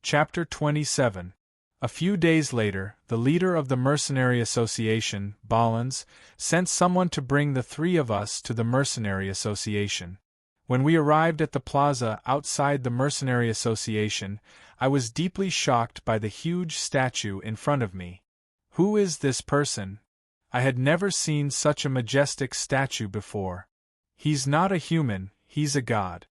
Chapter 27. A few days later, the leader of the Mercenary Association, Bollins, sent someone to bring the three of us to the Mercenary Association. When we arrived at the plaza outside the Mercenary Association, I was deeply shocked by the huge statue in front of me. Who is this person? I had never seen such a majestic statue before. He's not a human, he's a god.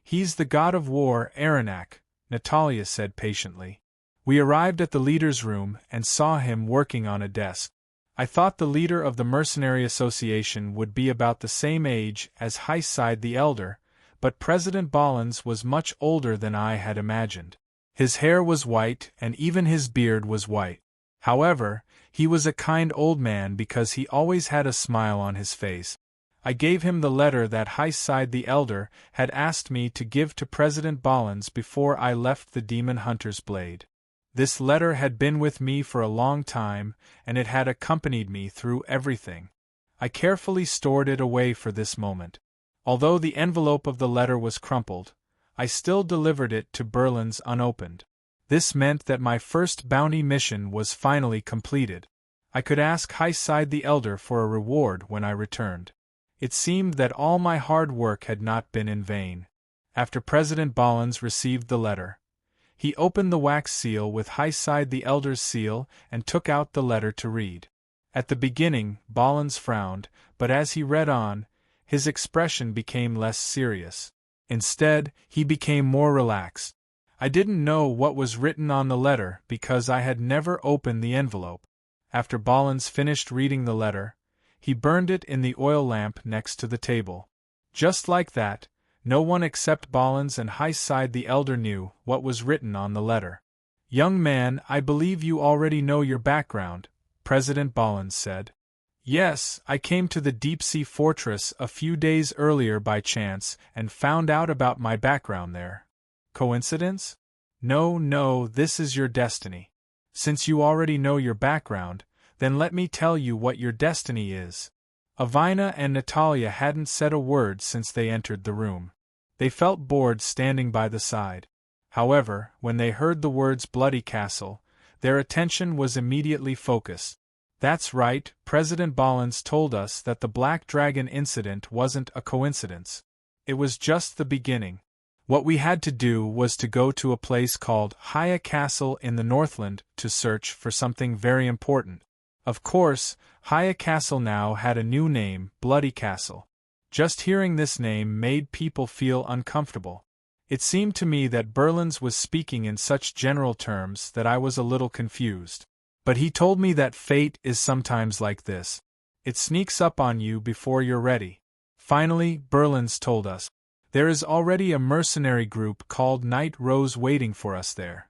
He's the god of war, Aranak, Natalia said patiently. We arrived at the leader's room and saw him working on a desk. I thought the leader of the Mercenary Association would be about the same age as Highside the Elder, but President Bollins was much older than I had imagined. His hair was white and even his beard was white. However, he was a kind old man because he always had a smile on his face. I gave him the letter that Highside the Elder had asked me to give to President Bollins before I left the Demon Hunter's Blade. This letter had been with me for a long time, and it had accompanied me through everything. I carefully stored it away for this moment. Although the envelope of the letter was crumpled, I still delivered it to Berlin's unopened. This meant that my first bounty mission was finally completed. I could ask Highside the Elder for a reward when I returned. It seemed that all my hard work had not been in vain. After President Bollins received the letter, he opened the wax seal with Highside the Elder's seal and took out the letter to read. At the beginning, Bollins frowned, but as he read on, his expression became less serious. Instead, he became more relaxed. I didn't know what was written on the letter because I had never opened the envelope. After Bollins finished reading the letter, he burned it in the oil lamp next to the table. Just like that, no one except Bollins and Highside the Elder knew what was written on the letter. "Young man, I believe you already know your background," President Bollins said. "Yes, I came to the deep-sea fortress a few days earlier by chance and found out about my background there. Coincidence? No, this is your destiny. Since you already know your background, then let me tell you what your destiny is." Avina and Natalia hadn't said a word since they entered the room. They felt bored standing by the side. However, when they heard the words Bloody Castle, their attention was immediately focused. That's right, President Bollins told us that the Black Dragon incident wasn't a coincidence. It was just the beginning. What we had to do was to go to a place called Haya Castle in the Northland to search for something very important. Of course, Haya Castle now had a new name, Bloody Castle. Just hearing this name made people feel uncomfortable. It seemed to me that Berlins was speaking in such general terms that I was a little confused. But he told me that fate is sometimes like this. It sneaks up on you before you're ready. Finally, Berlins told us, there is already a mercenary group called Night Rose waiting for us there.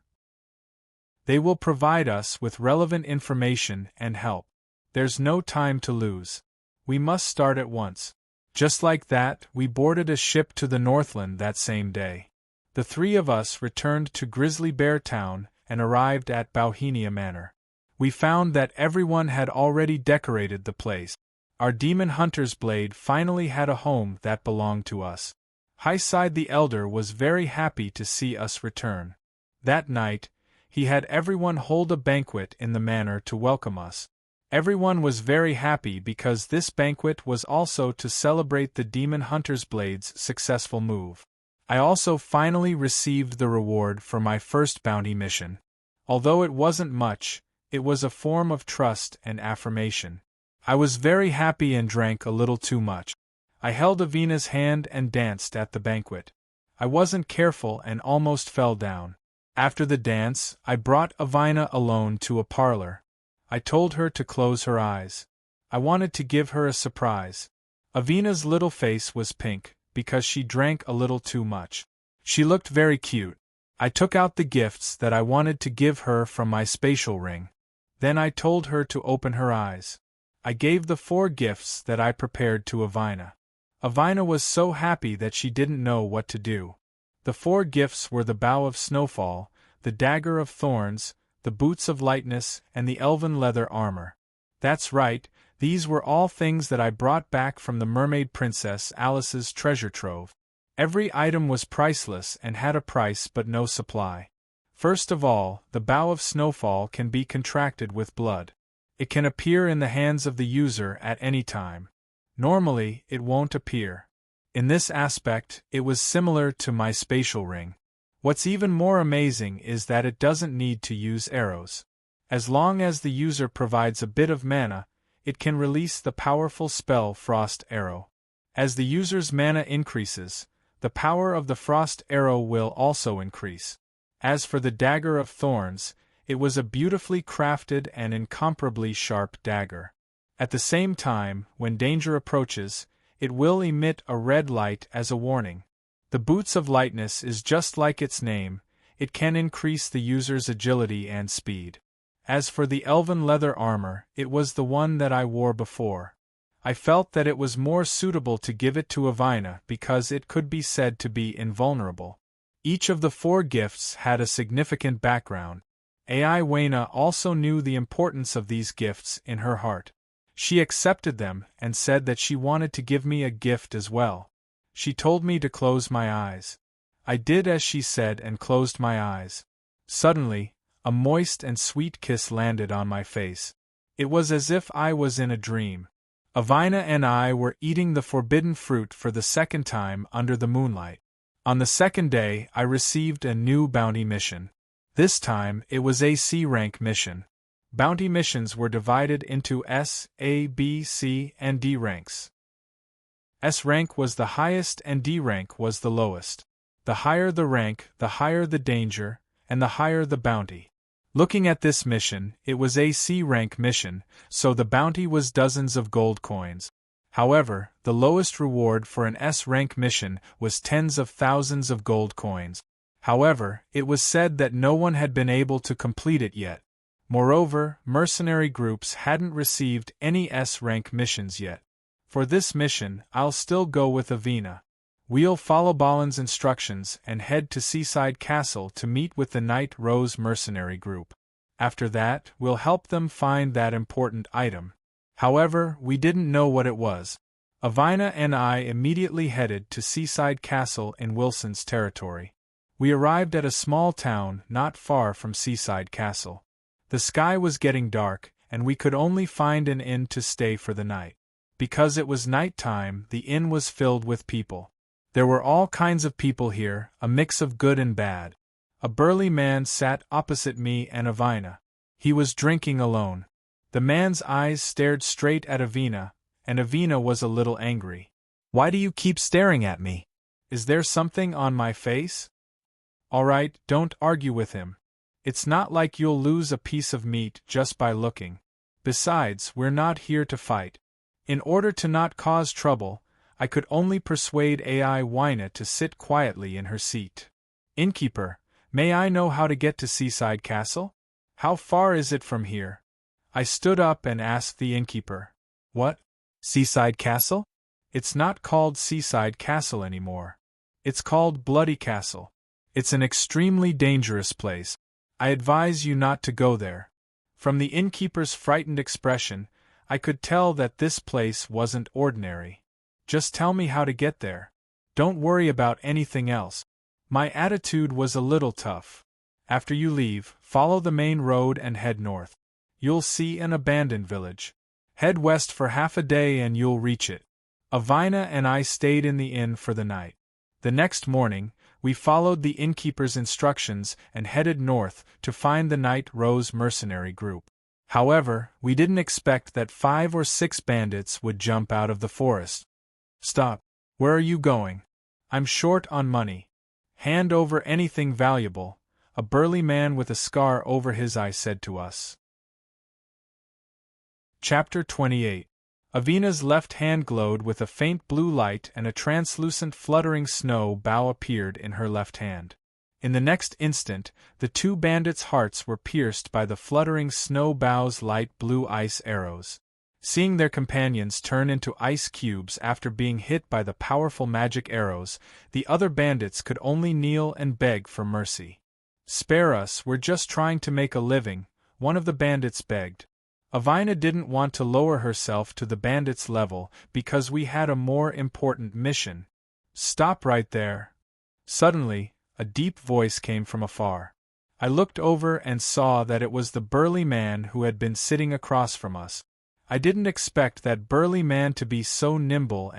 They will provide us with relevant information and help. There's no time to lose. We must start at once. Just like that, we boarded a ship to the Northland that same day. The three of us returned to Grizzly Bear Town and arrived at Bauhinia Manor. We found that everyone had already decorated the place. Our Demon Hunter's Blade finally had a home that belonged to us. Highside the Elder was very happy to see us return. That night, he had everyone hold a banquet in the manor to welcome us. Everyone was very happy because this banquet was also to celebrate the Demon Hunter's Blade's successful move. I also finally received the reward for my first bounty mission. Although it wasn't much, it was a form of trust and affirmation. I was very happy and drank a little too much. I held Avina's hand and danced at the banquet. I wasn't careful and almost fell down. After the dance, I brought Avina alone to a parlor. I told her to close her eyes. I wanted to give her a surprise. Avina's little face was pink, because she drank a little too much. She looked very cute. I took out the gifts that I wanted to give her from my spatial ring. Then I told her to open her eyes. I gave the 4 gifts that I prepared to Avina. Avina was so happy that she didn't know what to do. The 4 gifts were the Bow of Snowfall, the Dagger of Thorns, the Boots of Lightness, and the Elven Leather Armor. That's right, these were all things that I brought back from the Mermaid Princess Alice's treasure trove. Every item was priceless and had a price but no supply. First of all, the bow of Snowfall can be contracted with blood. It can appear in the hands of the user at any time. Normally, it won't appear. In this aspect, it was similar to my spatial ring. What's even more amazing is that it doesn't need to use arrows. As long as the user provides a bit of mana, it can release the powerful spell Frost Arrow. As the user's mana increases, the power of the Frost Arrow will also increase. As for the Dagger of Thorns, it was a beautifully crafted and incomparably sharp dagger. At the same time, when danger approaches, it will emit a red light as a warning. The Boots of Lightness is just like its name, it can increase the user's agility and speed. As for the elven leather armor, it was the one that I wore before. I felt that it was more suitable to give it to Avina because it could be said to be invulnerable. Each of the 4 gifts had a significant background. Ai Wayna also knew the importance of these gifts in her heart. She accepted them and said that she wanted to give me a gift as well. She told me to close my eyes. I did as she said and closed my eyes. Suddenly, a moist and sweet kiss landed on my face. It was as if I was in a dream. Avina and I were eating the forbidden fruit for the second time under the moonlight. On the second day, I received a new bounty mission. This time, it was a C rank mission. Bounty missions were divided into S, A, B, C, and D ranks. S rank was the highest and D rank was the lowest. The higher the rank, the higher the danger, and the higher the bounty. Looking at this mission, it was a C rank mission, so the bounty was dozens of gold coins. However, the lowest reward for an S rank mission was tens of thousands of gold coins. However, it was said that no one had been able to complete it yet. Moreover, mercenary groups hadn't received any S rank missions yet. For this mission, I'll still go with Avina. We'll follow Balin's instructions and head to Seaside Castle to meet with the Night Rose mercenary group. After that, we'll help them find that important item. However, we didn't know what it was. Avina and I immediately headed to Seaside Castle in Wilson's territory. We arrived at a small town not far from Seaside Castle. The sky was getting dark, and we could only find an inn to stay for the night. Because it was night time, the inn was filled with people. There were all kinds of people here, a mix of good and bad. A burly man sat opposite me and Avina. He was drinking alone. The man's eyes stared straight at Avina, and Avina was a little angry. "Why do you keep staring at me? Is there something on my face?" "All right, don't argue with him. It's not like you'll lose a piece of meat just by looking. Besides, we're not here to fight. In order to not cause trouble, I could only persuade Ai Wayna to sit quietly in her seat. Innkeeper, may I know how to get to Seaside Castle? How far is it from here?" I stood up and asked the innkeeper. "What? Seaside Castle? It's not called Seaside Castle anymore. It's called Bloody Castle. It's an extremely dangerous place. I advise you not to go there." From the innkeeper's frightened expression, I could tell that this place wasn't ordinary. "Just tell me how to get there. Don't worry about anything else." My attitude was a little tough. "After you leave, follow the main road and head north. You'll see an abandoned village. Head west for half a day and you'll reach it." Avina and I stayed in the inn for the night. The next morning, we followed the innkeeper's instructions and headed north to find the Night Rose mercenary group. However, we didn't expect that 5 or 6 bandits would jump out of the forest. "Stop. Where are you going? I'm short on money. Hand over anything valuable," a burly man with a scar over his eye said to us. Chapter 28. Avina's left hand glowed with a faint blue light and a translucent fluttering snow bow appeared in her left hand. In the next instant, the 2 bandits' hearts were pierced by the fluttering snow bow's light blue ice arrows. Seeing their companions turn into ice cubes after being hit by the powerful magic arrows, the other bandits could only kneel and beg for mercy. "Spare us, we're just trying to make a living," one of the bandits begged. Avina didn't want to lower herself to the bandits' level because we had a more important mission. "Stop right there." Suddenly, a deep voice came from afar. I looked over and saw that it was the burly man who had been sitting across from us. I didn't expect that burly man to be so nimble.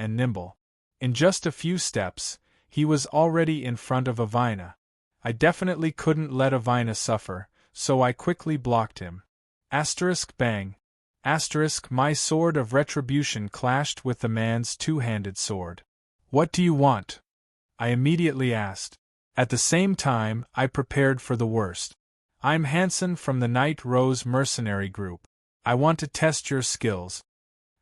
In just a few steps, he was already in front of Avina. I definitely couldn't let Avina suffer, so I quickly blocked him. Bang. My sword of retribution clashed with the man's two-handed sword. What do you want? I immediately asked. At the same time, I prepared for the worst. I'm Hansen from the Night Rose mercenary group. I want to test your skills.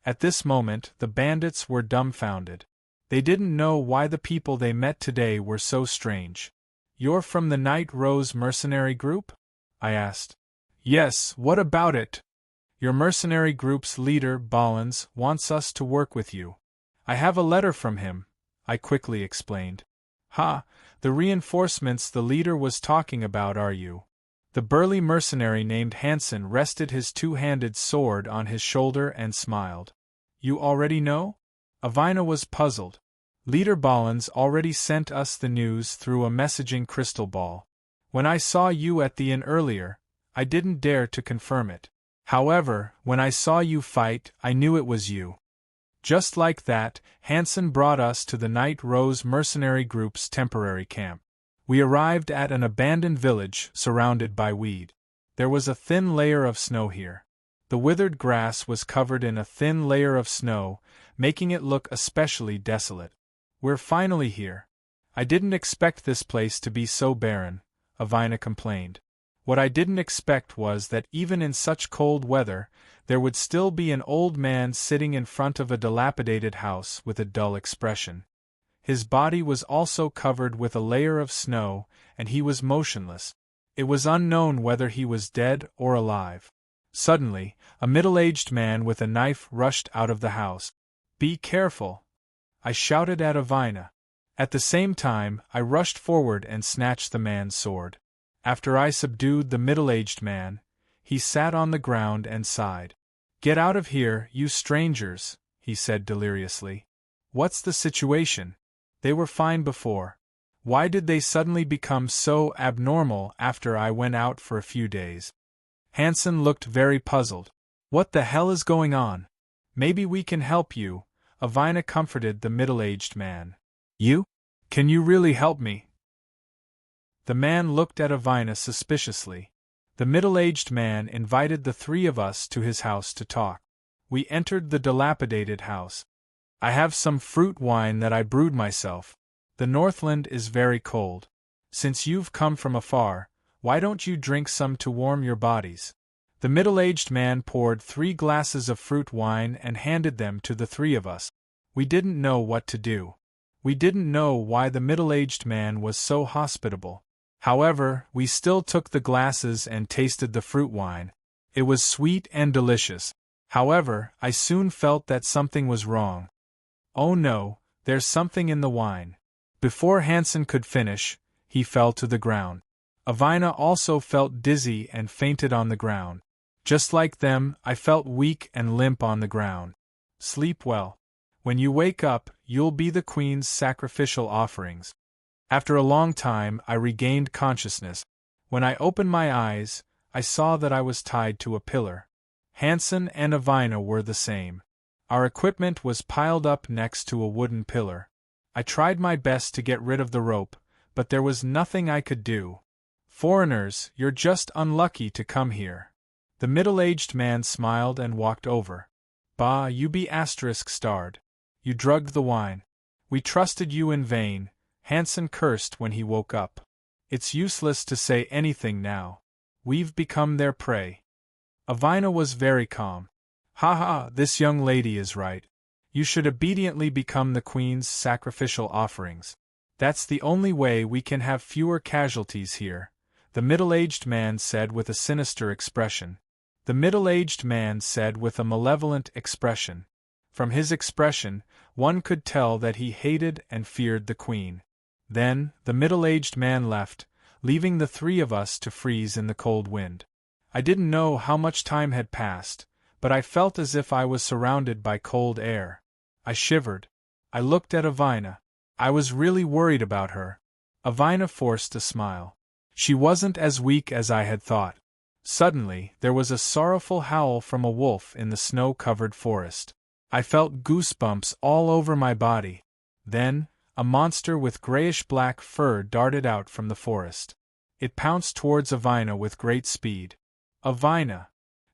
At this moment, the bandits were dumbfounded. They didn't know why the people they met today were so strange. You're from the Night Rose mercenary group? I asked. Yes, what about it? Your mercenary group's leader, Ballins, wants us to work with you. I have a letter from him, I quickly explained. Ha, the reinforcements the leader was talking about are you? The burly mercenary named Hansen rested his two-handed sword on his shoulder and smiled. You already know? Avina was puzzled. Leader Ballins already sent us the news through a messaging crystal ball. When I saw you at the inn earlier, I didn't dare to confirm it. However, when I saw you fight, I knew it was you. Just like that, Hansen brought us to the Night Rose mercenary group's temporary camp. We arrived at an abandoned village surrounded by weed. There was a thin layer of snow here. The withered grass was covered in a thin layer of snow, making it look especially desolate. We're finally here. I didn't expect this place to be so barren, Avina complained. What I didn't expect was that even in such cold weather, there would still be an old man sitting in front of a dilapidated house with a dull expression. His body was also covered with a layer of snow, and he was motionless. It was unknown whether he was dead or alive. Suddenly, a middle-aged man with a knife rushed out of the house. Be careful! I shouted at Avina. At the same time, I rushed forward and snatched the man's sword. After I subdued the middle-aged man, he sat on the ground and sighed. Get out of here, you strangers, he said deliriously. What's the situation? They were fine before. Why did they suddenly become so abnormal after I went out for a few days? Hansen looked very puzzled. What the hell is going on? Maybe we can help you, Avina comforted the middle-aged man. You? Can you really help me? The man looked at Avina suspiciously. The middle-aged man invited the three of us to his house to talk. We entered the dilapidated house. I have some fruit wine that I brewed myself. The Northland is very cold. Since you've come from afar, why don't you drink some to warm your bodies? The middle-aged man poured 3 glasses of fruit wine and handed them to the three of us. We didn't know what to do. We didn't know why the middle-aged man was so hospitable. However, we still took the glasses and tasted the fruit wine. It was sweet and delicious. However, I soon felt that something was wrong. Oh no, there's something in the wine. Before Hansen could finish, he fell to the ground. Avina also felt dizzy and fainted on the ground. Just like them, I felt weak and limp on the ground. Sleep well. When you wake up, you'll be the queen's sacrificial offerings. After a long time, I regained consciousness. When I opened my eyes, I saw that I was tied to a pillar. Hansen and Avina were the same. Our equipment was piled up next to a wooden pillar. I tried my best to get rid of the rope, but there was nothing I could do. Foreigners, you're just unlucky to come here. The middle-aged man smiled and walked over. Bah, you be *starred. You drugged the wine. We trusted you in vain, Hansen cursed when he woke up. It's useless to say anything now. We've become their prey. Avina was very calm. Ha ha, this young lady is right. You should obediently become the queen's sacrificial offerings. That's the only way we can have fewer casualties here, the middle-aged man said with a sinister expression. The middle-aged man said with a malevolent expression. From his expression, one could tell that he hated and feared the queen. Then, the middle-aged man left, leaving the three of us to freeze in the cold wind. I didn't know how much time had passed, but I felt as if I was surrounded by cold air. I shivered. I looked at Avina. I was really worried about her. Avina forced a smile. She wasn't as weak as I had thought. Suddenly, there was a sorrowful howl from a wolf in the snow-covered forest. I felt goosebumps all over my body. Then, a monster with grayish-black fur darted out from the forest. It pounced towards Avina with great speed. Avina!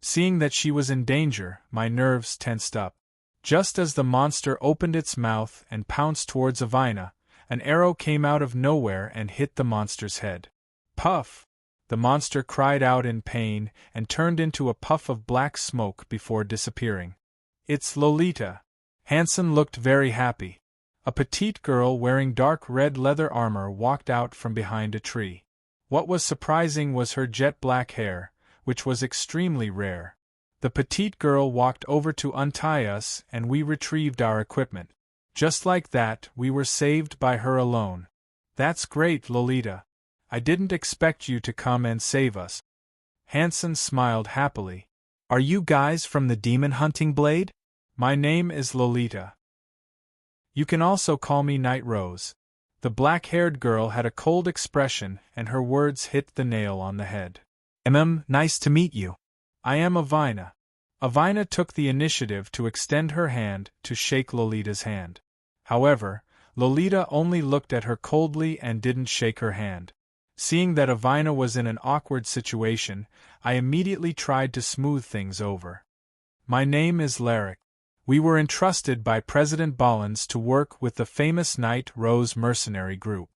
Seeing that she was in danger, my nerves tensed up. Just as the monster opened its mouth and pounced towards Avina, an arrow came out of nowhere and hit the monster's head. Puff! The monster cried out in pain and turned into a puff of black smoke before disappearing. It's Lolita. Hansen looked very happy. A petite girl wearing dark red leather armor walked out from behind a tree. What was surprising was her jet-black hair, which was extremely rare. The petite girl walked over to untie us and we retrieved our equipment. Just like that, we were saved by her alone. That's great, Lolita. I didn't expect you to come and save us. Hansen smiled happily. Are you guys from the demon hunting blade? My name is Lolita. You can also call me Night Rose. The black-haired girl had a cold expression and her words hit the nail on the head. Nice to meet you. I am Avina. Avina took the initiative to extend her hand to shake Lolita's hand. However, Lolita only looked at her coldly and didn't shake her hand. Seeing that Avina was in an awkward situation, I immediately tried to smooth things over. My name is Larrick. We were entrusted by President Bollins to work with the famous Night Rose mercenary group.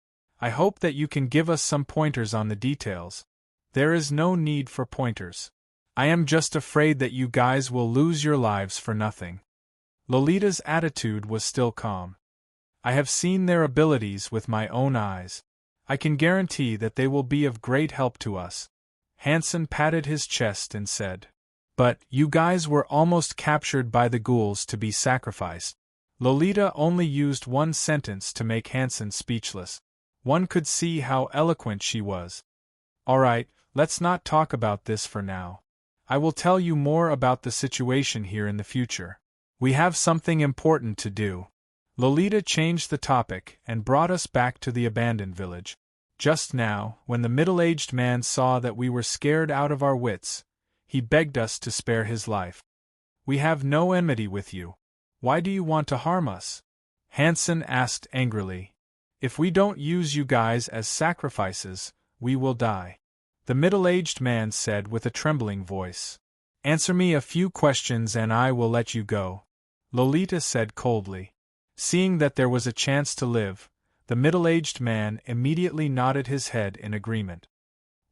I hope that you can give us some pointers on the details. There is no need for pointers. I am just afraid that you guys will lose your lives for nothing. Lolita's attitude was still calm. I have seen their abilities with my own eyes. I can guarantee that they will be of great help to us. Hansen patted his chest and said, But, you guys were almost captured by the ghouls to be sacrificed. Lolita only used one sentence to make Hansen speechless. One could see how eloquent she was. Alright, let's not talk about this for now. I will tell you more about the situation here in the future. We have something important to do. Lolita changed the topic and brought us back to the abandoned village. Just now, when the middle-aged man saw that we were scared out of our wits, he begged us to spare his life. We have no enmity with you. Why do you want to harm us? Hansen asked angrily. If we don't use you guys as sacrifices, we will die. The middle-aged man said with a trembling voice. Answer me a few questions and I will let you go. Lolita said coldly. Seeing that there was a chance to live, the middle-aged man immediately nodded his head in agreement.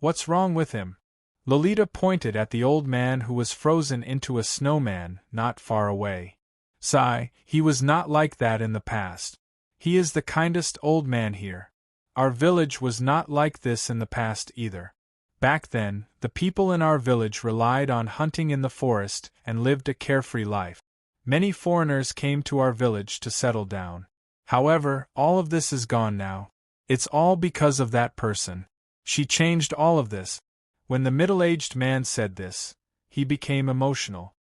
What's wrong with him? Lolita pointed at the old man who was frozen into a snowman not far away. Sigh, he was not like that in the past. He is the kindest old man here. Our village was not like this in the past either. Back then, the people in our village relied on hunting in the forest and lived a carefree life. Many foreigners came to our village to settle down. However, all of this is gone now. It's all because of that person. She changed all of this. When the middle-aged man said this, he became emotional.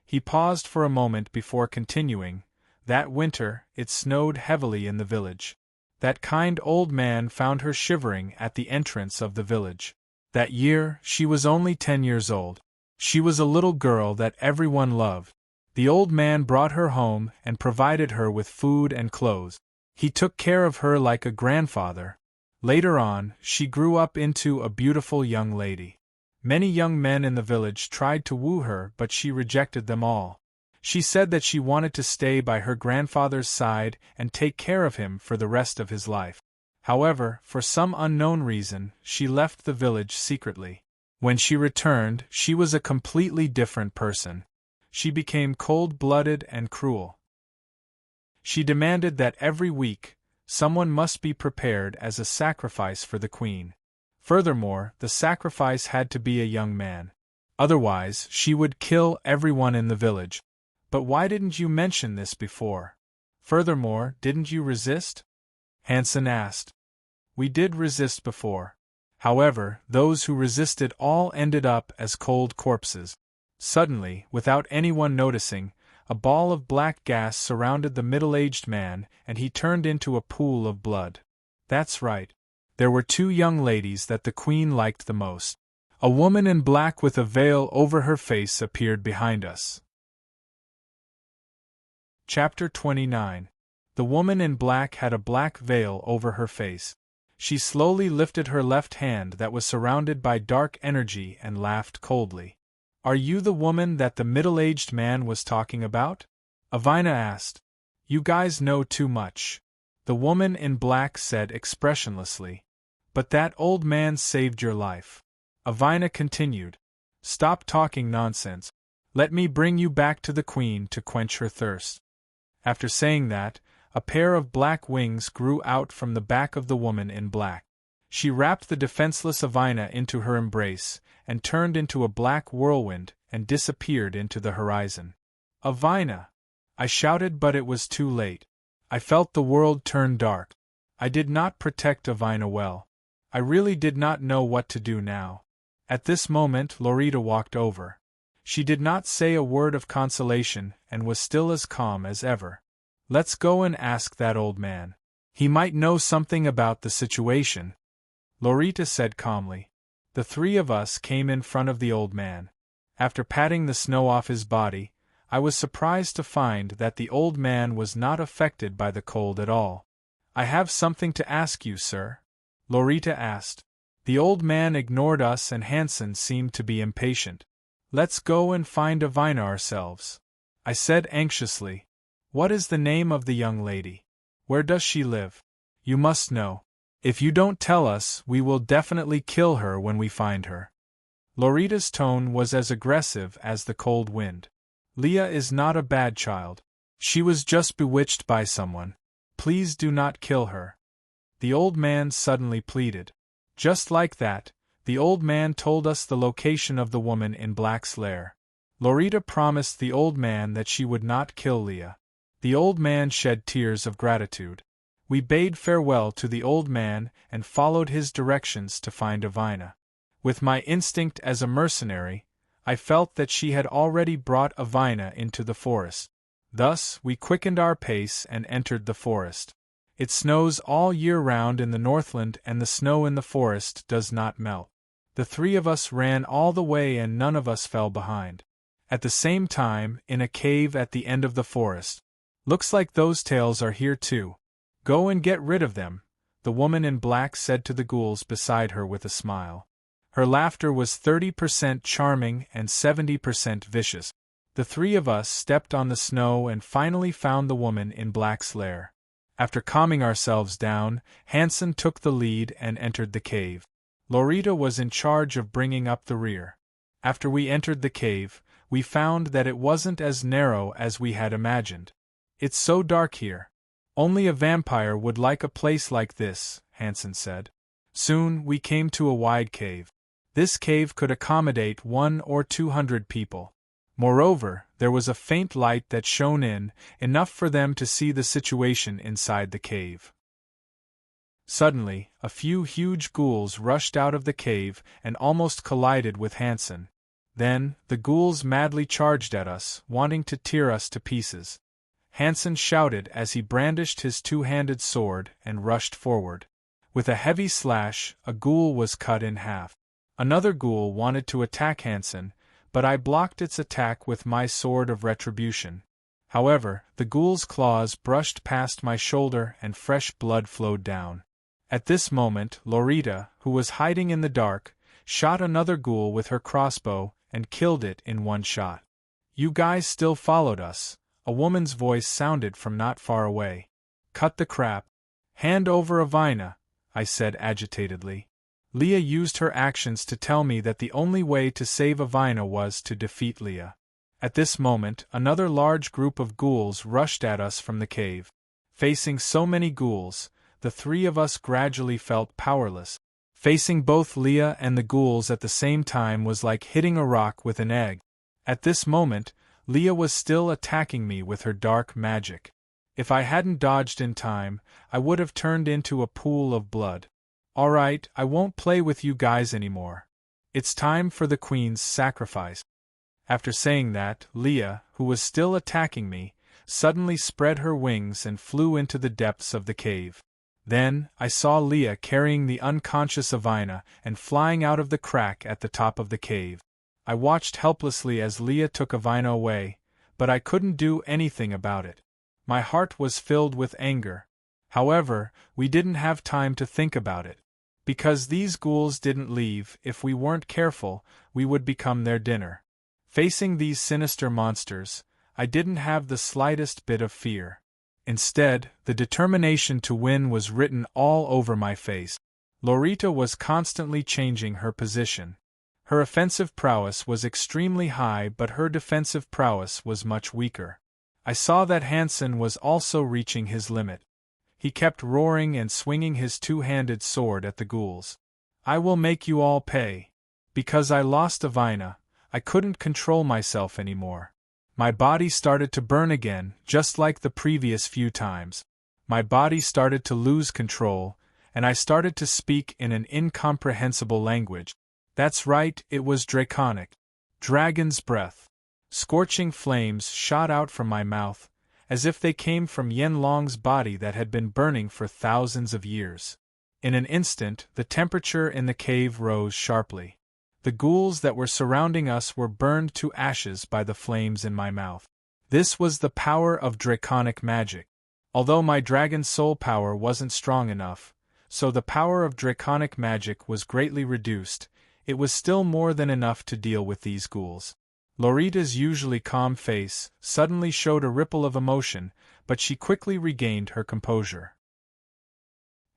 He paused for a moment before continuing. That winter, it snowed heavily in the village. That kind old man found her shivering at the entrance of the village. That year, she was only 10 years old. She was a little girl that everyone loved. The old man brought her home and provided her with food and clothes. He took care of her like a grandfather. Later on, she grew up into a beautiful young lady. Many young men in the village tried to woo her, but she rejected them all. She said that she wanted to stay by her grandfather's side and take care of him for the rest of his life. However, for some unknown reason, she left the village secretly. When she returned, she was a completely different person. She became cold-blooded and cruel. She demanded that every week, someone must be prepared as a sacrifice for the queen. Furthermore, the sacrifice had to be a young man. Otherwise, she would kill everyone in the village. But why didn't you mention this before? Furthermore, didn't you resist? Hansen asked. We did resist before. However, those who resisted all ended up as cold corpses. Suddenly, without anyone noticing, a ball of black gas surrounded the middle-aged man and he turned into a pool of blood. That's right. there were two young ladies that the queen liked the most. A woman in black with a veil over her face appeared behind us. Chapter 29. The woman in black had a black veil over her face. She slowly lifted her left hand that was surrounded by dark energy and laughed coldly. "Are you the woman that the middle-aged man was talking about?" Avina asked. "You guys know too much," the woman in black said expressionlessly. "But that old man saved your life." Avina continued. "Stop talking nonsense. Let me bring you back to the queen to quench her thirst." After saying that, a pair of black wings grew out from the back of the woman in black. She wrapped the defenseless Avina into her embrace, and turned into a black whirlwind, and disappeared into the horizon. "Avina!" I shouted, but it was too late. I felt the world turn dark. I did not protect Avina well. I really did not know what to do now. At this moment Lorita walked over. She did not say a word of consolation, and was still as calm as ever. "Let's go and ask that old man. He might know something about the situation," Lorita said calmly. The three of us came in front of the old man. After patting the snow off his body, I was surprised to find that the old man was not affected by the cold at all. "I have something to ask you, sir," Lorita asked. The old man ignored us, and Hansen seemed to be impatient. "Let's go and find Avina ourselves," I said anxiously. "What is the name of the young lady? Where does she live? You must know. If you don't tell us, we will definitely kill her when we find her." Lorita's tone was as aggressive as the cold wind. "Leah is not a bad child. She was just bewitched by someone. Please do not kill her," the old man suddenly pleaded. Just like that, the old man told us the location of the woman in black's lair. Lorita promised the old man that she would not kill Leah. The old man shed tears of gratitude. We bade farewell to the old man and followed his directions to find Avina. With my instinct as a mercenary, I felt that she had already brought Avina into the forest. Thus, we quickened our pace and entered the forest. It snows all year round in the Northland, and the snow in the forest does not melt. The three of us ran all the way, and none of us fell behind. At the same time, in a cave at the end of the forest. "Looks like those tails are here too. Go and get rid of them," the woman in black said to the ghouls beside her with a smile. Her laughter was 30% charming and 70% vicious. The three of us stepped on the snow and finally found the woman in black's lair. After calming ourselves down, Hansen took the lead and entered the cave. Lorita was in charge of bringing up the rear. After we entered the cave, we found that it wasn't as narrow as we had imagined. "It's so dark here. Only a vampire would like a place like this," Hansen said. Soon we came to a wide cave. This cave could accommodate 100 or 200 people. Moreover, there was a faint light that shone in, enough for them to see the situation inside the cave. Suddenly, a few huge ghouls rushed out of the cave and almost collided with Hansen. Then, the ghouls madly charged at us, wanting to tear us to pieces. Hansen shouted as he brandished his two-handed sword and rushed forward. With a heavy slash, a ghoul was cut in half. Another ghoul wanted to attack Hansen, but I blocked its attack with my sword of retribution. However, the ghoul's claws brushed past my shoulder and fresh blood flowed down. At this moment, Lorita, who was hiding in the dark, shot another ghoul with her crossbow and killed it in one shot. "You guys still followed us," a woman's voice sounded from not far away. "Cut the crap. Hand over Avina," I said agitatedly. Leah used her actions to tell me that the only way to save Avina was to defeat Leah. At this moment, another large group of ghouls rushed at us from the cave. Facing so many ghouls, the three of us gradually felt powerless. Facing both Leah and the ghouls at the same time was like hitting a rock with an egg. At this moment, Leah was still attacking me with her dark magic. If I hadn't dodged in time, I would have turned into a pool of blood. "Alright, I won't play with you guys anymore. It's time for the Queen's sacrifice." After saying that, Leah, who was still attacking me, suddenly spread her wings and flew into the depths of the cave. Then, I saw Leah carrying the unconscious Avina and flying out of the crack at the top of the cave. I watched helplessly as Leah took Avina away, but I couldn't do anything about it. My heart was filled with anger. However, we didn't have time to think about it. Because these ghouls didn't leave, if we weren't careful, we would become their dinner. Facing these sinister monsters, I didn't have the slightest bit of fear. Instead, the determination to win was written all over my face. Lorita was constantly changing her position. Her offensive prowess was extremely high, but her defensive prowess was much weaker. I saw that Hansen was also reaching his limit. He kept roaring and swinging his two-handed sword at the ghouls. I will make you all pay. Because I lost Avina, I couldn't control myself anymore. My body started to burn again, just like the previous few times. My body started to lose control, and I started to speak in an incomprehensible language. That's right, it was draconic. Dragon's breath. Scorching flames shot out from my mouth, as if they came from Yenlong's body that had been burning for thousands of years. In an instant, the temperature in the cave rose sharply. The ghouls that were surrounding us were burned to ashes by the flames in my mouth. This was the power of draconic magic. Although my dragon soul power wasn't strong enough, so the power of draconic magic was greatly reduced, it was still more than enough to deal with these ghouls. Lorita's usually calm face suddenly showed a ripple of emotion, but she quickly regained her composure.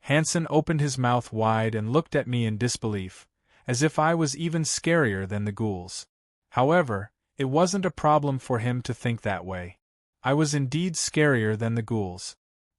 Hansen opened his mouth wide and looked at me in disbelief, as if I was even scarier than the ghouls. However, it wasn't a problem for him to think that way. I was indeed scarier than the ghouls.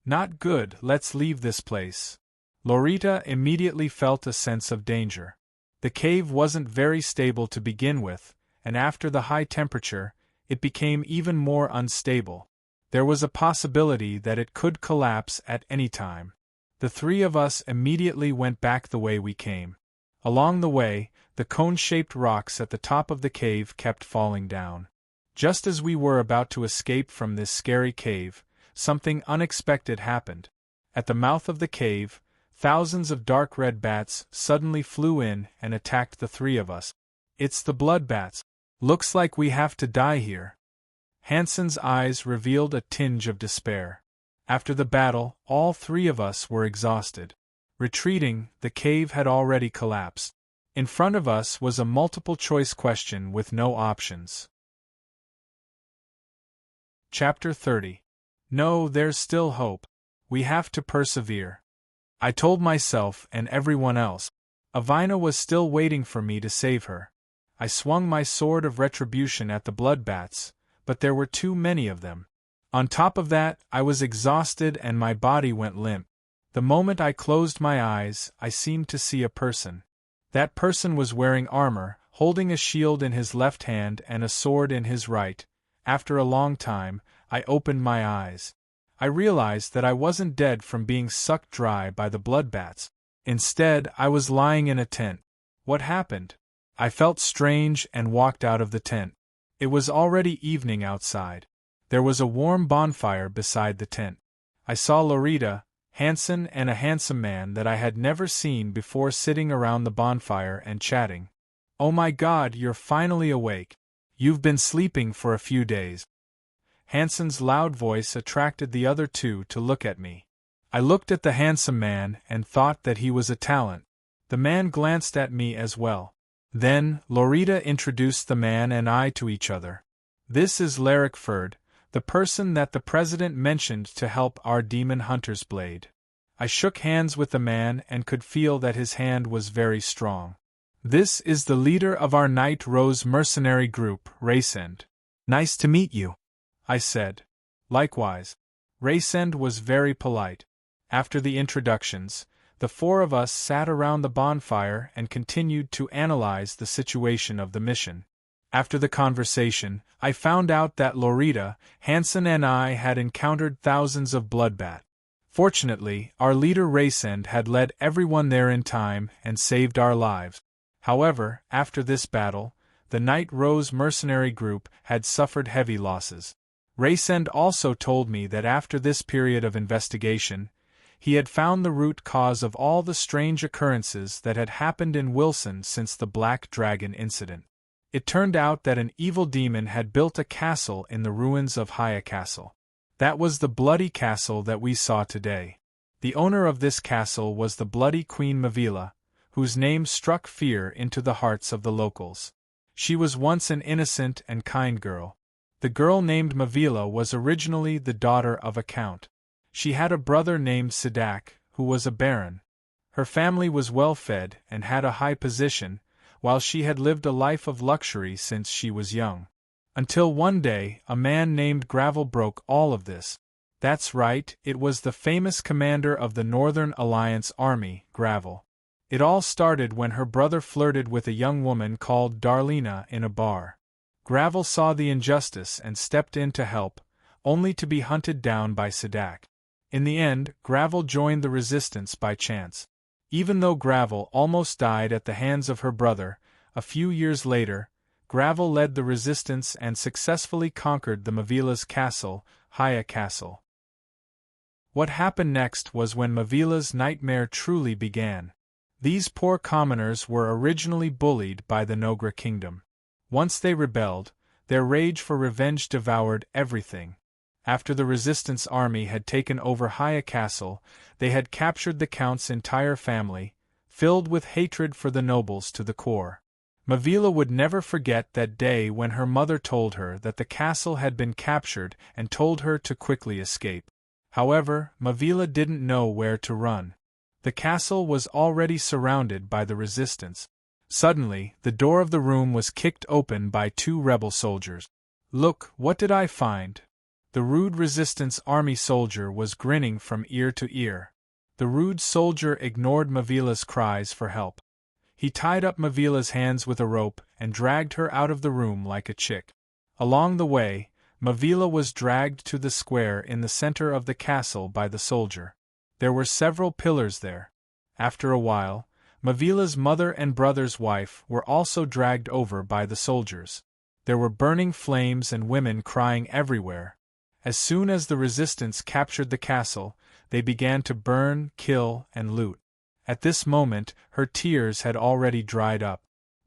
Not good, let's leave this place. Lorita immediately felt a sense of danger. The cave wasn't very stable to begin with, and after the high temperature, it became even more unstable. There was a possibility that it could collapse at any time. The three of us immediately went back the way we came. Along the way, the cone-shaped rocks at the top of the cave kept falling down. Just as we were about to escape from this scary cave, something unexpected happened. At the mouth of the cave, thousands of dark red bats suddenly flew in and attacked the three of us. It's the blood bats. Looks like we have to die here. Hansen's eyes revealed a tinge of despair. After the battle, all three of us were exhausted. Retreating, the cave had already collapsed. In front of us was a multiple-choice question with no options. Chapter 30. No, there's still hope. We have to persevere. I told myself and everyone else. Avina was still waiting for me to save her. I swung my sword of retribution at the bloodbats, but there were too many of them. On top of that, I was exhausted and my body went limp. The moment I closed my eyes, I seemed to see a person. That person was wearing armor, holding a shield in his left hand and a sword in his right. After a long time, I opened my eyes. I realized that I wasn't dead from being sucked dry by the bloodbats. Instead, I was lying in a tent. What happened? I felt strange and walked out of the tent. It was already evening outside. There was a warm bonfire beside the tent. I saw Lorita, Hansen and a handsome man that I had never seen before sitting around the bonfire and chatting. Oh my God, you're finally awake. You've been sleeping for a few days. Hansen's loud voice attracted the other two to look at me. I looked at the handsome man and thought that he was a talent. The man glanced at me as well. Then, Lorita introduced the man and I to each other. This is Larrickford, the person that the president mentioned to help our demon hunter's blade. I shook hands with the man and could feel that his hand was very strong. This is the leader of our Night Rose mercenary group, Raysend. Nice to meet you, I said. Likewise. Raysend was very polite. After the introductions, the four of us sat around the bonfire and continued to analyze the situation of the mission. After the conversation, I found out that Lorita, Hansen and I had encountered thousands of bloodbat. Fortunately, our leader Raysend had led everyone there in time and saved our lives. However, after this battle, the Night Rose mercenary group had suffered heavy losses. Raysend also told me that after this period of investigation, He had found the root cause of all the strange occurrences that had happened in Wilson since the Black Dragon incident. It turned out that an evil demon had built a castle in the ruins of Haya Castle. That was the bloody castle that we saw today. The owner of this castle was the bloody Queen Mavila, whose name struck fear into the hearts of the locals. She was once an innocent and kind girl. The girl named Mavila was originally the daughter of a count. She had a brother named Sadak, who was a baron. Her family was well fed and had a high position, while she had lived a life of luxury since she was young. Until one day, a man named Gravel broke all of this. That's right, it was the famous commander of the Northern Alliance Army, Gravel. It all started when her brother flirted with a young woman called Darlena in a bar. Gravel saw the injustice and stepped in to help, only to be hunted down by Sadak. In the end, Gravel joined the resistance by chance. Even though Gravel almost died at the hands of her brother, a few years later, Gravel led the resistance and successfully conquered the Mavila's castle, Haya Castle. What happened next was when Mavila's nightmare truly began. These poor commoners were originally bullied by the Nogra kingdom. Once they rebelled, their rage for revenge devoured everything. After the resistance army had taken over Haya Castle, they had captured the count's entire family, filled with hatred for the nobles to the core. Mavila would never forget that day when her mother told her that the castle had been captured and told her to quickly escape. However, Mavila didn't know where to run. The castle was already surrounded by the resistance. Suddenly, the door of the room was kicked open by two rebel soldiers. "Look, what did I find?" The rude resistance army soldier was grinning from ear to ear. The rude soldier ignored Mavila's cries for help. He tied up Mavila's hands with a rope and dragged her out of the room like a chick. Along the way, Mavila was dragged to the square in the center of the castle by the soldier. There were several pillars there. After a while, Mavila's mother and brother's wife were also dragged over by the soldiers. There were burning flames and women crying everywhere. As soon as the resistance captured the castle, they began to burn, kill, and loot. At this moment, her tears had already dried up.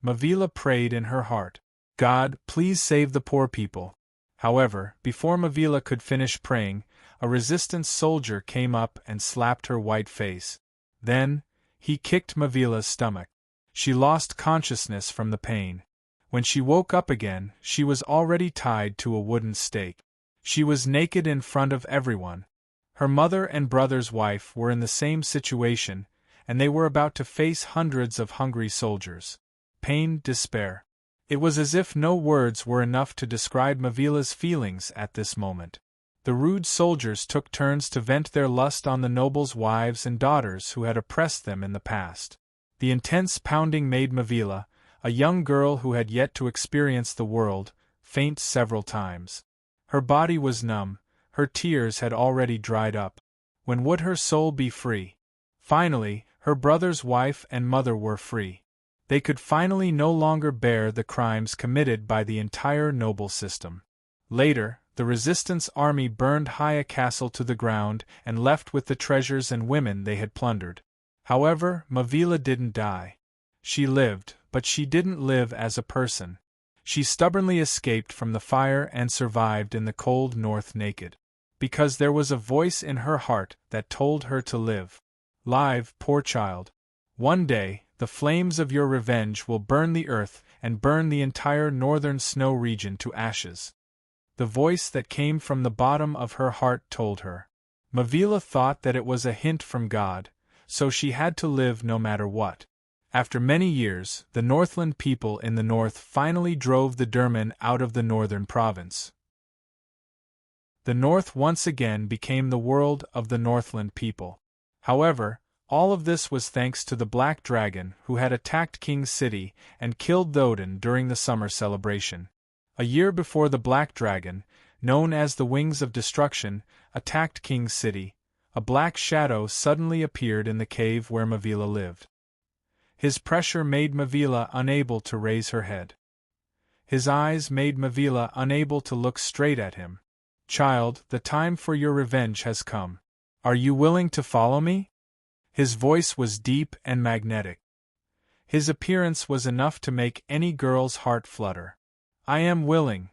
Mavila prayed in her heart, "God, please save the poor people." However, before Mavila could finish praying, a resistance soldier came up and slapped her white face. Then, he kicked Mavila's stomach. She lost consciousness from the pain. When she woke up again, she was already tied to a wooden stake. She was naked in front of everyone. Her mother and brother's wife were in the same situation, and they were about to face hundreds of hungry soldiers. Pain, despair. It was as if no words were enough to describe Mavila's feelings at this moment. The rude soldiers took turns to vent their lust on the nobles' wives and daughters who had oppressed them in the past. The intense pounding made Mavila, a young girl who had yet to experience the world, faint several times. Her body was numb, her tears had already dried up. When would her soul be free? Finally, her brother's wife and mother were free. They could finally no longer bear the crimes committed by the entire noble system. Later, the resistance army burned Haya Castle to the ground and left with the treasures and women they had plundered. However, Mavila didn't die. She lived, but she didn't live as a person. She stubbornly escaped from the fire and survived in the cold north naked. Because there was a voice in her heart that told her to live. Live, poor child. One day, the flames of your revenge will burn the earth and burn the entire northern snow region to ashes. The voice that came from the bottom of her heart told her. Mavila thought that it was a hint from God, so she had to live no matter what. After many years, the Northland people in the north finally drove the Durman out of the northern province. The north once again became the world of the Northland people. However, all of this was thanks to the Black Dragon who had attacked King's City and killed Thoden during the summer celebration. A year before the Black Dragon, known as the Wings of Destruction, attacked King's City, a black shadow suddenly appeared in the cave where Mavila lived. His pressure made Mavila unable to raise her head. His eyes made Mavila unable to look straight at him. "Child, the time for your revenge has come. Are you willing to follow me? His voice was deep and magnetic. His appearance was enough to make any girl's heart flutter. I am willing.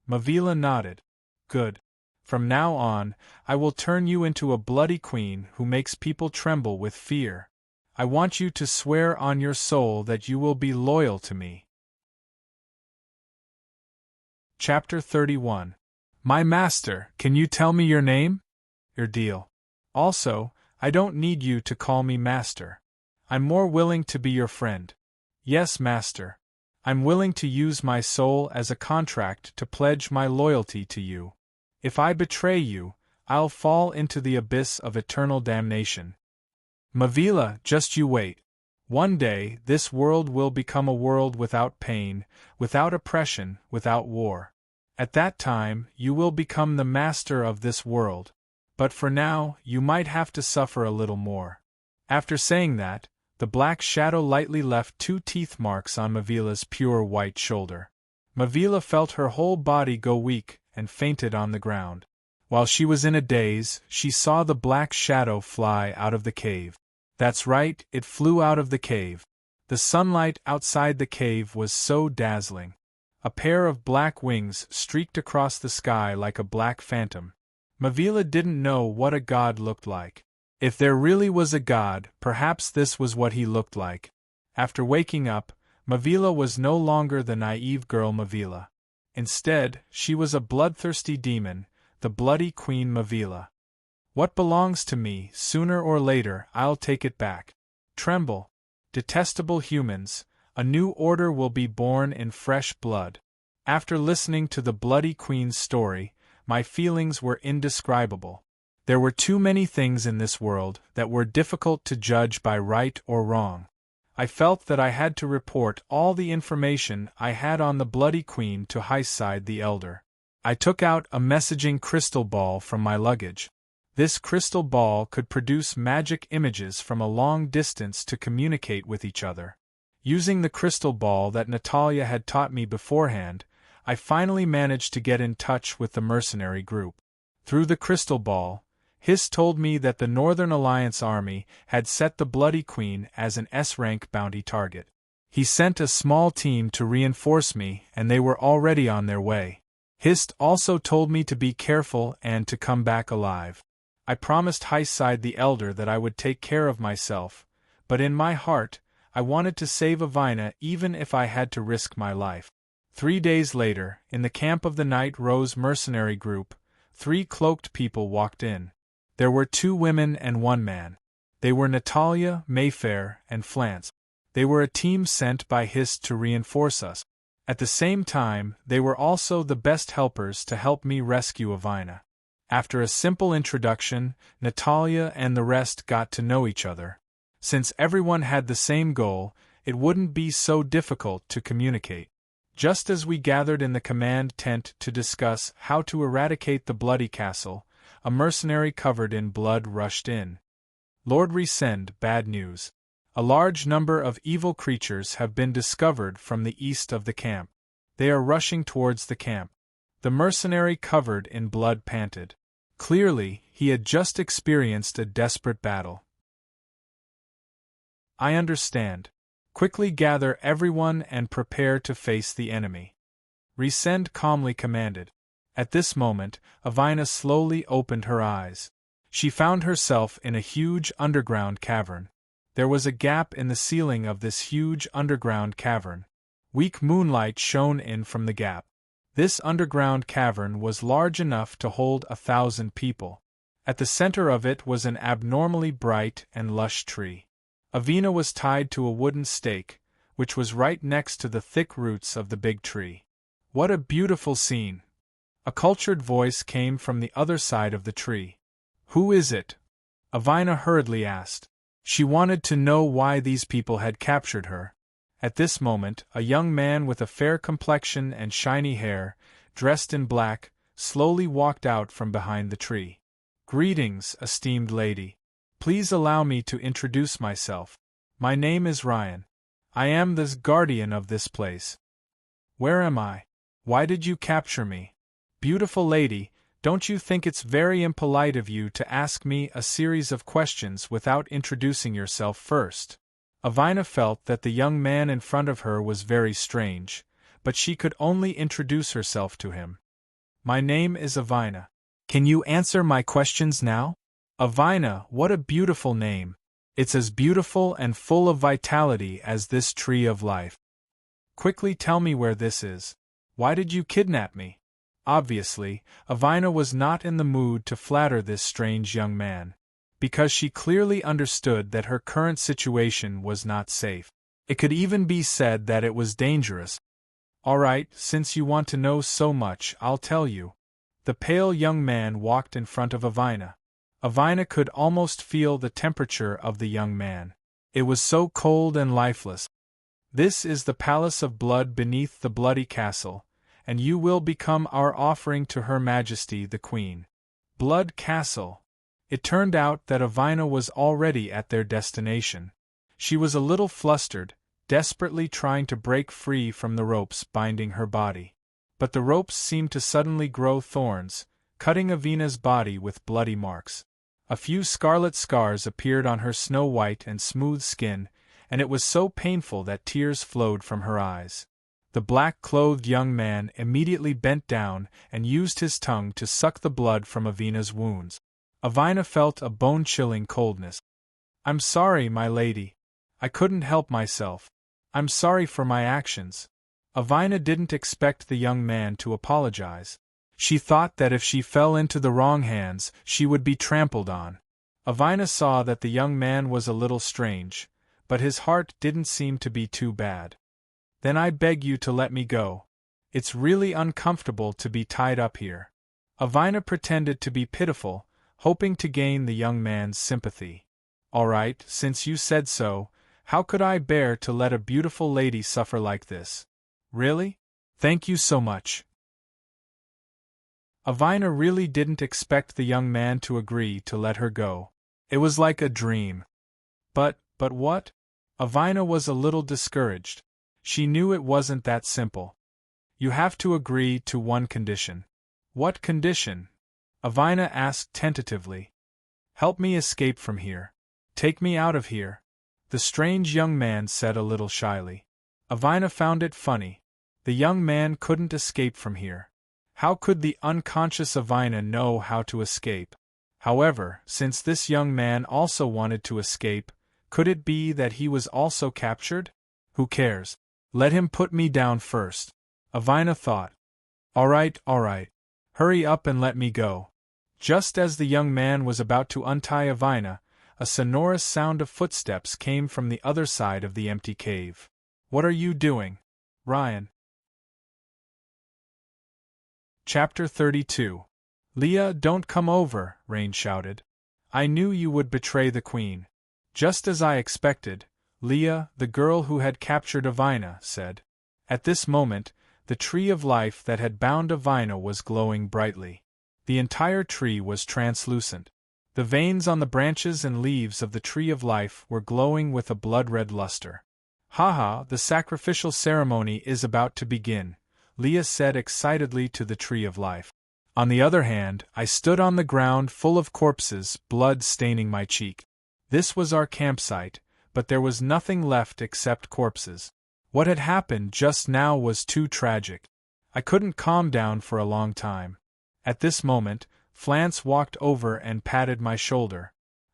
Mavila nodded. Good. From now on, I will turn you into a bloody queen who makes people tremble with fear. I want you to swear on your soul that you will be loyal to me. Chapter 31. My master, can you tell me your name? Your deal. Also, I don't need you to call me master. I'm more willing to be your friend. Yes, master. I'm willing to use my soul as a contract to pledge my loyalty to you. If I betray you, I'll fall into the abyss of eternal damnation. Mavila, just you wait. One day, this world will become a world without pain, without oppression, without war. At that time, you will become the master of this world. But for now, you might have to suffer a little more. After saying that, the black shadow lightly left 2 teeth marks on Mavila's pure white shoulder. Mavila felt her whole body go weak and fainted on the ground. While she was in a daze, she saw the black shadow fly out of the cave. That's right, it flew out of the cave. The sunlight outside the cave was so dazzling. A pair of black wings streaked across the sky like a black phantom. Mavila didn't know what a god looked like. If there really was a god, perhaps this was what he looked like. After waking up, Mavila was no longer the naive girl Mavila. Instead, she was a bloodthirsty demon, the bloody Queen Mavila. What belongs to me, sooner or later, I'll take it back. Tremble. Detestable humans, a new order will be born in fresh blood. After listening to the bloody Queen's story, my feelings were indescribable. There were too many things in this world that were difficult to judge by right or wrong. I felt that I had to report all the information I had on the bloody Queen to Highside the Elder. I took out a messaging crystal ball from my luggage. This crystal ball could produce magic images from a long distance to communicate with each other. Using the crystal ball that Natalia had taught me beforehand, I finally managed to get in touch with the mercenary group. Through the crystal ball, Hiss told me that the Northern Alliance Army had set the Bloody Queen as an S-rank bounty target. He sent a small team to reinforce me, and they were already on their way. Hiss also told me to be careful and to come back alive. I promised Highside the Elder that I would take care of myself, but in my heart, I wanted to save Avina even if I had to risk my life. 3 days later, in the camp of the Night Rose mercenary group, 3 cloaked people walked in. There were 2 women and 1 man. They were Natalia, Mayfair, and Flance. They were a team sent by Hiss to reinforce us. At the same time, they were also the best helpers to help me rescue Avina. After a simple introduction, Natalia and the rest got to know each other. Since everyone had the same goal, it wouldn't be so difficult to communicate. Just as we gathered in the command tent to discuss how to eradicate the bloody castle, a mercenary covered in blood rushed in. Lord Resend, bad news. A large number of evil creatures have been discovered from the east of the camp. They are rushing towards the camp. The mercenary covered in blood panted. Clearly, he had just experienced a desperate battle. I understand. Quickly gather everyone and prepare to face the enemy. Resend calmly commanded. At this moment, Avina slowly opened her eyes. She found herself in a huge underground cavern. There was a gap in the ceiling of this huge underground cavern. Weak moonlight shone in from the gap. This underground cavern was large enough to hold 1,000 people. At the center of it was an abnormally bright and lush tree. Avina was tied to a wooden stake, which was right next to the thick roots of the big tree. What a beautiful scene! A cultured voice came from the other side of the tree. Who is it? Avina hurriedly asked. She wanted to know why these people had captured her. At this moment, a young man with a fair complexion and shiny hair, dressed in black, slowly walked out from behind the tree. Greetings, esteemed lady. Please allow me to introduce myself. My name is Ryan. I am the guardian of this place. Where am I? Why did you capture me? Beautiful lady, Don't you think it's very impolite of you to ask me a series of questions without introducing yourself first? Avina felt that the young man in front of her was very strange, but she could only introduce herself to him. My name is Avina. Can you answer my questions now? Avina, what a beautiful name. It's as beautiful and full of vitality as this tree of life. Quickly tell me where this is. Why did you kidnap me? Obviously, Avina was not in the mood to flatter this strange young man, because she clearly understood that her current situation was not safe. It could even be said that it was dangerous. All right, since you want to know so much, I'll tell you. The pale young man walked in front of Avina. Avina could almost feel the temperature of the young man. It was so cold and lifeless. This is the palace of blood beneath the bloody castle, and you will become our offering to Her Majesty the Queen. Blood Castle. It turned out that Avina was already at their destination. She was a little flustered, desperately trying to break free from the ropes binding her body. But the ropes seemed to suddenly grow thorns, cutting Avina's body with bloody marks. A few scarlet scars appeared on her snow-white and smooth skin, and it was so painful that tears flowed from her eyes. The black-clothed young man immediately bent down and used his tongue to suck the blood from Avina's wounds. Avina felt a bone-chilling coldness. I'm sorry, my lady. I couldn't help myself. I'm sorry for my actions. Avina didn't expect the young man to apologize. She thought that if she fell into the wrong hands, she would be trampled on. Avina saw that the young man was a little strange, but his heart didn't seem to be too bad. Then I beg you to let me go. It's really uncomfortable to be tied up here. Avina pretended to be pitiful, hoping to gain the young man's sympathy. All right, since you said so, how could I bear to let a beautiful lady suffer like this? Really? Thank you so much. Avina really didn't expect the young man to agree to let her go. It was like a dream. But what? Avina was a little discouraged. She knew it wasn't that simple. You have to agree to one condition. What condition? Avina asked tentatively. Help me escape from here. Take me out of here. The strange young man said a little shyly. Avina found it funny. The young man couldn't escape from here. How could the unconscious Avina know how to escape? However, since this young man also wanted to escape, could it be that he was also captured? Who cares? Let him put me down first. Avina thought. All right. Hurry up and let me go. Just as the young man was about to untie Avina, a sonorous sound of footsteps came from the other side of the empty cave. What are you doing, Ryan? Chapter 32. Leah, don't come over, Rain shouted. I knew you would betray the queen. Just as I expected, Leah, the girl who had captured Avina, said. At this moment, the tree of life that had bound Avina was glowing brightly. The entire tree was translucent. The veins on the branches and leaves of the tree of life were glowing with a blood-red luster. Ha, the sacrificial ceremony is about to begin, Leah said excitedly to the tree of life. On the other hand, I stood on the ground full of corpses, blood staining my cheek. This was our campsite, but there was nothing left except corpses. What had happened just now was too tragic. I couldn't calm down for a long time. At this moment, Flance walked over and patted my shoulder.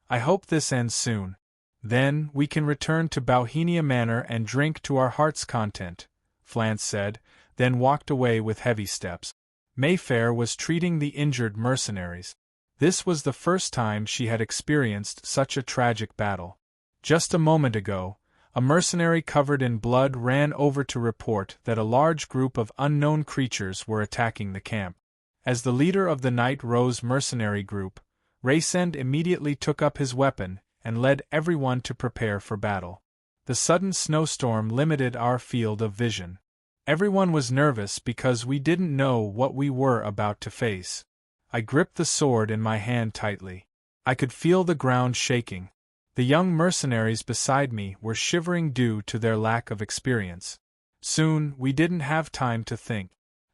I hope this ends soon. Then we can return to Bauhinia Manor and drink to our heart's content, Flance said, then walked away with heavy steps. Mayfair was treating the injured mercenaries. This was the first time she had experienced such a tragic battle. Just a moment ago, a mercenary covered in blood ran over to report that a large group of unknown creatures were attacking the camp. As the leader of the Night Rose mercenary group, Raysend immediately took up his weapon and led everyone to prepare for battle. The sudden snowstorm limited our field of vision. Everyone was nervous because we didn't know what we were about to face. I gripped the sword in my hand tightly. I could feel the ground shaking. The young mercenaries beside me were shivering due to their lack of experience. Soon, we didn't have time to think.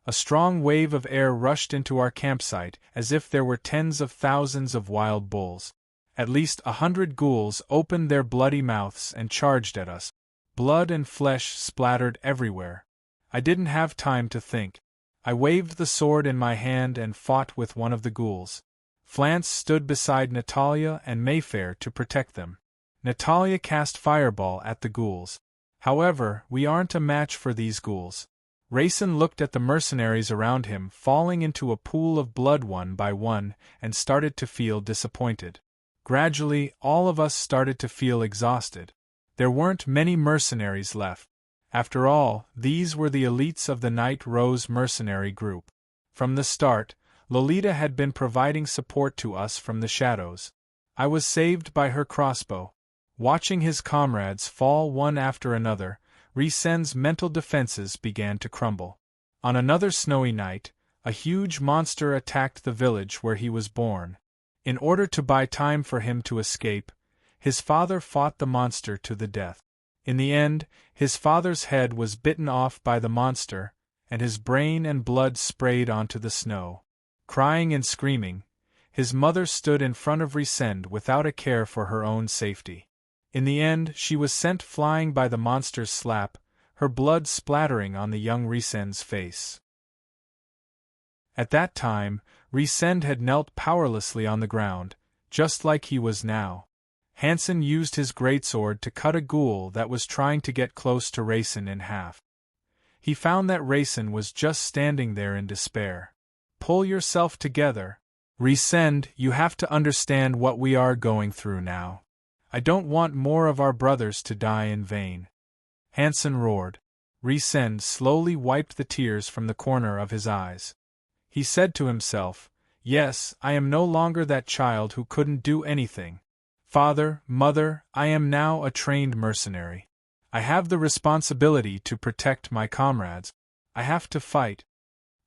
A strong wave of air rushed into our campsite as if there were tens of thousands of wild bulls. At least 100 ghouls opened their bloody mouths and charged at us. Blood and flesh splattered everywhere. I didn't have time to think. I waved the sword in my hand and fought with one of the ghouls. Flance stood beside Natalia and Mayfair to protect them. Natalia cast fireball at the ghouls. However, we aren't a match for these ghouls. Rayson looked at the mercenaries around him falling into a pool of blood one by one and started to feel disappointed. Gradually, all of us started to feel exhausted. There weren't many mercenaries left. After all, these were the elites of the Night Rose mercenary group. From the start, Lolita had been providing support to us from the shadows. I was saved by her crossbow. Watching his comrades fall one after another, Risen's mental defenses began to crumble. On another snowy night, a huge monster attacked the village where he was born. In order to buy time for him to escape, his father fought the monster to the death. In the end, his father's head was bitten off by the monster, and his brain and blood sprayed onto the snow. Crying and screaming, his mother stood in front of Risen without a care for her own safety. In the end, she was sent flying by the monster's slap, her blood splattering on the young Risen's face. At that time, Risen had knelt powerlessly on the ground, just like he was now. Hansen used his greatsword to cut a ghoul that was trying to get close to Rayson in half. He found that Rayson was just standing there in despair. "Pull yourself together. Risen, you have to understand what we are going through now. I don't want more of our brothers to die in vain," Hansen roared. Risen slowly wiped the tears from the corner of his eyes. He said to himself, "Yes, I am no longer that child who couldn't do anything. Father, mother, I am now a trained mercenary. I have the responsibility to protect my comrades. I have to fight."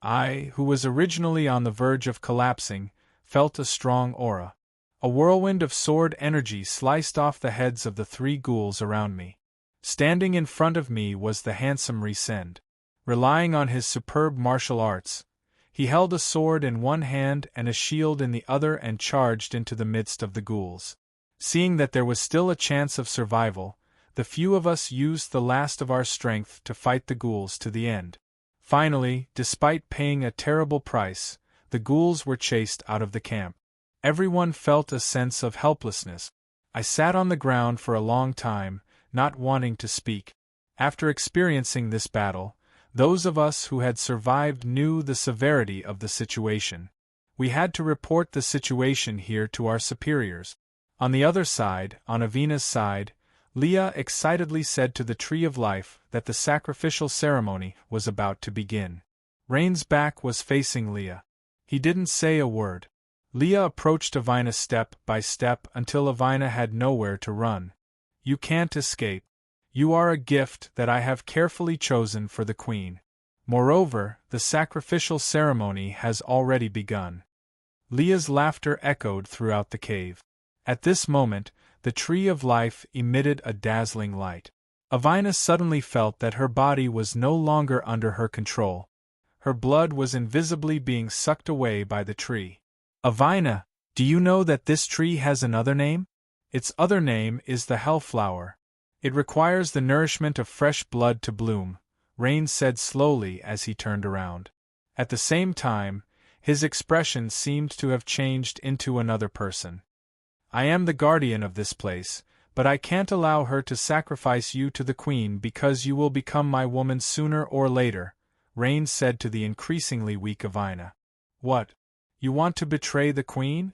I, who was originally on the verge of collapsing, felt a strong aura. A whirlwind of sword energy sliced off the heads of the 3 ghouls around me. Standing in front of me was the handsome Risen. Relying on his superb martial arts, he held a sword in one hand and a shield in the other and charged into the midst of the ghouls. Seeing that there was still a chance of survival, the few of us used the last of our strength to fight the ghouls to the end. Finally, despite paying a terrible price, the ghouls were chased out of the camp. Everyone felt a sense of helplessness. I sat on the ground for a long time, not wanting to speak. After experiencing this battle, those of us who had survived knew the severity of the situation. We had to report the situation here to our superiors. On the other side, on Avina's side, Leah excitedly said to the Tree of Life that the sacrificial ceremony was about to begin. Rain's back was facing Leah. He didn't say a word. Leah approached Avina step by step until Avina had nowhere to run. "You can't escape. You are a gift that I have carefully chosen for the Queen. Moreover, the sacrificial ceremony has already begun." Leah's laughter echoed throughout the cave. At this moment, the Tree of Life emitted a dazzling light. Avina suddenly felt that her body was no longer under her control. Her blood was invisibly being sucked away by the tree. "Avina, do you know that this tree has another name? Its other name is the Hellflower. It requires the nourishment of fresh blood to bloom," Rain said slowly as he turned around. At the same time, his expression seemed to have changed into another person. "I am the guardian of this place, but I can't allow her to sacrifice you to the Queen because you will become my woman sooner or later," Rain said to the increasingly weak Avina. "What? You want to betray the Queen?"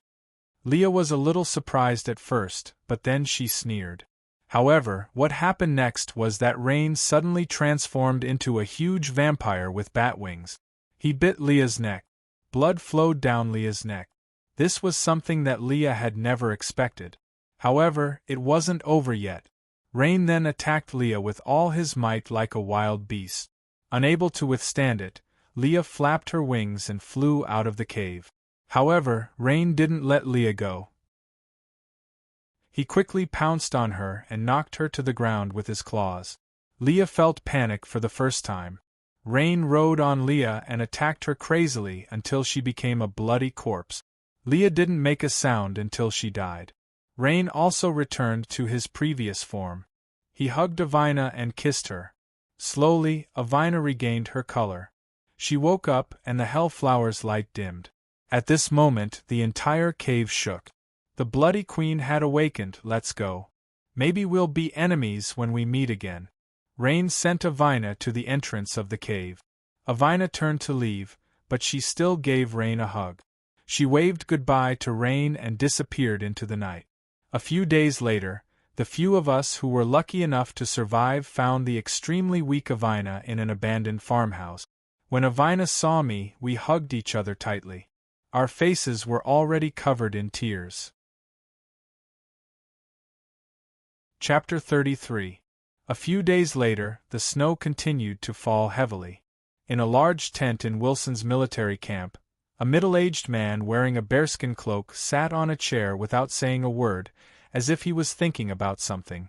Leah was a little surprised at first, but then she sneered. However, what happened next was that Rain suddenly transformed into a huge vampire with bat wings. He bit Leah's neck. Blood flowed down Leah's neck. This was something that Leah had never expected. However, it wasn't over yet. Rain then attacked Leah with all his might like a wild beast. Unable to withstand it, Leah flapped her wings and flew out of the cave. However, Rain didn't let Leah go. He quickly pounced on her and knocked her to the ground with his claws. Leah felt panic for the first time. Rain rode on Leah and attacked her crazily until she became a bloody corpse. Leah didn't make a sound until she died. Rain also returned to his previous form. He hugged Avina and kissed her. Slowly, Avina regained her color. She woke up and the Hellflower's light dimmed. At this moment, the entire cave shook. The Bloody Queen had awakened. Let's go. Maybe we'll be enemies when we meet again. Rain sent Avina to the entrance of the cave. Avina turned to leave, but she still gave Rain a hug. She waved goodbye to Rain and disappeared into the night. A few days later, the few of us who were lucky enough to survive found the extremely weak Avina in an abandoned farmhouse. When Avina saw me, we hugged each other tightly. Our faces were already covered in tears. Chapter 33. A few days later, the snow continued to fall heavily. In a large tent in Wilson's military camp, a middle-aged man wearing a bearskin cloak sat on a chair without saying a word, as if he was thinking about something.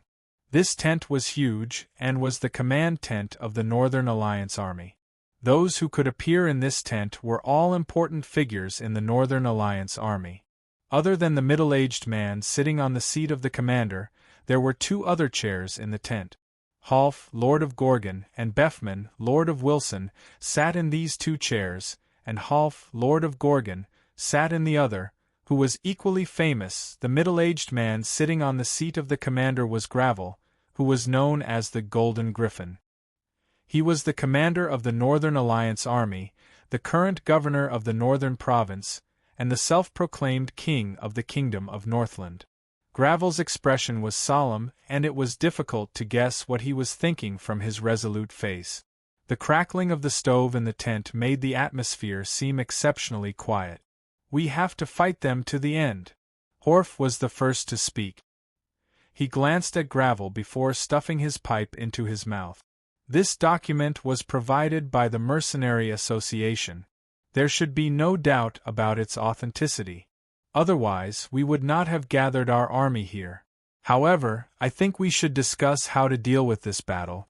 This tent was huge, and was the command tent of the Northern Alliance Army. Those who could appear in this tent were all important figures in the Northern Alliance Army. Other than the middle-aged man sitting on the seat of the commander, there were two other chairs in the tent. Half, Lord of Gorgon, and Beffman, Lord of Wilson, sat in these two chairs, and Half, Lord of Gorgon, sat in the other, who was equally famous. The middle-aged man sitting on the seat of the commander was Gravel, who was known as the Golden Griffin. He was the commander of the Northern Alliance Army, the current governor of the Northern Province, and the self-proclaimed king of the Kingdom of Northland. Gravel's expression was solemn, and it was difficult to guess what he was thinking from his resolute face. The crackling of the stove in the tent made the atmosphere seem exceptionally quiet. "We have to fight them to the end." Horf was the first to speak. He glanced at Gravel before stuffing his pipe into his mouth. This document was provided by the Mercenary Association. There should be no doubt about its authenticity. Otherwise, we would not have gathered our army here. However, I think we should discuss how to deal with this battle.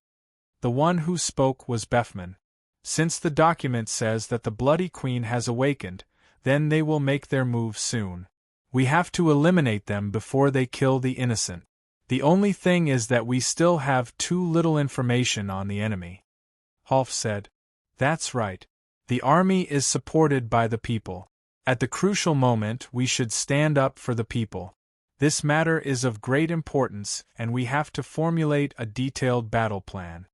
The one who spoke was Beffman. Since the document says that the Bloody Queen has awakened, then they will make their move soon. We have to eliminate them before they kill the innocent. The only thing is that we still have too little information on the enemy. Half said. That's right. The army is supported by the people. At the crucial moment, we should stand up for the people. This matter is of great importance, and we have to formulate a detailed battle plan.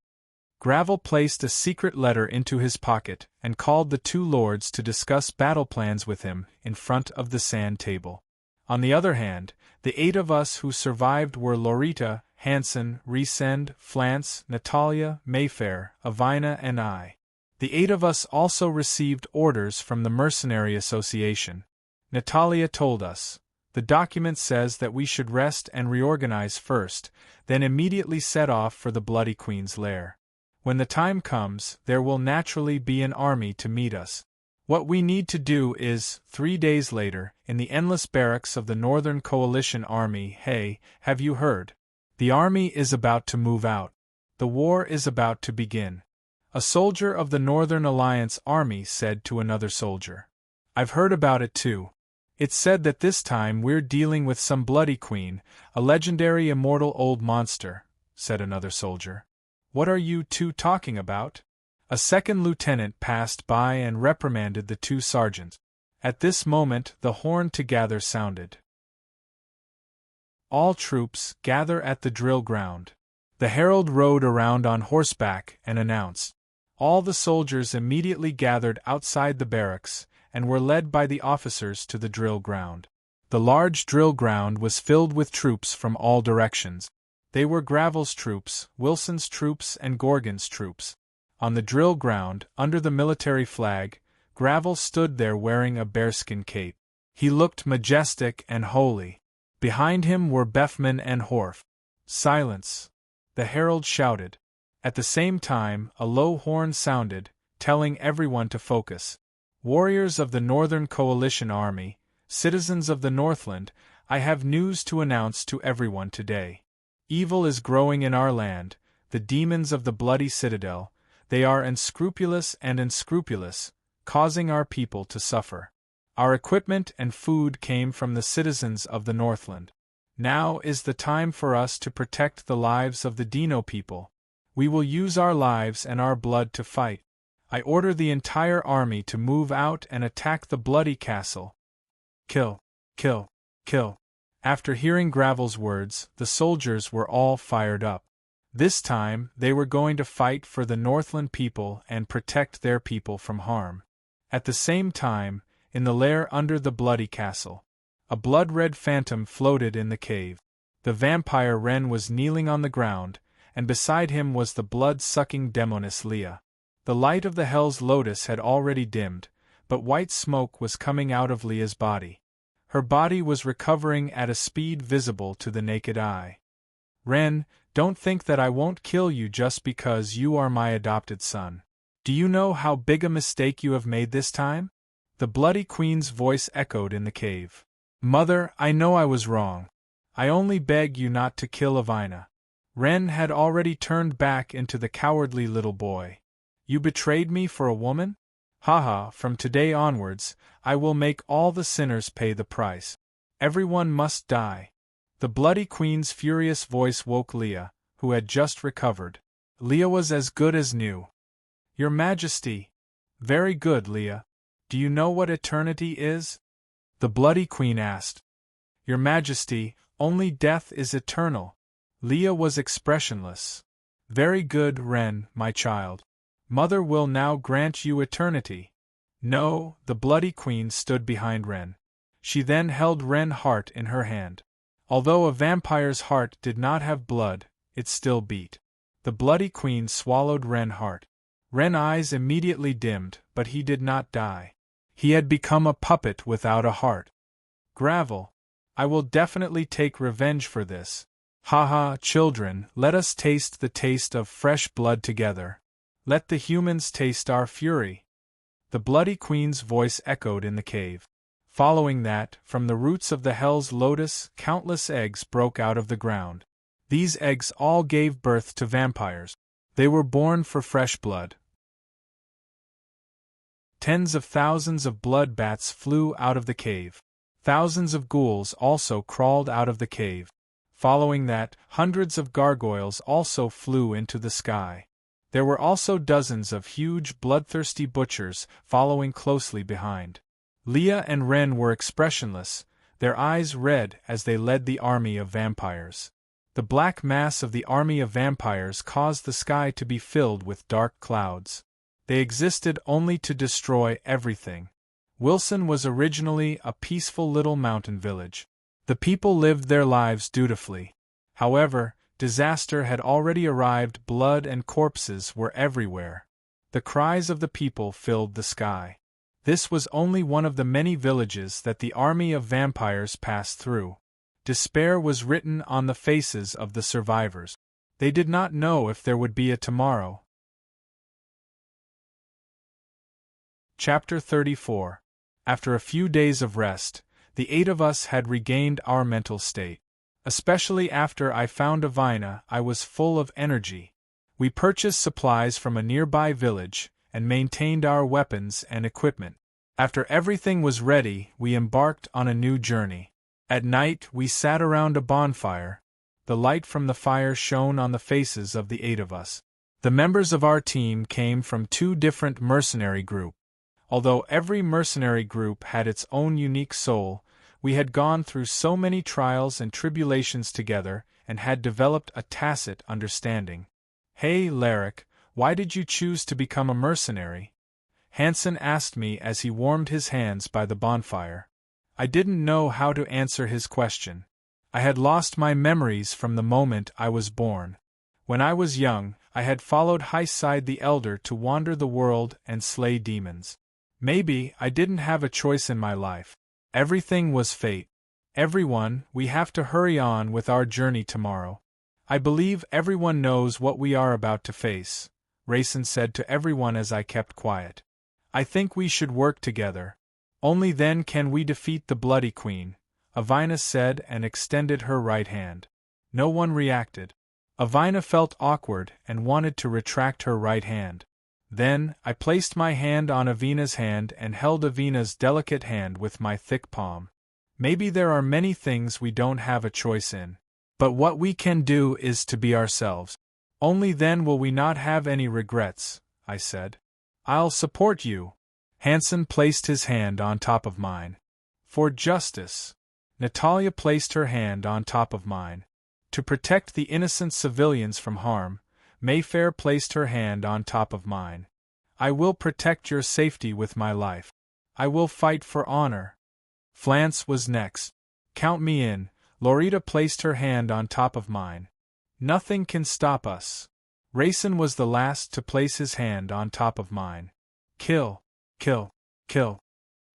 Gravel placed a secret letter into his pocket and called the two lords to discuss battle plans with him in front of the sand table. On the other hand, the 8 of us who survived were Lorita, Hansen, Resend, Flance, Natalia, Mayfair, Avina, and I. The 8 of us also received orders from the Mercenary Association. Natalia told us, "The document says that we should rest and reorganize first, then immediately set off for the Bloody Queen's lair. When the time comes, there will naturally be an army to meet us. What we need to do is, 3 days later, in the endless barracks of the Northern Coalition Army. Hey, have you heard? The army is about to move out. The war is about to begin." A soldier of the Northern Alliance Army said to another soldier. "I've heard about it too. It's said that this time we're dealing with some Bloody Queen, a legendary immortal old monster," said another soldier. "What are you two talking about?" A second lieutenant passed by and reprimanded the 2 sergeants. At this moment the horn to gather sounded. "All troops, gather at the drill ground." The herald rode around on horseback and announced. All the soldiers immediately gathered outside the barracks, and were led by the officers to the drill ground. The large drill ground was filled with troops from all directions. They were Gravel's troops, Wilson's troops, and Gorgon's troops. On the drill ground, under the military flag, Gravel stood there wearing a bearskin cape. He looked majestic and holy. Behind him were Beffman and Horf. "Silence!" the herald shouted. At the same time, a low horn sounded, telling everyone to focus. "Warriors of the Northern Coalition Army, citizens of the Northland, I have news to announce to everyone today. Evil is growing in our land, the demons of the Bloody Citadel. They are unscrupulous and unscrupulous, causing our people to suffer. Our equipment and food came from the citizens of the Northland. Now is the time for us to protect the lives of the Dino people. We will use our lives and our blood to fight. I order the entire army to move out and attack the bloody castle. Kill, kill, kill. After hearing Gravel's words, the soldiers were all fired up. This time, they were going to fight for the Northland people and protect their people from harm. At the same time, in the lair under the bloody castle, a blood-red phantom floated in the cave. The vampire Ren was kneeling on the ground, and beside him was the blood-sucking demoness Leah. The light of the Hell's Lotus had already dimmed, but white smoke was coming out of Leah's body. Her body was recovering at a speed visible to the naked eye. Ren, don't think that I won't kill you just because you are my adopted son. Do you know how big a mistake you have made this time? The Bloody Queen's voice echoed in the cave. Mother, I know I was wrong. I only beg you not to kill Avina. Ren had already turned back into the cowardly little boy. You betrayed me for a woman? Haha, from today onwards, I will make all the sinners pay the price. Everyone must die. The Bloody Queen's furious voice woke Leah, who had just recovered. Leah was as good as new. Your Majesty. Very good, Leah. Do you know what eternity is? The Bloody Queen asked. Your Majesty, only death is eternal. Leah was expressionless. Very good, Ren, my child. Mother will now grant you eternity. No, the Bloody Queen stood behind Ren. She then held Ren heart in her hand. Although a vampire's heart did not have blood, it still beat. The Bloody Queen swallowed Ren heart. Ren's eyes immediately dimmed, but he did not die. He had become a puppet without a heart. Gravel. I will definitely take revenge for this. Haha, children, let us taste the taste of fresh blood together. Let the humans taste our fury. The Bloody Queen's voice echoed in the cave. Following that, from the roots of the Hell's Lotus, countless eggs broke out of the ground. These eggs all gave birth to vampires. They were born for fresh blood. Tens of thousands of blood bats flew out of the cave. Thousands of ghouls also crawled out of the cave. Following that, hundreds of gargoyles also flew into the sky. There were also dozens of huge bloodthirsty butchers following closely behind. Leah and Ren were expressionless, their eyes red as they led the army of vampires. The black mass of the army of vampires caused the sky to be filled with dark clouds. They existed only to destroy everything. Wilson was originally a peaceful little mountain village. The people lived their lives dutifully. However, disaster had already arrived. Blood and corpses were everywhere. The cries of the people filled the sky. This was only one of the many villages that the army of vampires passed through. Despair was written on the faces of the survivors. They did not know if there would be a tomorrow. Chapter 34. After a few days of rest, the 8 of us had regained our mental state. Especially after I found Avina, I was full of energy. We purchased supplies from a nearby village, and maintained our weapons and equipment. After everything was ready, we embarked on a new journey. At night, we sat around a bonfire. The light from the fire shone on the faces of the 8 of us. The members of our team came from 2 different mercenary groups. Although every mercenary group had its own unique soul, we had gone through so many trials and tribulations together and had developed a tacit understanding. Hey, Larrick, why did you choose to become a mercenary? Hansen asked me as he warmed his hands by the bonfire. I didn't know how to answer his question. I had lost my memories from the moment I was born. When I was young, I had followed Highside the Elder to wander the world and slay demons. Maybe I didn't have a choice in my life. Everything was fate. Everyone, we have to hurry on with our journey tomorrow. I believe everyone knows what we are about to face, Rayson said to everyone as I kept quiet. I think we should work together. Only then can we defeat the Bloody Queen, Avina said and extended her right hand. No one reacted. Avina felt awkward and wanted to retract her right hand. Then, I placed my hand on Avina's hand and held Avina's delicate hand with my thick palm. Maybe there are many things we don't have a choice in. But what we can do is to be ourselves. Only then will we not have any regrets, I said. I'll support you. Hansen placed his hand on top of mine. For justice. Natalia placed her hand on top of mine. To protect the innocent civilians from harm, Mayfair placed her hand on top of mine. I will protect your safety with my life. I will fight for honor. Flance was next. Count me in. Lorita placed her hand on top of mine. Nothing can stop us. Rayson was the last to place his hand on top of mine. Kill, kill, kill.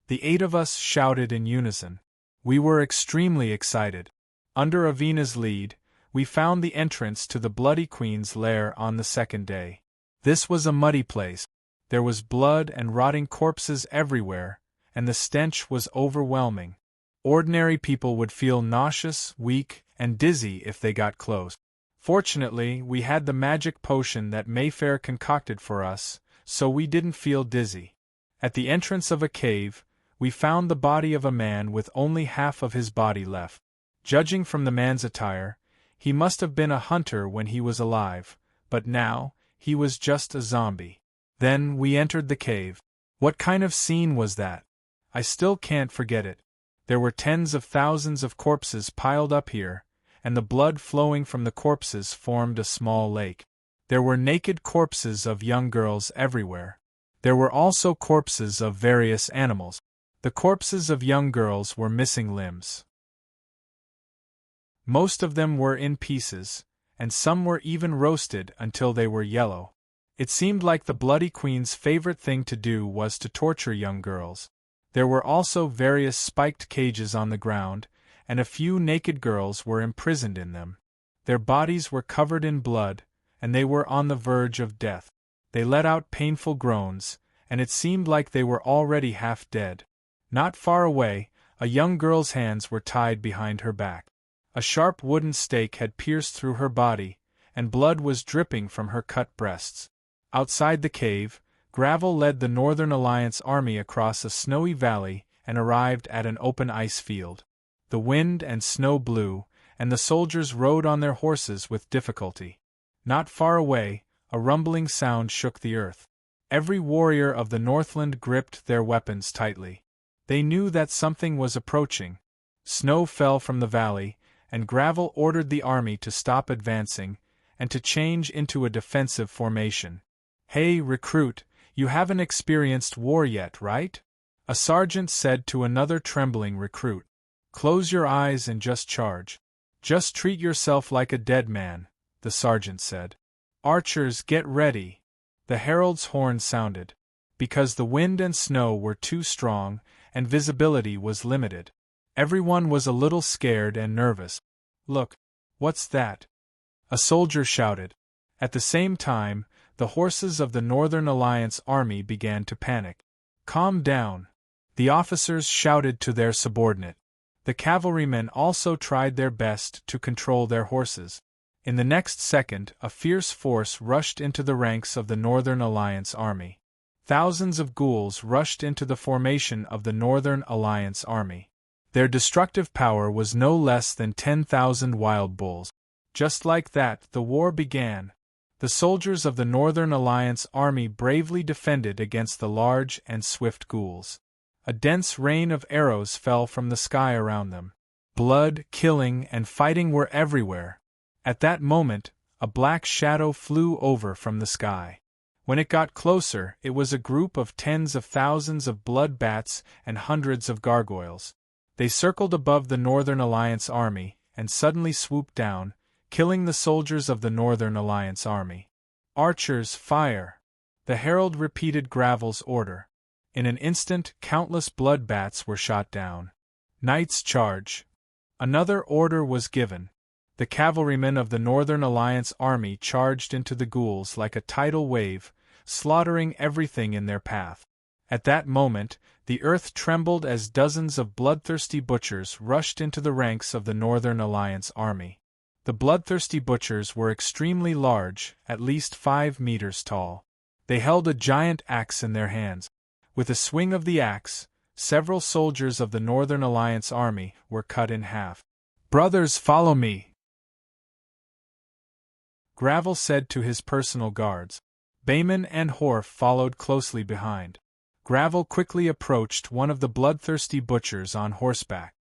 The 8 of us shouted in unison. We were extremely excited. Under Avina's lead, we found the entrance to the Bloody Queen's lair on the second day. This was a muddy place. There was blood and rotting corpses everywhere, and the stench was overwhelming. Ordinary people would feel nauseous, weak, and dizzy if they got close. Fortunately, we had the magic potion that Mayfair concocted for us, so we didn't feel dizzy. At the entrance of a cave, we found the body of a man with only half of his body left. Judging from the man's attire, he must have been a hunter when he was alive, but now, he was just a zombie. Then we entered the cave. What kind of scene was that? I still can't forget it. There were tens of thousands of corpses piled up here, and the blood flowing from the corpses formed a small lake. There were naked corpses of young girls everywhere. There were also corpses of various animals. The corpses of young girls were missing limbs. Most of them were in pieces, and some were even roasted until they were yellow. It seemed like the Bloody Queen's favorite thing to do was to torture young girls. There were also various spiked cages on the ground, and a few naked girls were imprisoned in them. Their bodies were covered in blood, and they were on the verge of death. They let out painful groans, and it seemed like they were already half dead. Not far away, a young girl's hands were tied behind her back. A sharp wooden stake had pierced through her body, and blood was dripping from her cut breasts. Outside the cave, Gravel led the Northern Alliance army across a snowy valley and arrived at an open ice field. The wind and snow blew, and the soldiers rode on their horses with difficulty. Not far away, a rumbling sound shook the earth. Every warrior of the Northland gripped their weapons tightly. They knew that something was approaching. Snow fell from the valley, and Gravel ordered the army to stop advancing and to change into a defensive formation. "Hey, recruit, you haven't experienced war yet, right?" a sergeant said to another trembling recruit. "Close your eyes and just charge. Just treat yourself like a dead man," the sergeant said. "Archers, get ready." The herald's horn sounded. Because the wind and snow were too strong, and visibility was limited. Everyone was a little scared and nervous. "Look, what's that?" a soldier shouted. At the same time, the horses of the Northern Alliance army began to panic. "Calm down," the officers shouted to their subordinate. The cavalrymen also tried their best to control their horses. In the next second, a fierce force rushed into the ranks of the Northern Alliance army. Thousands of ghouls rushed into the formation of the Northern Alliance army. Their destructive power was no less than 10,000 wild bulls. Just like that, the war began. The soldiers of the Northern Alliance army bravely defended against the large and swift ghouls. A dense rain of arrows fell from the sky around them. Blood, killing, and fighting were everywhere. At that moment, a black shadow flew over from the sky. When it got closer, it was a group of tens of thousands of blood bats and hundreds of gargoyles. They circled above the Northern Alliance army, and suddenly swooped down, killing the soldiers of the Northern Alliance army. "Archers, fire!" The herald repeated Gravel's order. In an instant, countless blood bats were shot down. "Knights, charge!" Another order was given. The cavalrymen of the Northern Alliance army charged into the ghouls like a tidal wave, slaughtering everything in their path. At that moment, the earth trembled as dozens of bloodthirsty butchers rushed into the ranks of the Northern Alliance army. The bloodthirsty butchers were extremely large, at least 5 meters tall. They held a giant axe in their hands. With a swing of the axe, several soldiers of the Northern Alliance army were cut in half. "Brothers, follow me," Gravel said to his personal guards. Bayman and Horf followed closely behind. Gravel quickly approached one of the bloodthirsty butchers on horseback.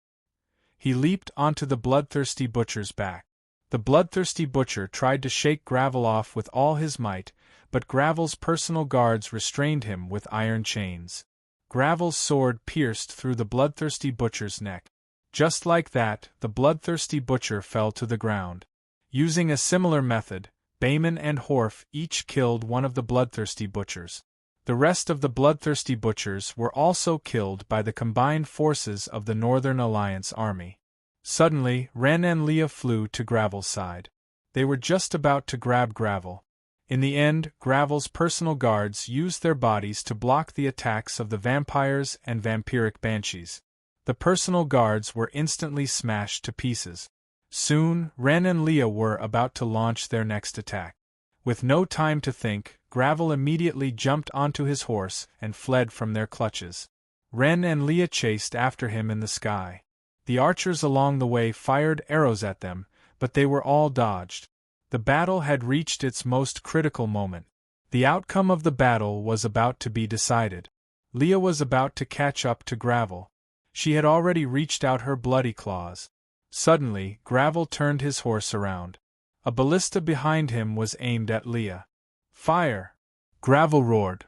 He leaped onto the bloodthirsty butcher's back. The bloodthirsty butcher tried to shake Gravel off with all his might, but Gravel's personal guards restrained him with iron chains. Gravel's sword pierced through the bloodthirsty butcher's neck. Just like that, the bloodthirsty butcher fell to the ground. Using a similar method, Bayman and Horf each killed one of the bloodthirsty butchers. The rest of the bloodthirsty butchers were also killed by the combined forces of the Northern Alliance army. Suddenly, Ren and Leah flew to Gravel's side. They were just about to grab Gravel. In the end, Gravel's personal guards used their bodies to block the attacks of the vampires and vampiric banshees. The personal guards were instantly smashed to pieces. Soon, Ren and Leah were about to launch their next attack. With no time to think, Gravel immediately jumped onto his horse and fled from their clutches. Ren and Leah chased after him in the sky. The archers along the way fired arrows at them, but they were all dodged. The battle had reached its most critical moment. The outcome of the battle was about to be decided. Leah was about to catch up to Gravel. She had already reached out her bloody claws. Suddenly, Gravel turned his horse around. A ballista behind him was aimed at Leah. "Fire!" Gravel roared.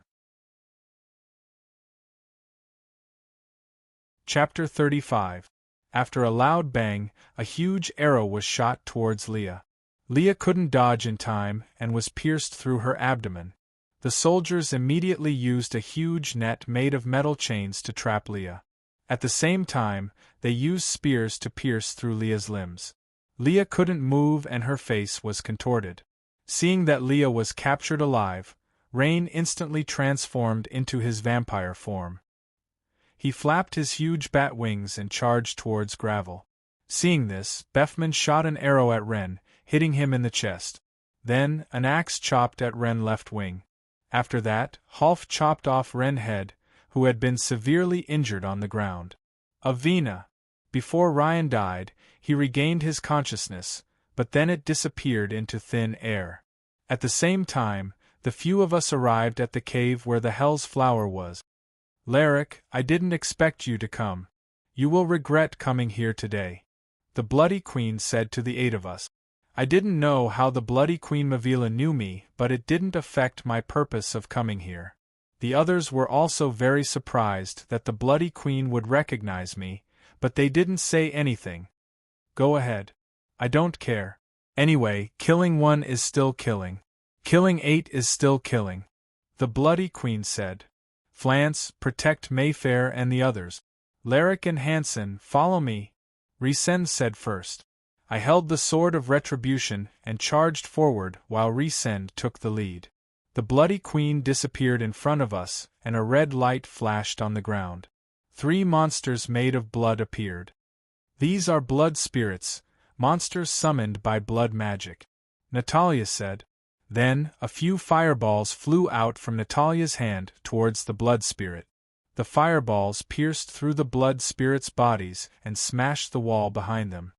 Chapter 35. After a loud bang, a huge arrow was shot towards Leah. Leah couldn't dodge in time and was pierced through her abdomen. The soldiers immediately used a huge net made of metal chains to trap Leah. At the same time, they used spears to pierce through Leah's limbs. Leah couldn't move and her face was contorted. Seeing that Leah was captured alive, Rain instantly transformed into his vampire form. He flapped his huge bat wings and charged towards Gravel. Seeing this, Befman shot an arrow at Ren, hitting him in the chest. Then, an axe chopped at Ren's left wing. After that, Half chopped off Ren's head, who had been severely injured on the ground. Avina! Before Ryan died, he regained his consciousness, but then it disappeared into thin air. At the same time, the few of us arrived at the cave where the Hell's Flower was. "Larrick, I didn't expect you to come. You will regret coming here today," the Bloody Queen said to the 8 of us. I didn't know how the Bloody Queen Mavila knew me, but it didn't affect my purpose of coming here. The others were also very surprised that the Bloody Queen would recognize me, but they didn't say anything. "Go ahead. I don't care. Anyway, killing one is still killing. Killing 8 is still killing," the Bloody Queen said. "Flance, protect Mayfair and the others. Larrick and Hansen, follow me," Resend said first. I held the sword of retribution and charged forward while Resend took the lead. The Bloody Queen disappeared in front of us, and a red light flashed on the ground. 3 monsters made of blood appeared. "These are blood spirits, monsters summoned by blood magic," Natalia said. Then, a few fireballs flew out from Natalia's hand towards the blood spirit. The fireballs pierced through the blood spirits' bodies and smashed the wall behind them.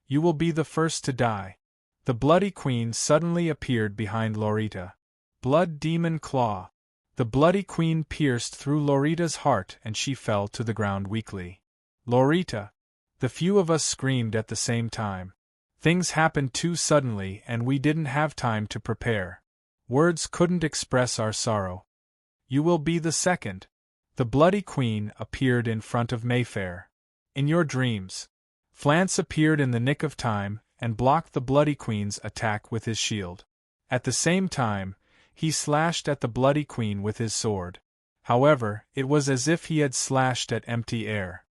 "You will be the first to die." The Bloody Queen suddenly appeared behind Lorita. Blood Demon Claw. The Bloody Queen pierced through Lorita's heart and she fell to the ground weakly. "Lorita!" The few of us screamed at the same time. Things happened too suddenly and we didn't have time to prepare. Words couldn't express our sorrow. "You will be the second." The Bloody Queen appeared in front of Mayfair. "In your dreams." Flance appeared in the nick of time and blocked the Bloody Queen's attack with his shield. At the same time, he slashed at the Bloody Queen with his sword. However, it was as if he had slashed at empty air.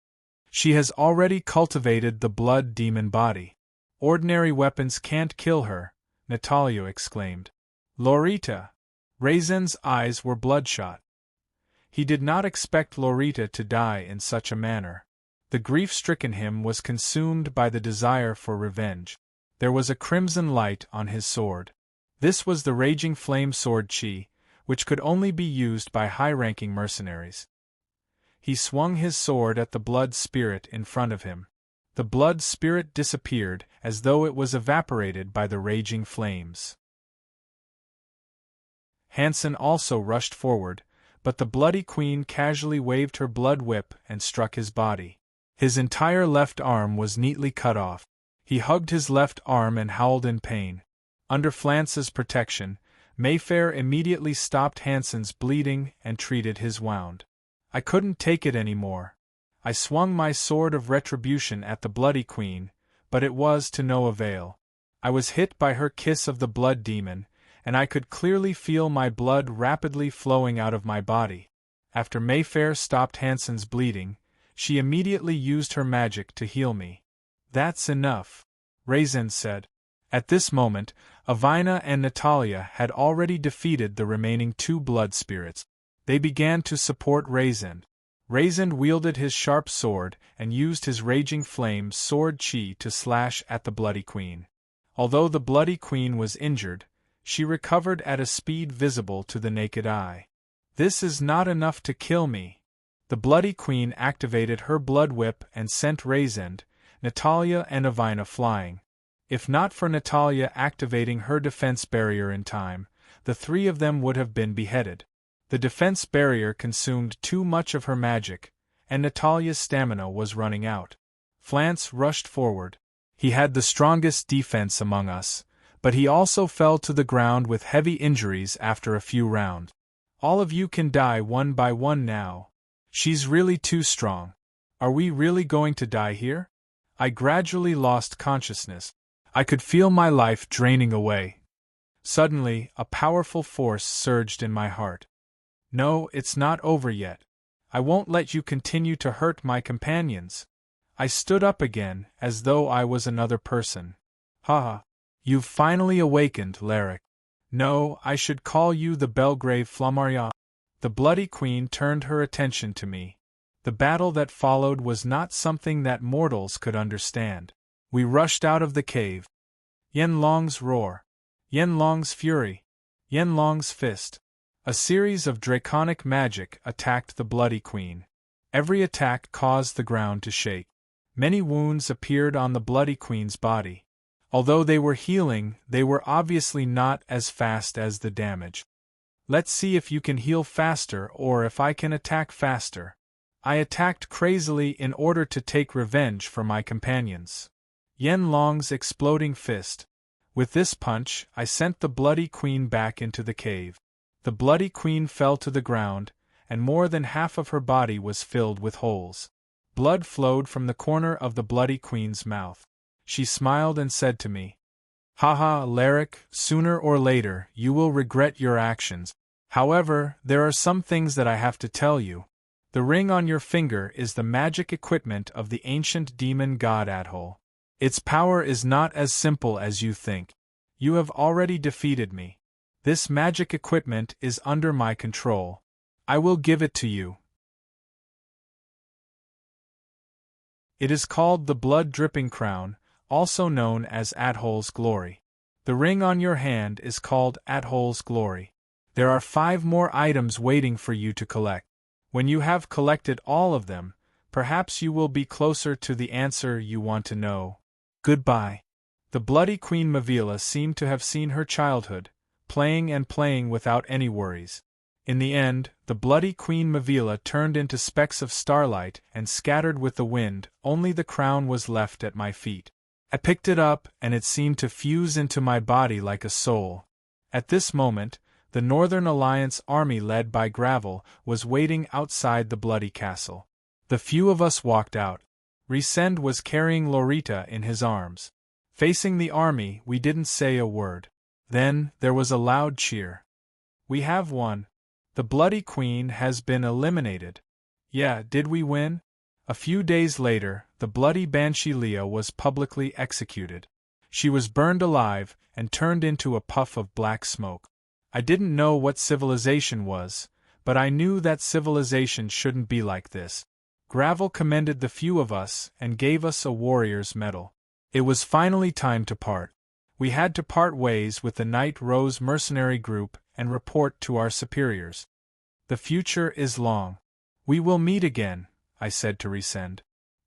"She has already cultivated the blood demon body. Ordinary weapons can't kill her," Natalia exclaimed. "Lorita!" Raisin's eyes were bloodshot. He did not expect Lorita to die in such a manner. The grief-stricken him was consumed by the desire for revenge. There was a crimson light on his sword. This was the Raging Flame Sword Chi, which could only be used by high-ranking mercenaries. He swung his sword at the blood spirit in front of him. The blood spirit disappeared as though it was evaporated by the raging flames. Hansen also rushed forward, but the bloody queen casually waved her blood whip and struck his body. His entire left arm was neatly cut off. He hugged his left arm and howled in pain. Under Flance's protection, Mayfair immediately stopped Hansen's bleeding and treated his wound. I couldn't take it anymore. I swung my sword of retribution at the bloody queen, but it was to no avail. I was hit by her kiss of the blood demon, and I could clearly feel my blood rapidly flowing out of my body. After Mayfair stopped Hansen's bleeding, she immediately used her magic to heal me. "That's enough," Raisin said. At this moment, Avina and Natalia had already defeated the remaining 2 blood spirits. They began to support Raisin. Raisin wielded his sharp sword and used his raging flame sword chi to slash at the bloody queen. Although the bloody queen was injured, she recovered at a speed visible to the naked eye. "This is not enough to kill me." The bloody queen activated her blood whip and sent Raisin, Natalia and Avina flying. If not for Natalia activating her defense barrier in time, the 3 of them would have been beheaded. The defense barrier consumed too much of her magic, and Natalia's stamina was running out. Flance rushed forward. He had the strongest defense among us, but he also fell to the ground with heavy injuries after a few rounds. "All of you can die one by one now. She's really too strong. Are we really going to die here?" I gradually lost consciousness. I could feel my life draining away. Suddenly, a powerful force surged in my heart. "No, it's not over yet. I won't let you continue to hurt my companions." I stood up again, as though I was another person. "Haha. You've finally awakened, Laric. No, I should call you the Belgrave Flammaria." The bloody queen turned her attention to me. The battle that followed was not something that mortals could understand. We rushed out of the cave. Yenlong's roar. Yenlong's fury. Yenlong's fist. A series of draconic magic attacked the bloody queen. Every attack caused the ground to shake. Many wounds appeared on the bloody queen's body. Although they were healing, they were obviously not as fast as the damage. "Let's see if you can heal faster or if I can attack faster." I attacked crazily in order to take revenge for my companions. Yenlong's exploding fist. With this punch, I sent the bloody queen back into the cave. The bloody queen fell to the ground, and more than half of her body was filled with holes. Blood flowed from the corner of the bloody queen's mouth. She smiled and said to me, "Haha, Laric, sooner or later you will regret your actions. However, there are some things that I have to tell you. The ring on your finger is the magic equipment of the ancient demon god Adhol. Its power is not as simple as you think. You have already defeated me. This magic equipment is under my control. I will give it to you. It is called the blood-dripping crown, also known as Adhol's glory. The ring on your hand is called Adhol's glory. There are 5 more items waiting for you to collect. When you have collected all of them, perhaps you will be closer to the answer you want to know. Goodbye." The bloody Queen Mavila seemed to have seen her childhood, playing and playing without any worries. In the end, the bloody Queen Mavila turned into specks of starlight and scattered with the wind. Only the crown was left at my feet. I picked it up, and it seemed to fuse into my body like a soul. At this moment, the Northern Alliance army led by Gravel was waiting outside the bloody castle. The few of us walked out. Resend was carrying Lorita in his arms. Facing the army, we didn't say a word. Then, there was a loud cheer. "We have won. The bloody queen has been eliminated." Yeah, did we win? A few days later, the bloody Banshee Leah was publicly executed. She was burned alive and turned into a puff of black smoke. I didn't know what civilization was, but I knew that civilization shouldn't be like this. Gravel commended the few of us and gave us a warrior's medal. It was finally time to part. We had to part ways with the Night Rose mercenary group and report to our superiors. The future is long. We will meet again, I said to Resend.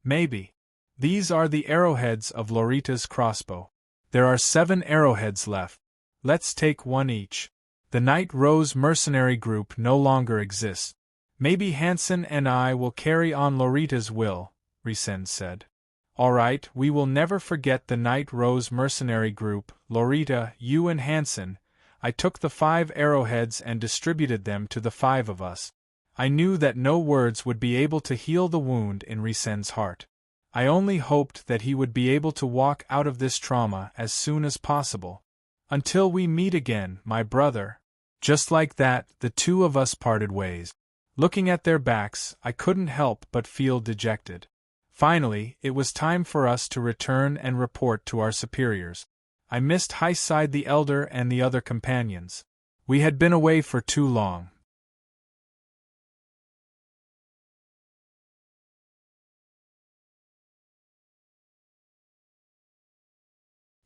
Maybe. These are the arrowheads of Lorita's crossbow. There are 7 arrowheads left. Let's take one each. The Night Rose mercenary group no longer exists. Maybe Hansen and I will carry on Lorita's will, Resend said. All right, we will never forget the Night Rose mercenary group, Lorita, you and Hansen. I took the 5 arrowheads and distributed them to the 5 of us. I knew that no words would be able to heal the wound in Resend's heart. I only hoped that he would be able to walk out of this trauma as soon as possible. Until we meet again, my brother. Just like that, the 2 of us parted ways. Looking at their backs, I couldn't help but feel dejected. Finally, it was time for us to return and report to our superiors. I missed Highside the Elder and the other companions. We had been away for too long.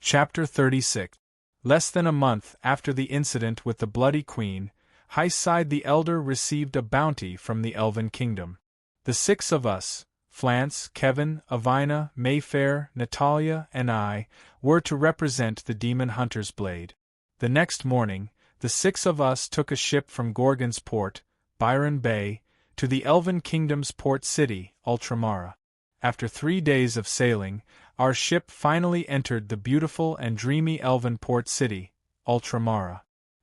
Chapter 36. Less than a month after the incident with the Bloody Queen, Highside the Elder received a bounty from the Elven Kingdom. The 6 of us, Flance, Kevin, Avina, Mayfair, Natalia, and I, were to represent the Demon Hunter's Blade. The next morning, the 6 of us took a ship from Gorgon's Port, Byron Bay, to the Elven Kingdom's port city, Ultramara. After 3 days of sailing, our ship finally entered the beautiful and dreamy Elven port city, Ultramara.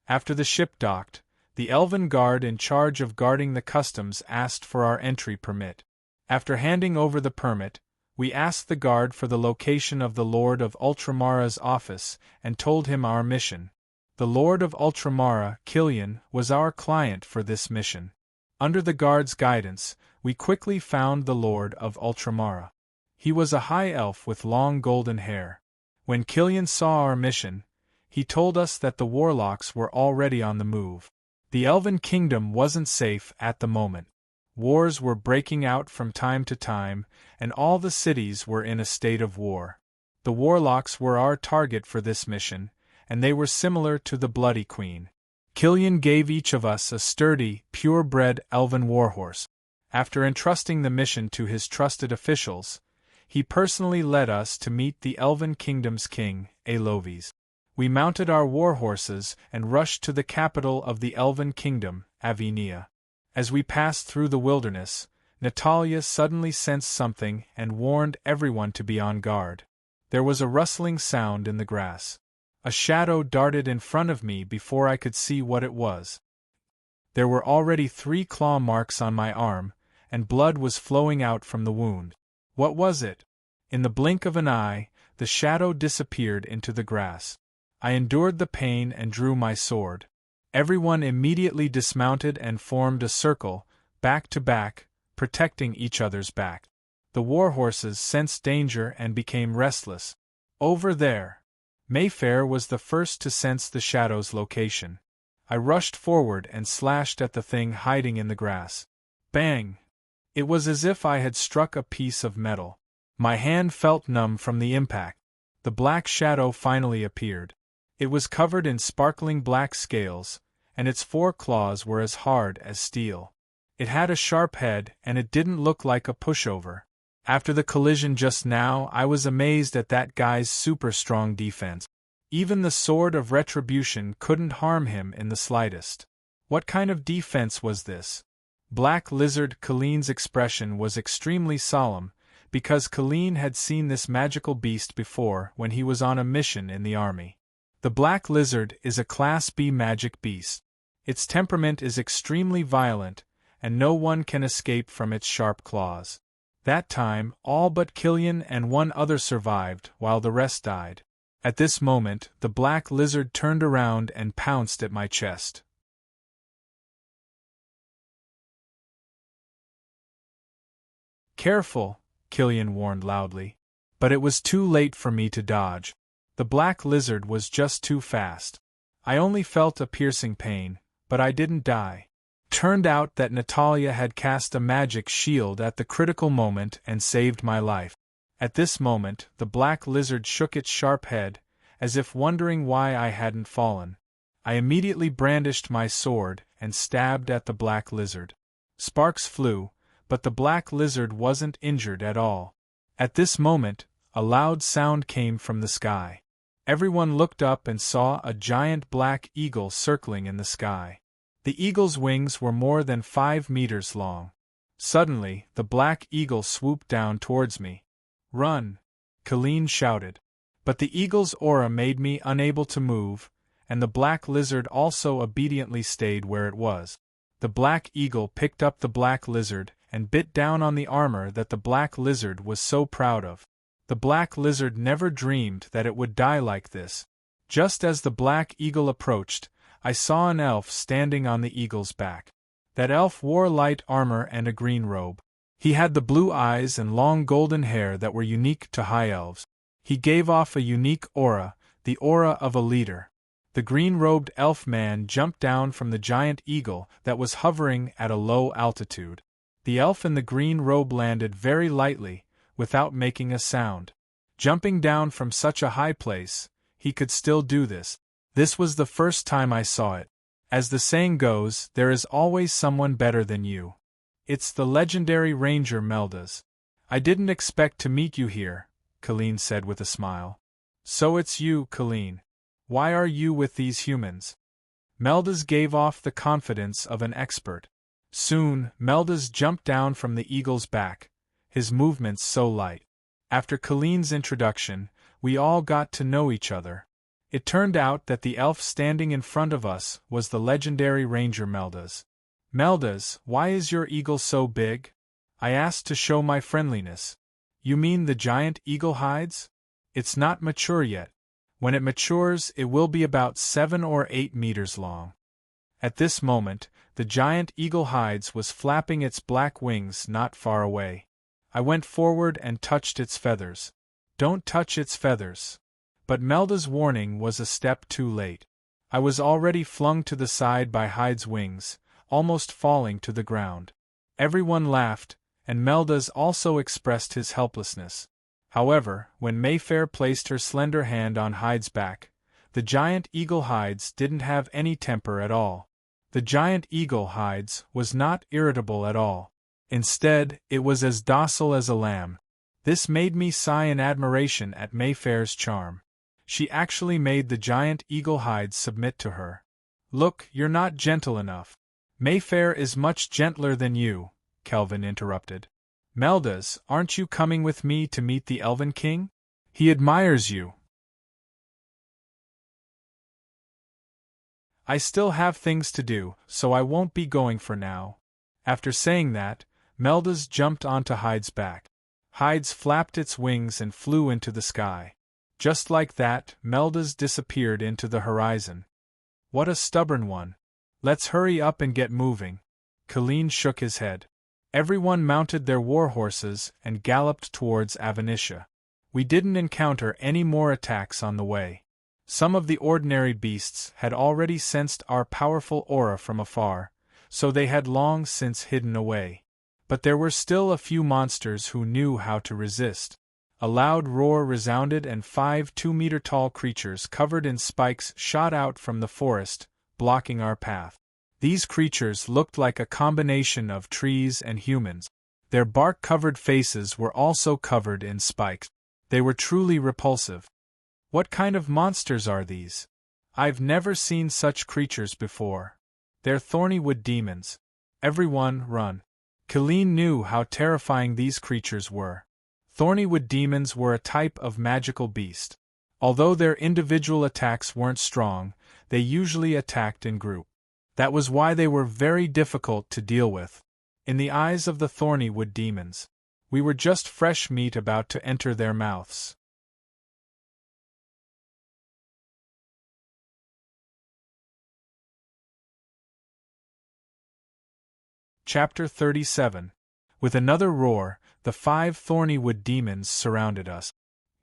After the ship docked, the Elven guard in charge of guarding the customs asked for our entry permit. After handing over the permit, we asked the guard for the location of the Lord of Ultramara's office and told him our mission. The Lord of Ultramara, Killian, was our client for this mission. Under the guard's guidance, we quickly found the Lord of Ultramara. He was a high elf with long golden hair. When Killian saw our mission, he told us that the warlocks were already on the move. The Elven Kingdom wasn't safe at the moment. Wars were breaking out from time to time, and all the cities were in a state of war. The warlocks were our target for this mission, and they were similar to the Bloody Queen. Killian gave each of us a sturdy, purebred elven warhorse. After entrusting the mission to his trusted officials, he personally led us to meet the Elven Kingdom's king, Alovis. We mounted our warhorses and rushed to the capital of the Elven Kingdom, Avinia. As we passed through the wilderness, Natalia suddenly sensed something and warned everyone to be on guard. There was a rustling sound in the grass. A shadow darted in front of me before I could see what it was. There were already 3 claw marks on my arm, and blood was flowing out from the wound. What was it? In the blink of an eye, the shadow disappeared into the grass. I endured the pain and drew my sword. Everyone immediately dismounted and formed a circle, back to back, protecting each other's back. The warhorses sensed danger and became restless. Over there! Mayfair was the first to sense the shadow's location. I rushed forward and slashed at the thing hiding in the grass. Bang! It was as if I had struck a piece of metal. My hand felt numb from the impact. The black shadow finally appeared. It was covered in sparkling black scales, and its 4 claws were as hard as steel. It had a sharp head, and it didn't look like a pushover. After the collision just now, I was amazed at that guy's super strong defense. Even the sword of retribution couldn't harm him in the slightest. What kind of defense was this? Black Lizard Kaline's expression was extremely solemn, because Kaline had seen this magical beast before when he was on a mission in the army. The Black Lizard is a Class B magic beast. Its temperament is extremely violent, and no one can escape from its sharp claws. That time, all but Killian and 1 other survived, while the rest died. At this moment, the Black Lizard turned around and pounced at my chest. Careful, Killian warned loudly. But it was too late for me to dodge. The Black Lizard was just too fast. I only felt a piercing pain, but I didn't die. Turned out that Natalia had cast a magic shield at the critical moment and saved my life. At this moment, the Black Lizard shook its sharp head, as if wondering why I hadn't fallen. I immediately brandished my sword and stabbed at the black lizard. Sparks flew, but the black lizard wasn't injured at all. At this moment, a loud sound came from the sky. Everyone looked up and saw a giant black eagle circling in the sky. The eagle's wings were more than 5 meters long. Suddenly, the black eagle swooped down towards me. "Run!" Colleen shouted. But the eagle's aura made me unable to move, and the black lizard also obediently stayed where it was. The black eagle picked up the black lizard and bit down on the armor that the black lizard was so proud of. The black lizard never dreamed that it would die like this. Just as the black eagle approached, I saw an elf standing on the eagle's back. That elf wore light armor and a green robe. He had the blue eyes and long golden hair that were unique to high elves. He gave off a unique aura, the aura of a leader. The green-robed elf man jumped down from the giant eagle that was hovering at a low altitude. The elf in the green robe landed very lightly, without making a sound. Jumping down from such a high place, he could still do this. This was the first time I saw it. As the saying goes, there is always someone better than you. It's the legendary ranger Meldas. I didn't expect to meet you here, Colleen said with a smile. So it's you, Colleen. Why are you with these humans? Meldas gave off the confidence of an expert. Soon, Meldas jumped down from the eagle's back, his movements so light. After Colleen's introduction, we all got to know each other. It turned out that the elf standing in front of us was the legendary ranger Meldas. Meldas, why is your eagle so big? I asked to show my friendliness. You mean the giant eagle hides? It's not mature yet. When it matures, it will be about 7 or 8 meters long. At this moment, the giant eagle hides was flapping its black wings not far away. I went forward and touched its feathers. Don't touch its feathers. But Melda's warning was a step too late. I was already flung to the side by Hyde's wings, almost falling to the ground. Everyone laughed, and Meldas also expressed his helplessness. However, when Mayfair placed her slender hand on Hyde's back, the giant eagle hides didn't have any temper at all. The giant eagle hides was not irritable at all. Instead, it was as docile as a lamb. This made me sigh in admiration at Mayfair's charm. She actually made the giant eagle hides submit to her. Look, you're not gentle enough. Mayfair is much gentler than you, Kelvin interrupted. Meldas, aren't you coming with me to meet the Elven King? He admires you. I still have things to do, so I won't be going for now. After saying that, Meldas jumped onto Hyde's back. Hyde's flapped its wings and flew into the sky. Just like that, Meldas disappeared into the horizon. What a stubborn one. Let's hurry up and get moving. Colleen shook his head. Everyone mounted their war horses and galloped towards Avenisha. We didn't encounter any more attacks on the way. Some of the ordinary beasts had already sensed our powerful aura from afar, so they had long since hidden away. But there were still a few monsters who knew how to resist. A loud roar resounded and 5 2-meter-tall creatures covered in spikes shot out from the forest, blocking our path. These creatures looked like a combination of trees and humans. Their bark-covered faces were also covered in spikes. They were truly repulsive. What kind of monsters are these? I've never seen such creatures before. They're thorny wood demons. Everyone, run. Colleen knew how terrifying these creatures were. Thorny wood demons were a type of magical beast. Although their individual attacks weren't strong, they usually attacked in group. That was why they were very difficult to deal with. In the eyes of the thorny wood demons, we were just fresh meat about to enter their mouths. Chapter 37. With another roar, the 5 thorny wood demons surrounded us.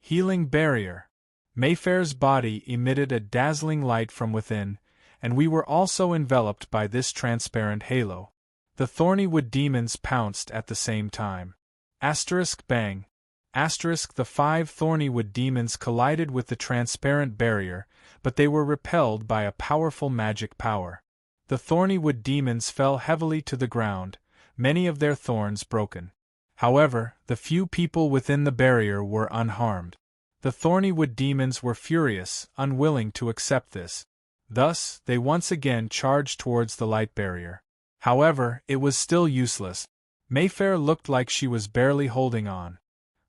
Healing barrier. Mayfair's body emitted a dazzling light from within, and we were also enveloped by this transparent halo. The thorny wood demons pounced at the same time. Bang. The 5 thorny wood demons collided with the transparent barrier, but they were repelled by a powerful magic power. The thorny wood demons fell heavily to the ground, many of their thorns broken. However, the few people within the barrier were unharmed. The thorny wood demons were furious, unwilling to accept this. Thus, they once again charged towards the light barrier. However, it was still useless. Mayfair looked like she was barely holding on.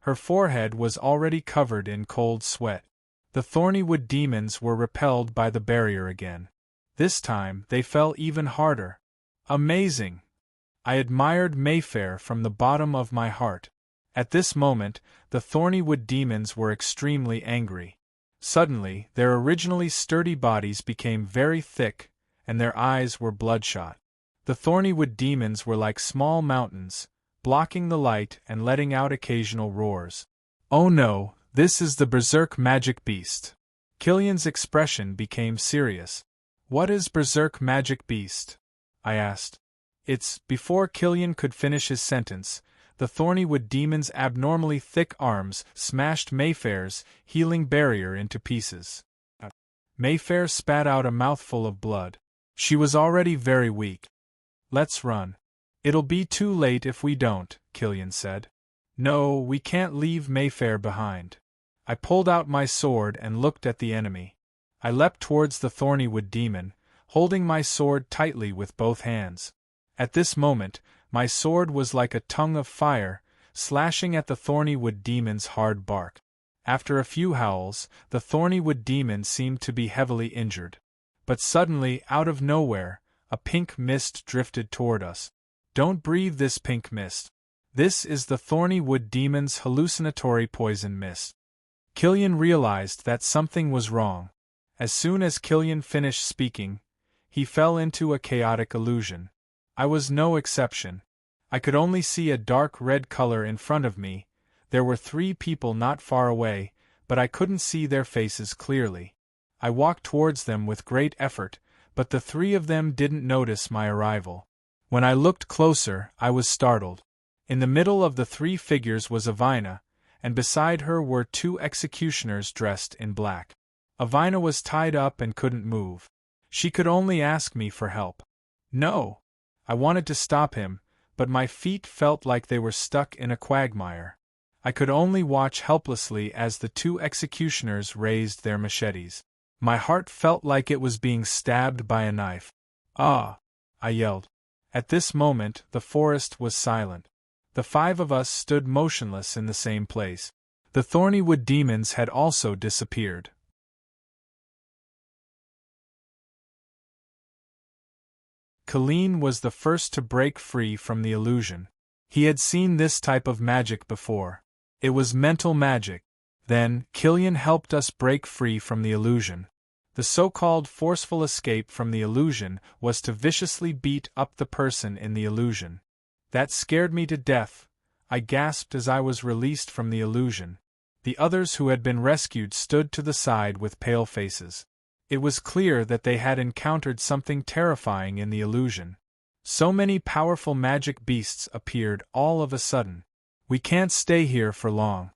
Her forehead was already covered in cold sweat. The thorny wood demons were repelled by the barrier again. This time, they fell even harder. Amazing! I admired Mayfair from the bottom of my heart. At this moment, the thorny wood demons were extremely angry. Suddenly, their originally sturdy bodies became very thick, and their eyes were bloodshot. The thorny wood demons were like small mountains, blocking the light and letting out occasional roars. Oh no, this is the berserk magic beast. Killian's expression became serious. What is berserk magic beast? I asked. Before Killian could finish his sentence, the thorny wood demon's abnormally thick arms smashed Mayfair's healing barrier into pieces. Mayfair spat out a mouthful of blood. She was already very weak. Let's run. It'll be too late if we don't, Killian said. No, we can't leave Mayfair behind. I pulled out my sword and looked at the enemy. I leapt towards the thorny wood demon, holding my sword tightly with both hands. At this moment, my sword was like a tongue of fire, slashing at the thorny wood demon's hard bark. After a few howls, the thorny wood demon seemed to be heavily injured. But suddenly, out of nowhere, a pink mist drifted toward us. Don't breathe this pink mist. This is the thorny wood demon's hallucinatory poison mist. Killian realized that something was wrong. As soon as Killian finished speaking, he fell into a chaotic illusion. I was no exception. I could only see a dark red color in front of me. There were 3 people not far away, but I couldn't see their faces clearly. I walked towards them with great effort, but the 3 of them didn't notice my arrival. When I looked closer, I was startled. In the middle of the 3 figures was Avina, and beside her were 2 executioners dressed in black. Avina was tied up and couldn't move. She could only ask me for help. No! I wanted to stop him, but my feet felt like they were stuck in a quagmire. I could only watch helplessly as the 2 executioners raised their machetes. My heart felt like it was being stabbed by a knife. Ah! I yelled. At this moment, the forest was silent. The 5 of us stood motionless in the same place. The thorny wood demons had also disappeared. Killian was the first to break free from the illusion. He had seen this type of magic before. It was mental magic. Then, Killian helped us break free from the illusion. The so-called forceful escape from the illusion was to viciously beat up the person in the illusion. That scared me to death. I gasped as I was released from the illusion. The others who had been rescued stood to the side with pale faces. It was clear that they had encountered something terrifying in the illusion. So many powerful magic beasts appeared all of a sudden. We can't stay here for long.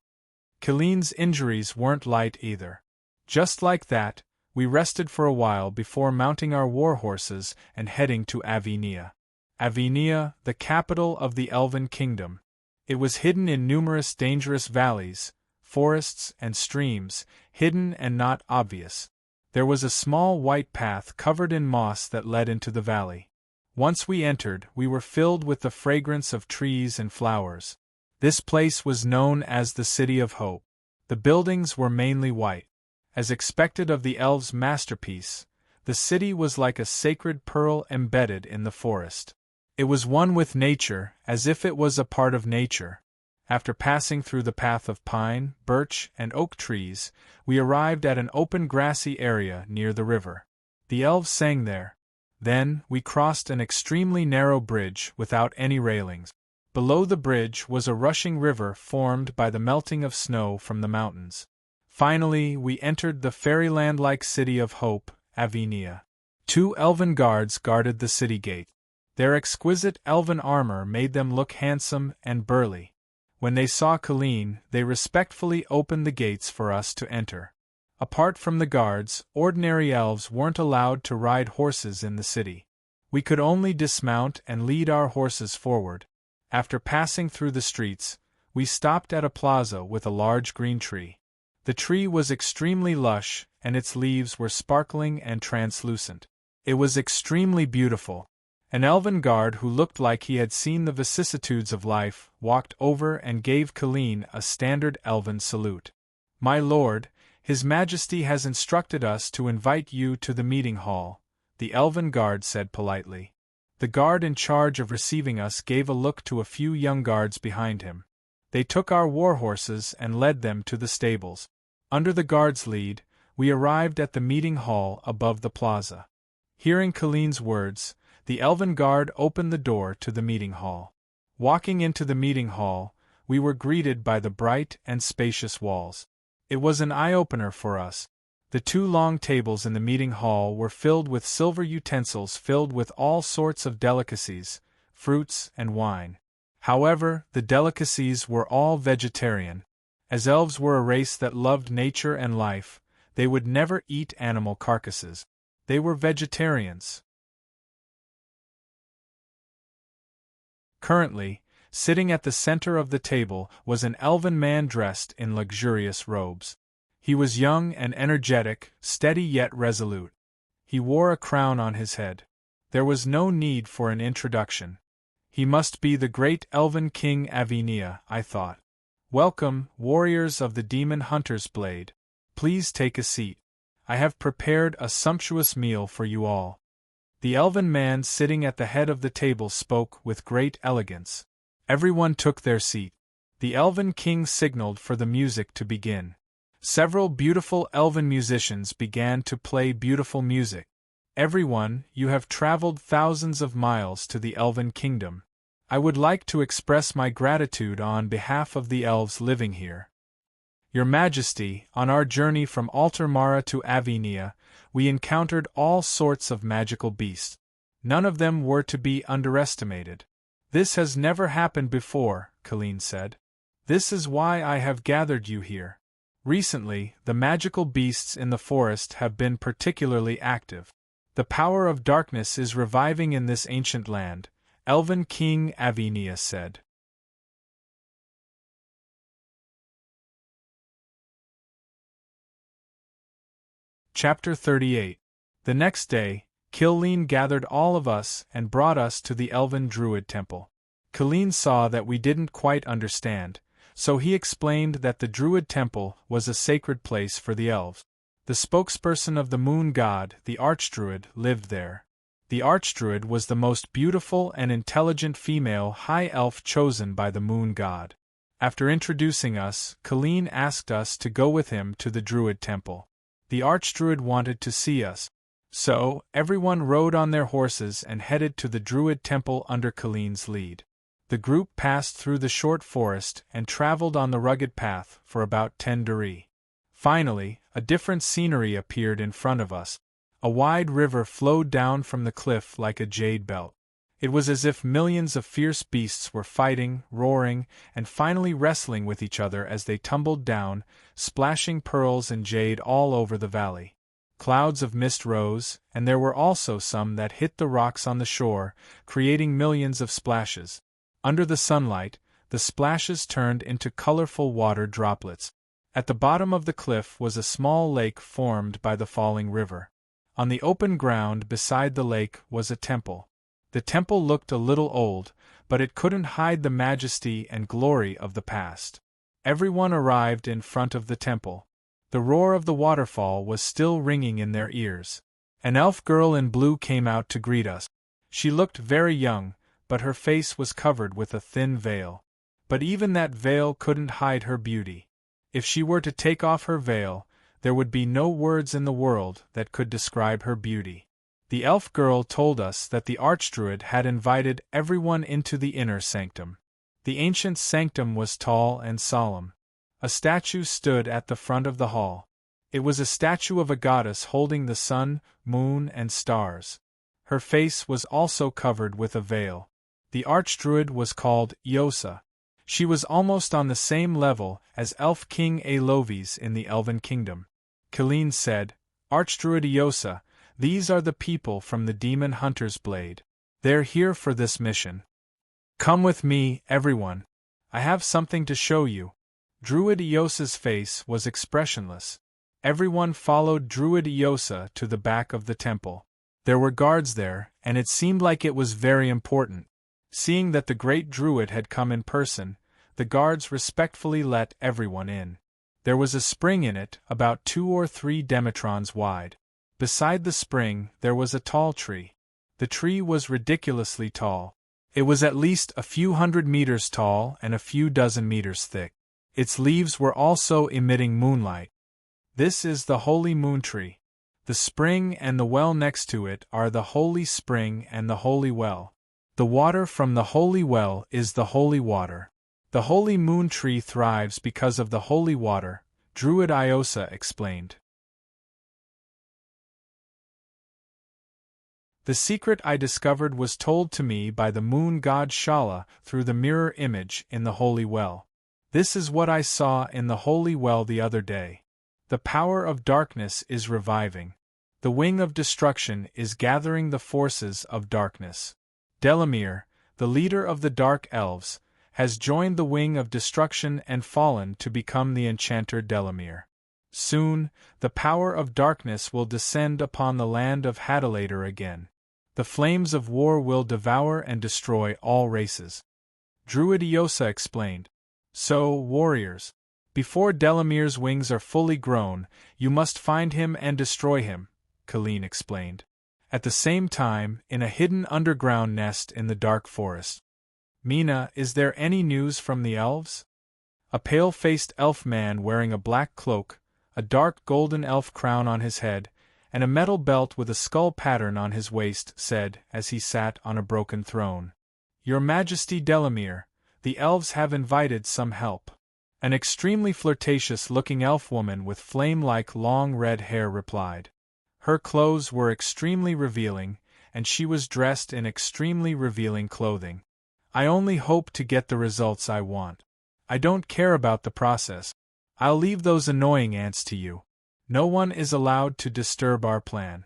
Killian's injuries weren't light either. Just like that, we rested for a while before mounting our war horses and heading to Avinia. Avinia, the capital of the Elven Kingdom. It was hidden in numerous dangerous valleys, forests, and streams, hidden and not obvious. There was a small white path covered in moss that led into the valley. Once we entered, we were filled with the fragrance of trees and flowers. This place was known as the City of Hope. The buildings were mainly white. As expected of the elves' masterpiece, the city was like a sacred pearl embedded in the forest. It was one with nature, as if it was a part of nature. After passing through the path of pine, birch, and oak trees, we arrived at an open grassy area near the river. The elves sang there. Then, we crossed an extremely narrow bridge without any railings. Below the bridge was a rushing river formed by the melting of snow from the mountains. Finally, we entered the fairyland-like City of Hope, Avinia. 2 elven guards guarded the city gate. Their exquisite elven armor made them look handsome and burly. When they saw Colleen, they respectfully opened the gates for us to enter. Apart from the guards, ordinary elves weren't allowed to ride horses in the city. We could only dismount and lead our horses forward. After passing through the streets, we stopped at a plaza with a large green tree. The tree was extremely lush, and its leaves were sparkling and translucent. It was extremely beautiful. An elven guard who looked like he had seen the vicissitudes of life walked over and gave Colleen a standard elven salute. "My lord, His Majesty has instructed us to invite you to the meeting hall," the elven guard said politely. The guard in charge of receiving us gave a look to a few young guards behind him. They took our war horses and led them to the stables. Under the guard's lead, we arrived at the meeting hall above the plaza. Hearing Colleen's words, the elven guard opened the door to the meeting hall. Walking into the meeting hall, we were greeted by the bright and spacious walls. It was an eye-opener for us. The 2 long tables in the meeting hall were filled with silver utensils filled with all sorts of delicacies, fruits, and wine. However, the delicacies were all vegetarian. As elves were a race that loved nature and life, they would never eat animal carcasses. They were vegetarians. Currently, sitting at the center of the table was an elven man dressed in luxurious robes. He was young and energetic, steady yet resolute. He wore a crown on his head. There was no need for an introduction. He must be the great elven king Avinia, I thought. "Welcome, warriors of the Demon Hunter's Blade. Please take a seat. I have prepared a sumptuous meal for you all." The elven man sitting at the head of the table spoke with great elegance. Everyone took their seat. The elven king signaled for the music to begin. Several beautiful elven musicians began to play beautiful music. "Everyone, you have traveled thousands of miles to the elven kingdom. I would like to express my gratitude on behalf of the elves living here. Your Majesty, on our journey from Altermara to Avinia, we encountered all sorts of magical beasts. None of them were to be underestimated. This has never happened before," Colleen said. "This is why I have gathered you here. Recently, the magical beasts in the forest have been particularly active. The power of darkness is reviving in this ancient land," Elven King Avinia said. Chapter 38. The next day, Colleen gathered all of us and brought us to the Elven Druid Temple. Colleen saw that we didn't quite understand, so he explained that the Druid Temple was a sacred place for the elves. The spokesperson of the moon god, the Archdruid, lived there. The Archdruid was the most beautiful and intelligent female high elf chosen by the moon god. After introducing us, Colleen asked us to go with him to the Druid Temple. The Archdruid wanted to see us. So, everyone rode on their horses and headed to the Druid Temple under Colleen's lead. The group passed through the short forest and traveled on the rugged path for about 10 duri. Finally, a different scenery appeared in front of us. A wide river flowed down from the cliff like a jade belt. It was as if millions of fierce beasts were fighting, roaring, and finally wrestling with each other as they tumbled down, splashing pearls and jade all over the valley. Clouds of mist rose, and there were also some that hit the rocks on the shore, creating millions of splashes. Under the sunlight, the splashes turned into colorful water droplets. At the bottom of the cliff was a small lake formed by the falling river. On the open ground beside the lake was a temple. The temple looked a little old, but it couldn't hide the majesty and glory of the past. Everyone arrived in front of the temple. The roar of the waterfall was still ringing in their ears. An elf girl in blue came out to greet us. She looked very young, but her face was covered with a thin veil. But even that veil couldn't hide her beauty. If she were to take off her veil, there would be no words in the world that could describe her beauty. The elf girl told us that the Archdruid had invited everyone into the inner sanctum. The ancient sanctum was tall and solemn. A statue stood at the front of the hall. It was a statue of a goddess holding the sun, moon, and stars. Her face was also covered with a veil. The Archdruid was called Yosa. She was almost on the same level as Elf King Alovis in the Elven Kingdom. Killeen said, Archdruid Iosa, these are the people from the Demon Hunter's Blade. They're here for this mission. Come with me, everyone. I have something to show you. Druid Iosa's face was expressionless. Everyone followed Druid Iosa to the back of the temple. There were guards there, and it seemed like it was very important. Seeing that the great Druid had come in person, the guards respectfully let everyone in. There was a spring in it, about 2 or 3 demetrons wide. Beside the spring, there was a tall tree. The tree was ridiculously tall. It was at least a few 100 meters tall and a few dozen meters thick. Its leaves were also emitting moonlight. This is the Holy Moon Tree. The spring and the well next to it are the Holy Spring and the Holy Well. The water from the Holy Well is the Holy Water. The Holy Moon Tree thrives because of the holy water, Druid Iosa explained. The secret I discovered was told to me by the moon god Shala through the mirror image in the Holy Well. This is what I saw in the Holy Well the other day. The power of darkness is reviving. The wing of destruction is gathering the forces of darkness. Delamere, the leader of the Dark Elves, has joined the wing of destruction and fallen to become the enchanter Delamere. Soon, the power of darkness will descend upon the land of Hadalator again. The flames of war will devour and destroy all races. Druid Iosa explained. So, warriors, before Delamere's wings are fully grown, you must find him and destroy him, Killeen explained. At the same time, in a hidden underground nest in the dark forest. Mina, is there any news from the elves? A pale-faced elf man wearing a black cloak, a dark golden elf crown on his head, and a metal belt with a skull pattern on his waist said, as he sat on a broken throne. Your Majesty Delamere, the elves have invited some help. An extremely flirtatious-looking elf woman with flame-like long red hair replied. Her clothes were extremely revealing, and she was dressed in extremely revealing clothing. I only hope to get the results I want. I don't care about the process. I'll leave those annoying ants to you. No one is allowed to disturb our plan.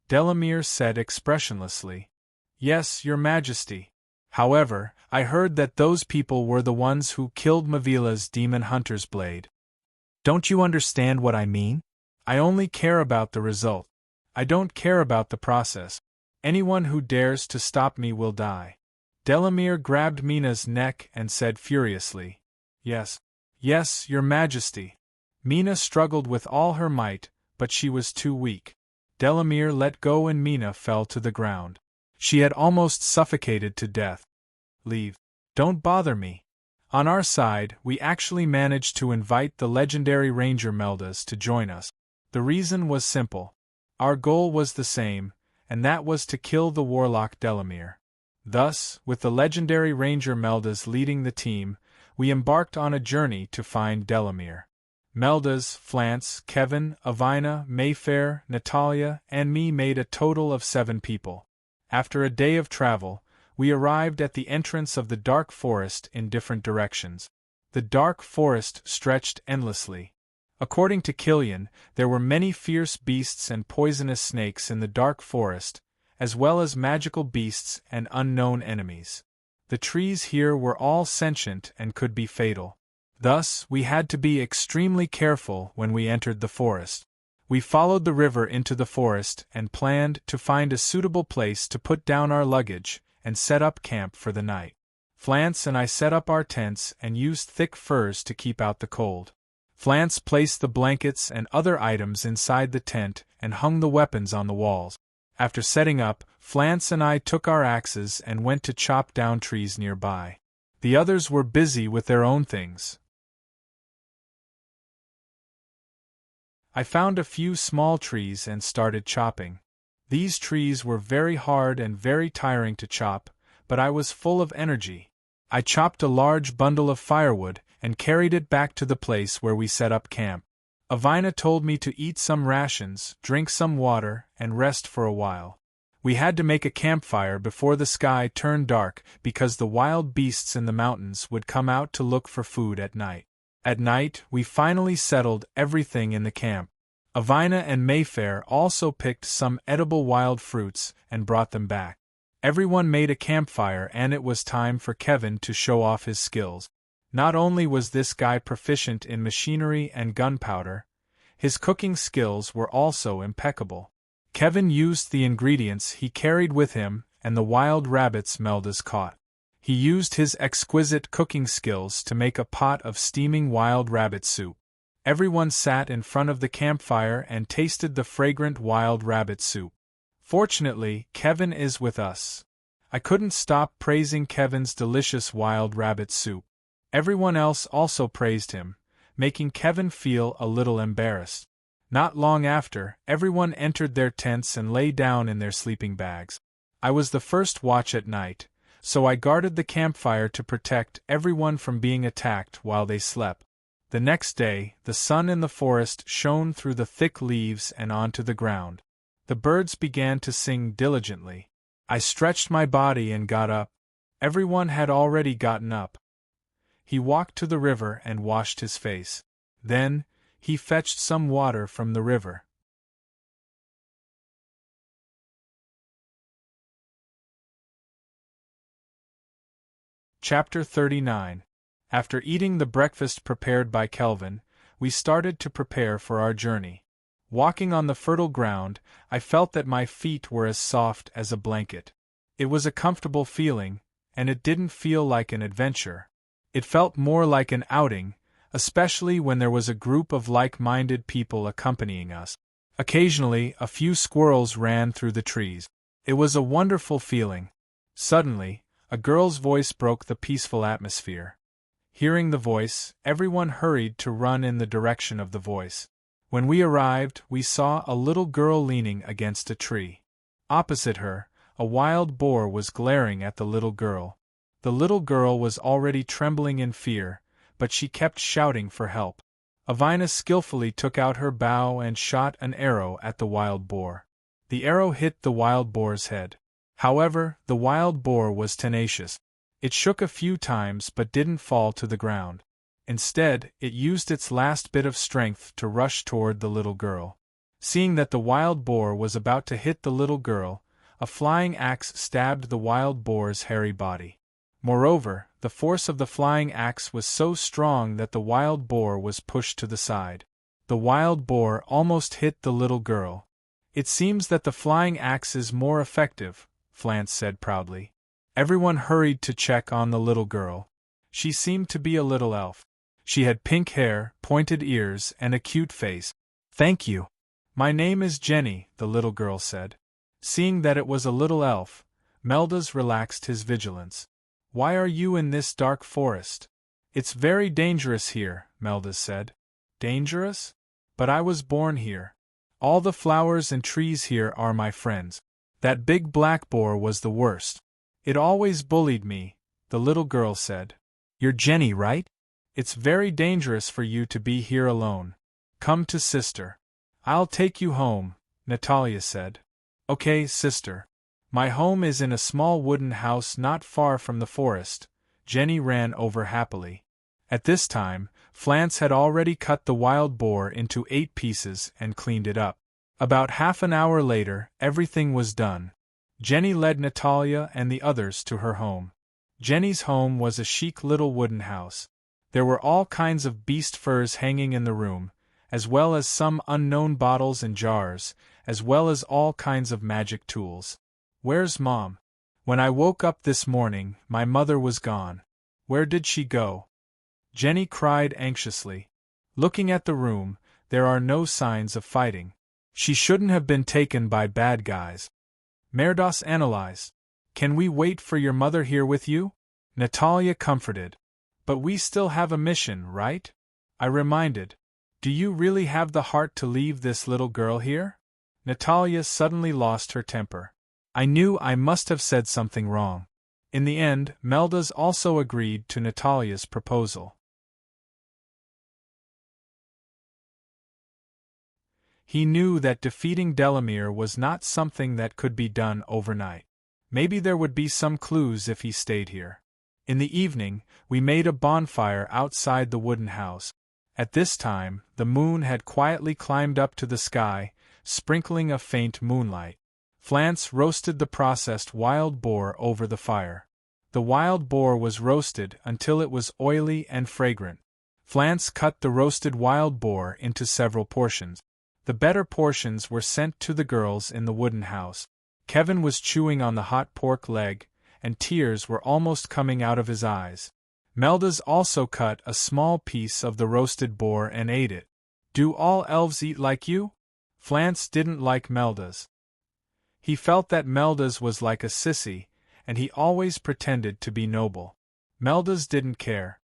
Delamere said expressionlessly. Yes, Your Majesty. However, I heard that those people were the ones who killed Mavila's demon hunter's blade. Don't you understand what I mean? I only care about the result. I don't care about the process. Anyone who dares to stop me will die. Delamere grabbed Mina's neck and said furiously. Yes. Yes, Your Majesty. Mina struggled with all her might, but she was too weak. Delamere let go and Mina fell to the ground. She had almost suffocated to death. Leave. Don't bother me. On our side, we actually managed to invite the legendary Ranger Meldas to join us. The reason was simple. Our goal was the same, and that was to kill the warlock Delamere. Thus, with the legendary Ranger Meldas leading the team, we embarked on a journey to find Delamere. Meldas, Flance, Kevin, Avina, Mayfair, Natalia, and me made a total of 7 people. After a day of travel, we arrived at the entrance of the dark forest in different directions. The dark forest stretched endlessly. According to Killian, there were many fierce beasts and poisonous snakes in the dark forest, as well as magical beasts and unknown enemies. The trees here were all sentient and could be fatal. Thus, we had to be extremely careful when we entered the forest. We followed the river into the forest and planned to find a suitable place to put down our luggage and set up camp for the night. Flance and I set up our tents and used thick furs to keep out the cold. Flance placed the blankets and other items inside the tent and hung the weapons on the walls. After setting up, Flance and I took our axes and went to chop down trees nearby. The others were busy with their own things. I found a few small trees and started chopping. These trees were very hard and very tiring to chop, but I was full of energy. I chopped a large bundle of firewood and carried it back to the place where we set up camp. Avina told me to eat some rations, drink some water, and rest for a while. We had to make a campfire before the sky turned dark because the wild beasts in the mountains would come out to look for food at night. At night, we finally settled everything in the camp. Avina and Mayfair also picked some edible wild fruits and brought them back. Everyone made a campfire and it was time for Kevin to show off his skills. Not only was this guy proficient in machinery and gunpowder, his cooking skills were also impeccable. Kevin used the ingredients he carried with him and the wild rabbits Meldas caught. He used his exquisite cooking skills to make a pot of steaming wild rabbit soup. Everyone sat in front of the campfire and tasted the fragrant wild rabbit soup. Fortunately, Kevin is with us. I couldn't stop praising Kevin's delicious wild rabbit soup. Everyone else also praised him, making Kevin feel a little embarrassed. Not long after, everyone entered their tents and lay down in their sleeping bags. I was the first watch at night, so I guarded the campfire to protect everyone from being attacked while they slept. The next day, the sun in the forest shone through the thick leaves and onto the ground. The birds began to sing diligently. I stretched my body and got up. Everyone had already gotten up. He walked to the river and washed his face. Then, he fetched some water from the river. Chapter 39. After eating the breakfast prepared by Kelvin, we started to prepare for our journey. Walking on the fertile ground, I felt that my feet were as soft as a blanket. It was a comfortable feeling, and it didn't feel like an adventure. It felt more like an outing, especially when there was a group of like-minded people accompanying us. Occasionally, a few squirrels ran through the trees. It was a wonderful feeling. Suddenly, a girl's voice broke the peaceful atmosphere. Hearing the voice, everyone hurried to run in the direction of the voice. When we arrived, we saw a little girl leaning against a tree. Opposite her, a wild boar was glaring at the little girl. The little girl was already trembling in fear, but she kept shouting for help. Avina skillfully took out her bow and shot an arrow at the wild boar. The arrow hit the wild boar's head. However, the wild boar was tenacious. It shook a few times but didn't fall to the ground. Instead, it used its last bit of strength to rush toward the little girl. Seeing that the wild boar was about to hit the little girl, a flying axe stabbed the wild boar's hairy body. Moreover, the force of the flying axe was so strong that the wild boar was pushed to the side. The wild boar almost hit the little girl. "It seems that the flying axe is more effective," Flance said proudly. Everyone hurried to check on the little girl. She seemed to be a little elf. She had pink hair, pointed ears, and a cute face. "Thank you. My name is Jenny," the little girl said. Seeing that it was a little elf, Meldas relaxed his vigilance. "Why are you in this dark forest?" "It's very dangerous here," Meldas said. "Dangerous? But I was born here. All the flowers and trees here are my friends. That big black boar was the worst. It always bullied me," the little girl said. "You're Jenny, right? It's very dangerous for you to be here alone. Come to sister. I'll take you home," Natalia said. "Okay, sister. My home is in a small wooden house not far from the forest," Jenny ran over happily. At this time, Flance had already cut the wild boar into 8 pieces and cleaned it up. About half an hour later, everything was done. Jenny led Natalia and the others to her home. Jenny's home was a chic little wooden house. There were all kinds of beast furs hanging in the room, as well as some unknown bottles and jars, as well as all kinds of magic tools. "Where's Mom? When I woke up this morning, my mother was gone. Where did she go?" Jenny cried anxiously. "Looking at the room, there are no signs of fighting. She shouldn't have been taken by bad guys." Merdos analyzed. "Can we wait for your mother here with you?" Natalia comforted. "But we still have a mission, right?" I reminded. "Do you really have the heart to leave this little girl here?" Natalia suddenly lost her temper. I knew I must have said something wrong. In the end, Meldas also agreed to Natalia's proposal. He knew that defeating Delamere was not something that could be done overnight. Maybe there would be some clues if he stayed here. In the evening, we made a bonfire outside the wooden house. At this time, the moon had quietly climbed up to the sky, sprinkling a faint moonlight. Flance roasted the processed wild boar over the fire. The wild boar was roasted until it was oily and fragrant. Flance cut the roasted wild boar into several portions. The better portions were sent to the girls in the wooden house. Kevin was chewing on the hot pork leg, and tears were almost coming out of his eyes. Meldas also cut a small piece of the roasted boar and ate it. Do all elves eat like you? Flance didn't like Meldas. He felt that Meldas was like a sissy, and he always pretended to be noble. Meldas didn't care.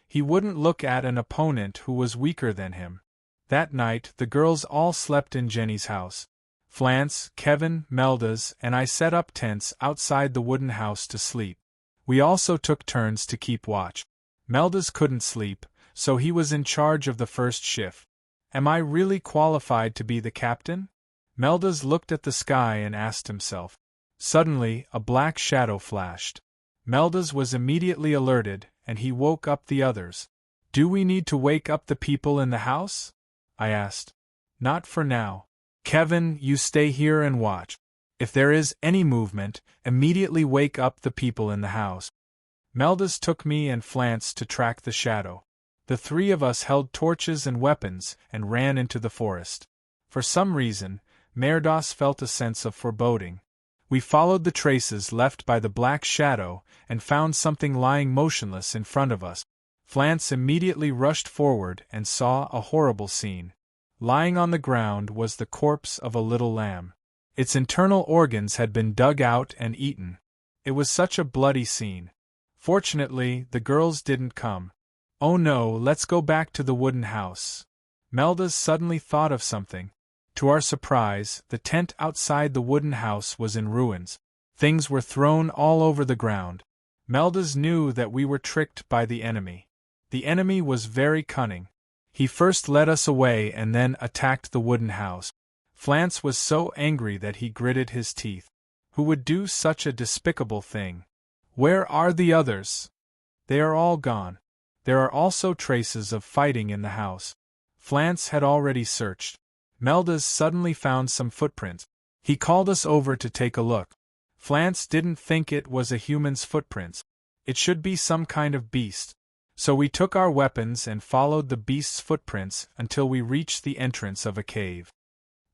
He wouldn't look at an opponent who was weaker than him. That night the girls all slept in Jenny's house. Flance, Kevin, Meldas, and I set up tents outside the wooden house to sleep. We also took turns to keep watch. Meldas couldn't sleep, so he was in charge of the first shift. Am I really qualified to be the captain? Meldas looked at the sky and asked himself. Suddenly, a black shadow flashed. Meldas was immediately alerted, and he woke up the others. Do we need to wake up the people in the house? I asked. Not for now. Kevin, you stay here and watch. If there is any movement, immediately wake up the people in the house. Meldas took me and Flance to track the shadow. The three of us held torches and weapons and ran into the forest. For some reason, Merdos felt a sense of foreboding. We followed the traces left by the black shadow and found something lying motionless in front of us. Flance immediately rushed forward and saw a horrible scene. Lying on the ground was the corpse of a little lamb. Its internal organs had been dug out and eaten. It was such a bloody scene. Fortunately, the girls didn't come. Oh no, let's go back to the wooden house. Meldas suddenly thought of something. To our surprise, the tent outside the wooden house was in ruins. Things were thrown all over the ground. Meldas knew that we were tricked by the enemy. The enemy was very cunning. He first led us away and then attacked the wooden house. Flance was so angry that he gritted his teeth. Who would do such a despicable thing? Where are the others? They are all gone. There are also traces of fighting in the house. Flance had already searched. Meldas suddenly found some footprints. He called us over to take a look. Flance didn't think it was a human's footprints. It should be some kind of beast. So we took our weapons and followed the beast's footprints until we reached the entrance of a cave.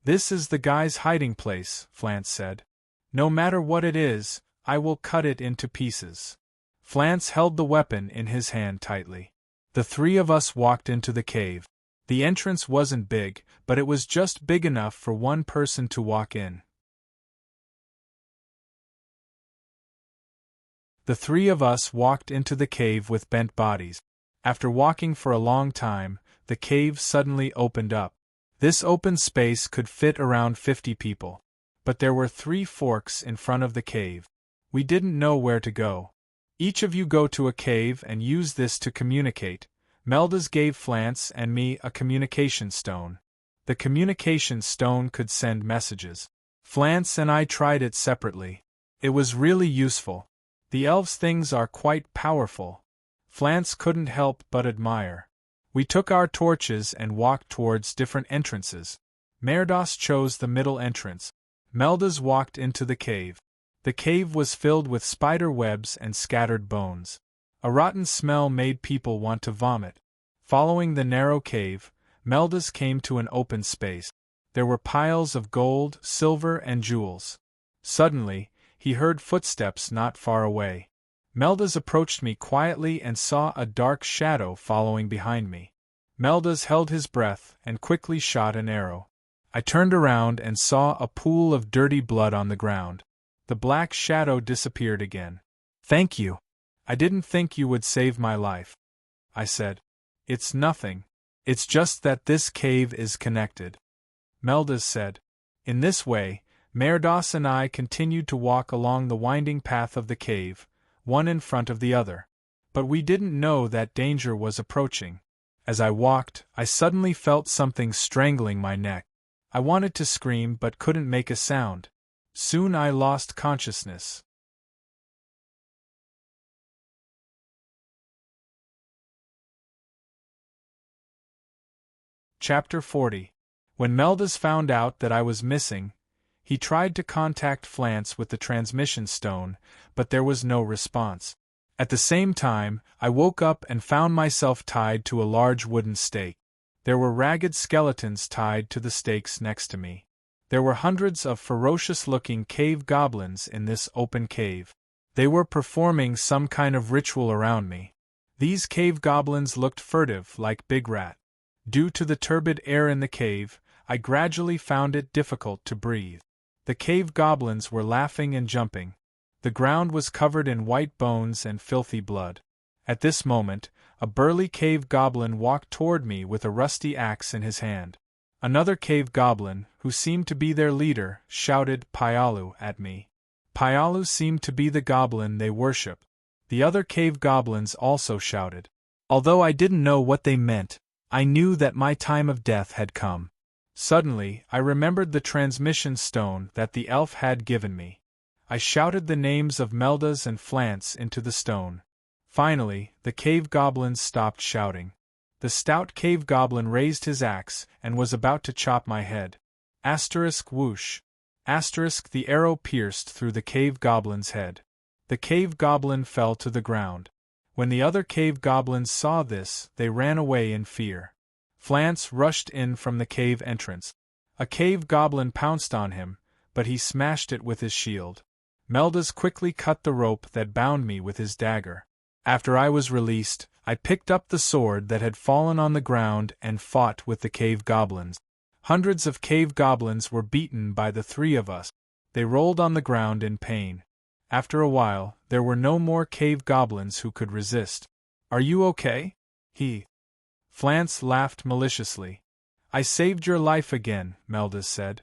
This is the guy's hiding place, Flance said. No matter what it is, I will cut it into pieces. Flance held the weapon in his hand tightly. The three of us walked into the cave. The entrance wasn't big, but it was just big enough for one person to walk in. The three of us walked into the cave with bent bodies. After walking for a long time, the cave suddenly opened up. This open space could fit around 50 people. But there were 3 forks in front of the cave. We didn't know where to go. Each of you go to a cave and use this to communicate. Meldas gave Flance and me a communication stone. The communication stone could send messages. Flance and I tried it separately. It was really useful. The elves' things are quite powerful. Flance couldn't help but admire. We took our torches and walked towards different entrances. Merdos chose the middle entrance. Meldas walked into the cave. The cave was filled with spider webs and scattered bones. A rotten smell made people want to vomit. Following the narrow cave, Meldas came to an open space. There were piles of gold, silver, and jewels. Suddenly, he heard footsteps not far away. Meldas approached me quietly and saw a dark shadow following behind me. Meldas held his breath and quickly shot an arrow. I turned around and saw a pool of dirty blood on the ground. The black shadow disappeared again. Thank you. I didn't think you would save my life, I said. It's nothing. It's just that this cave is connected. Meldas said. In this way, Merdos and I continued to walk along the winding path of the cave, one in front of the other. But we didn't know that danger was approaching. As I walked, I suddenly felt something strangling my neck. I wanted to scream but couldn't make a sound. Soon I lost consciousness. Chapter 40. When Meldas found out that I was missing, he tried to contact Flance with the transmission stone, but there was no response. At the same time, I woke up and found myself tied to a large wooden stake. There were ragged skeletons tied to the stakes next to me. There were hundreds of ferocious-looking cave goblins in this open cave. They were performing some kind of ritual around me. These cave goblins looked furtive like Big Rat. Due to the turbid air in the cave, I gradually found it difficult to breathe. The cave goblins were laughing and jumping. The ground was covered in white bones and filthy blood. At this moment, a burly cave goblin walked toward me with a rusty axe in his hand. Another cave goblin, who seemed to be their leader, shouted Pyalu at me. Pyalu seemed to be the goblin they worship. The other cave goblins also shouted. Although I didn't know what they meant, I knew that my time of death had come. Suddenly, I remembered the transmission stone that the elf had given me. I shouted the names of Meldas and Flance into the stone. Finally, the cave goblins stopped shouting. The stout cave goblin raised his axe and was about to chop my head. Asterisk whoosh. Asterisk the arrow pierced through the cave goblin's head. The cave goblin fell to the ground. When the other cave goblins saw this, they ran away in fear. Flance rushed in from the cave entrance. A cave goblin pounced on him, but he smashed it with his shield. Meldas quickly cut the rope that bound me with his dagger. After I was released, I picked up the sword that had fallen on the ground and fought with the cave goblins. Hundreds of cave goblins were beaten by the three of us. They rolled on the ground in pain. After a while, there were no more cave goblins who could resist. "Are you okay?" Flance laughed maliciously. "I saved your life again," Meldas said.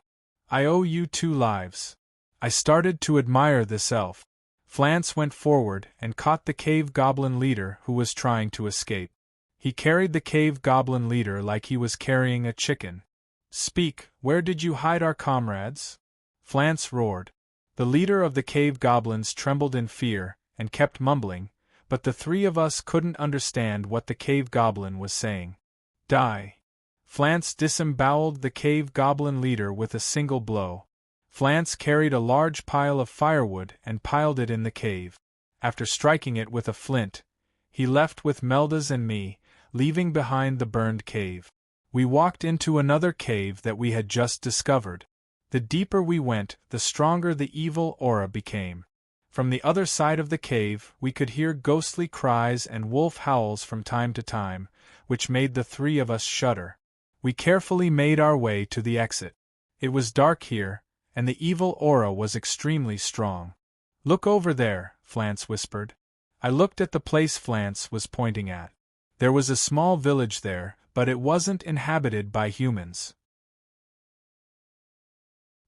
"I owe you 2 lives. I started to admire this elf. Flance went forward and caught the cave goblin leader who was trying to escape. He carried the cave goblin leader like he was carrying a chicken. "Speak, where did you hide our comrades?" Flance roared. The leader of the cave goblins trembled in fear and kept mumbling, but the 3 of us couldn't understand what the cave goblin was saying. "Die!" Flance disemboweled the cave goblin leader with a single blow. Flance carried a large pile of firewood and piled it in the cave. After striking it with a flint, he left with Meldas and me, leaving behind the burned cave. We walked into another cave that we had just discovered. The deeper we went, the stronger the evil aura became. From the other side of the cave, we could hear ghostly cries and wolf howls from time to time, which made the 3 of us shudder. We carefully made our way to the exit. It was dark here, and the evil aura was extremely strong. "Look over there," Flance whispered. I looked at the place Flance was pointing at. There was a small village there, but it wasn't inhabited by humans.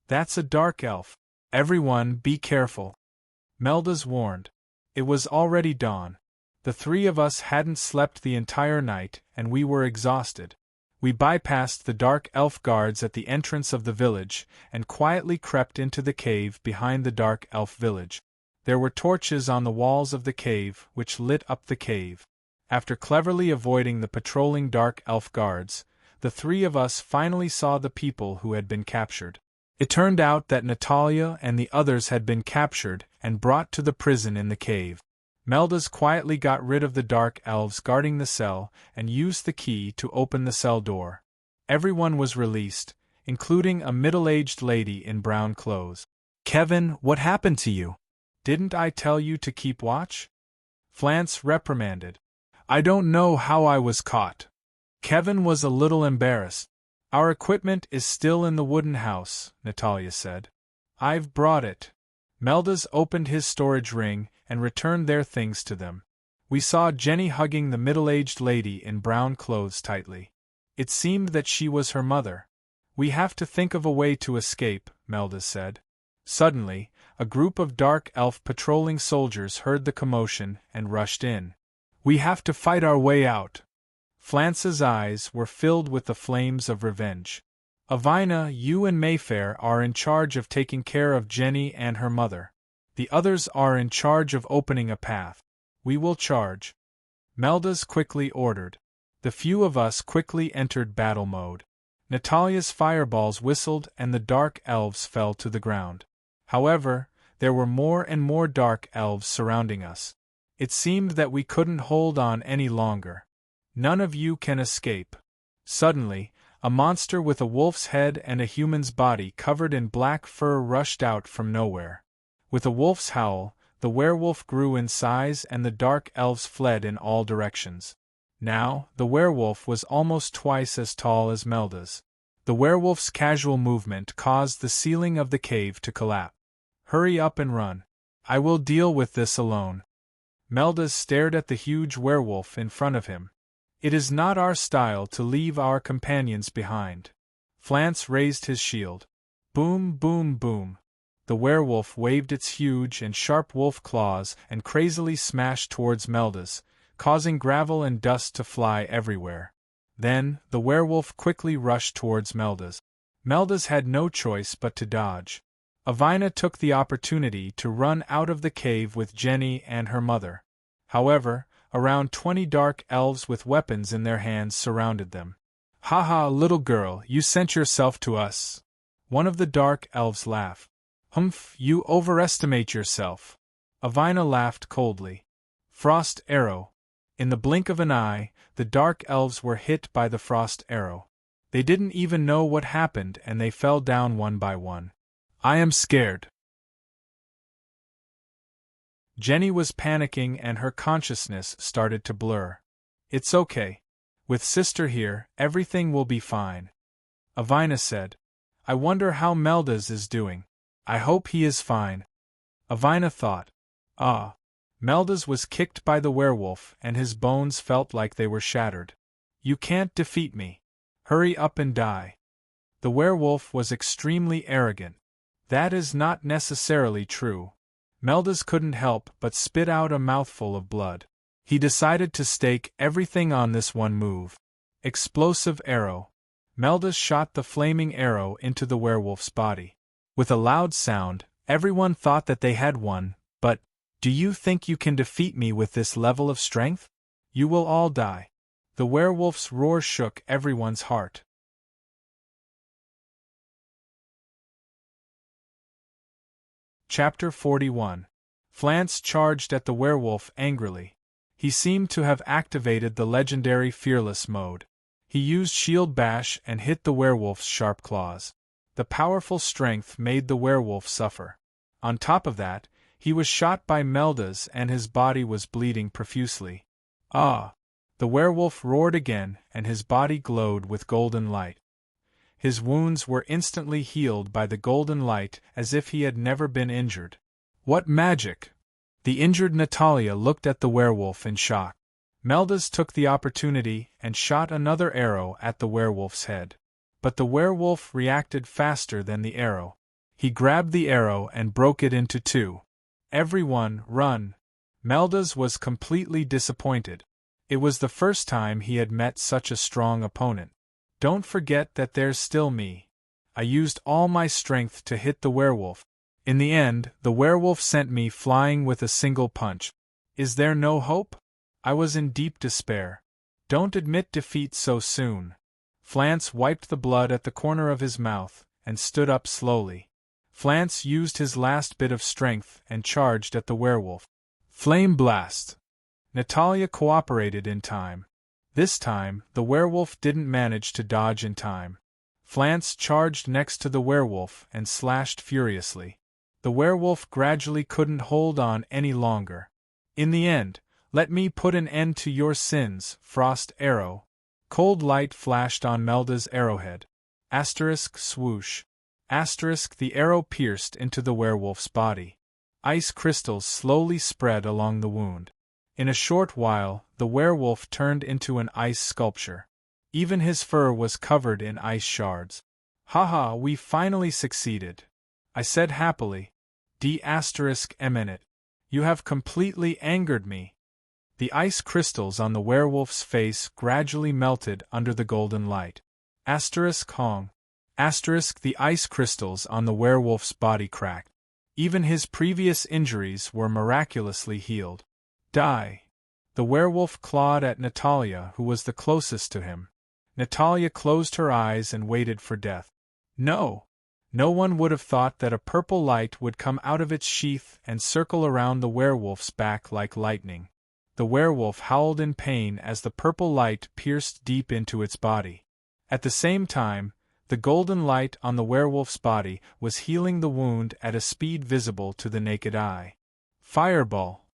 "That's a dark elf. Everyone be careful," Meldas warned. It was already dawn. The 3 of us hadn't slept the entire night, and we were exhausted. We bypassed the dark elf guards at the entrance of the village, and quietly crept into the cave behind the dark elf village. There were torches on the walls of the cave, which lit up the cave. After cleverly avoiding the patrolling dark elf guards, the 3 of us finally saw the people who had been captured. It turned out that Natalia and the others had been captured and brought to the prison in the cave. Meldas quietly got rid of the dark elves guarding the cell and used the key to open the cell door. Everyone was released, including a middle-aged lady in brown clothes. "Kevin, what happened to you? Didn't I tell you to keep watch?" Flance reprimanded. "I don't know how I was caught." Kevin was a little embarrassed. "Our equipment is still in the wooden house," Natalia said. "I've brought it." Meldas opened his storage ring and returned their things to them. We saw Jenny hugging the middle-aged lady in brown clothes tightly. It seemed that she was her mother. "We have to think of a way to escape," Meldas said. Suddenly, a group of dark elf patrolling soldiers heard the commotion and rushed in. "We have to fight our way out." Flance's eyes were filled with the flames of revenge. Avina, you and Mayfair are in charge of taking care of Jenny and her mother. The others are in charge of opening a path. We will charge. Meldas quickly ordered. The few of us quickly entered battle mode. Natalia's fireballs whistled and the dark elves fell to the ground. However, there were more and more dark elves surrounding us. It seemed that we couldn't hold on any longer. None of you can escape. Suddenly, a monster with a wolf's head and a human's body covered in black fur rushed out from nowhere. With a wolf's howl, the werewolf grew in size and the dark elves fled in all directions. Now, the werewolf was almost twice as tall as Meldas. The werewolf's casual movement caused the ceiling of the cave to collapse. Hurry up and run. I will deal with this alone. Meldas stared at the huge werewolf in front of him. It is not our style to leave our companions behind. Flance raised his shield. Boom, boom, boom. The werewolf waved its huge and sharp wolf claws and crazily smashed towards Meldas, causing gravel and dust to fly everywhere. Then, the werewolf quickly rushed towards Meldas. Meldas had no choice but to dodge. Avina took the opportunity to run out of the cave with Jenny and her mother. However, around 20 dark elves with weapons in their hands surrounded them. "Ha, little girl, you sent yourself to us." One of the dark elves laughed. "Humph, you overestimate yourself." Avina laughed coldly. Frost arrow. In the blink of an eye, the dark elves were hit by the frost arrow. They didn't even know what happened and they fell down one by one. "I am scared." Jenny was panicking and her consciousness started to blur. "It's okay. With sister here, everything will be fine." Avina said. "I wonder how Meldas is doing. I hope he is fine." Avina thought. Meldas was kicked by the werewolf and his bones felt like they were shattered. "You can't defeat me. Hurry up and die." The werewolf was extremely arrogant. That is not necessarily true. Meldas couldn't help but spit out a mouthful of blood. He decided to stake everything on this one move. Explosive arrow. Meldas shot the flaming arrow into the werewolf's body. With a loud sound, everyone thought that they had won, but, "Do you think you can defeat me with this level of strength? You will all die." The werewolf's roar shook everyone's heart. Chapter 41. Flance charged at the werewolf angrily. He seemed to have activated the legendary Fearless mode. He used Shield Bash and hit the werewolf's sharp claws. The powerful strength made the werewolf suffer. On top of that, he was shot by Meldas and his body was bleeding profusely. The werewolf roared again and his body glowed with golden light. His wounds were instantly healed by the golden light as if he had never been injured. What magic! The injured Natalia looked at the werewolf in shock. Meldas took the opportunity and shot another arrow at the werewolf's head. But the werewolf reacted faster than the arrow. He grabbed the arrow and broke it into two. "Everyone, run!" Meldas was completely disappointed. It was the first time he had met such a strong opponent. "Don't forget that there's still me. I used all my strength to hit the werewolf. In the end, the werewolf sent me flying with a single punch. Is there no hope?" I was in deep despair. "Don't admit defeat so soon." Flance wiped the blood at the corner of his mouth and stood up slowly. Flance used his last bit of strength and charged at the werewolf. Flame blast! Natalia cooperated in time. This time, the werewolf didn't manage to dodge in time. Flance charged next to the werewolf and slashed furiously. The werewolf gradually couldn't hold on any longer. In the end, "Let me put an end to your sins, Frost Arrow." Cold light flashed on Melda's arrowhead. Swoosh. The arrow pierced into the werewolf's body. Ice crystals slowly spread along the wound. In a short while, the werewolf turned into an ice sculpture. Even his fur was covered in ice shards. "Haha, we finally succeeded," I said happily. D*eminent. You have completely angered me. The ice crystals on the werewolf's face gradually melted under the golden light. Hong. The ice crystals on the werewolf's body cracked. Even his previous injuries were miraculously healed. Die. The werewolf clawed at Natalia, who was the closest to him. Natalia closed her eyes and waited for death. No! No one would have thought that a purple light would come out of its sheath and circle around the werewolf's back like lightning. The werewolf howled in pain as the purple light pierced deep into its body. At the same time, the golden light on the werewolf's body was healing the wound at a speed visible to the naked eye. Fireball!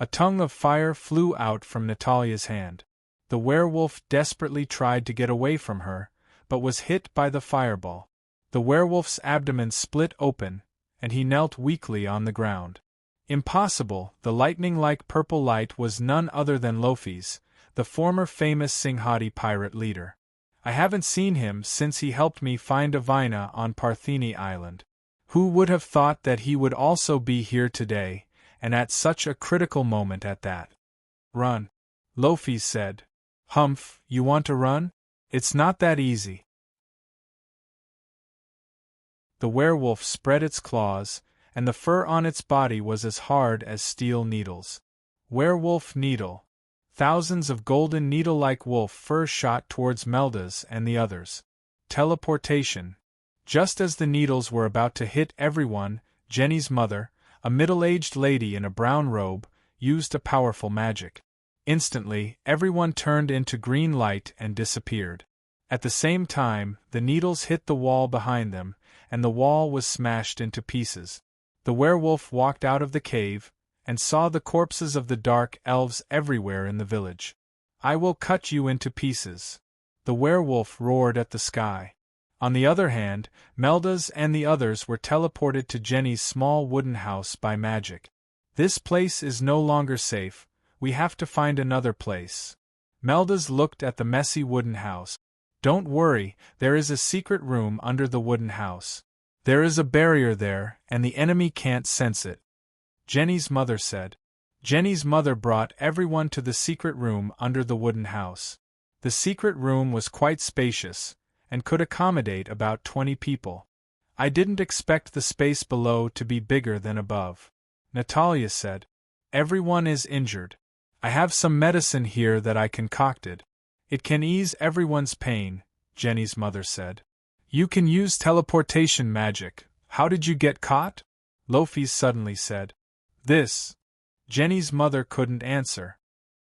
A tongue of fire flew out from Natalia's hand. The werewolf desperately tried to get away from her, but was hit by the fireball. The werewolf's abdomen split open, and he knelt weakly on the ground. Impossible! The lightning-like purple light was none other than Lofis, the former famous Singhati pirate leader. I haven't seen him since he helped me find Avina on Partheni Island. Who would have thought that he would also be here today, and at such a critical moment at that? Run, Lofis said. Humph, you want to run? It's not that easy. The werewolf spread its claws, and the fur on its body was as hard as steel needles. Werewolf needle. Thousands of golden needle-like wolf fur shot towards Melda's and the others. Teleportation. Just as the needles were about to hit everyone, Jenny's mother, a middle-aged lady in a brown robe, used a powerful magic. Instantly, everyone turned into green light and disappeared. At the same time, the needles hit the wall behind them, and the wall was smashed into pieces. The werewolf walked out of the cave, and saw the corpses of the dark elves everywhere in the village. I will cut you into pieces. The werewolf roared at the sky. On the other hand, Melda's and the others were teleported to Jenny's small wooden house by magic. This place is no longer safe, we have to find another place. Melda's looked at the messy wooden house. Don't worry, there is a secret room under the wooden house. There is a barrier there, and the enemy can't sense it. Jenny's mother said. Jenny's mother brought everyone to the secret room under the wooden house. The secret room was quite spacious, and could accommodate about 20 people. I didn't expect the space below to be bigger than above. Natalia said. Everyone is injured. I have some medicine here that I concocted. It can ease everyone's pain, Jenny's mother said. You can use teleportation magic. How did you get caught? Lofis suddenly said. This. Jenny's mother couldn't answer.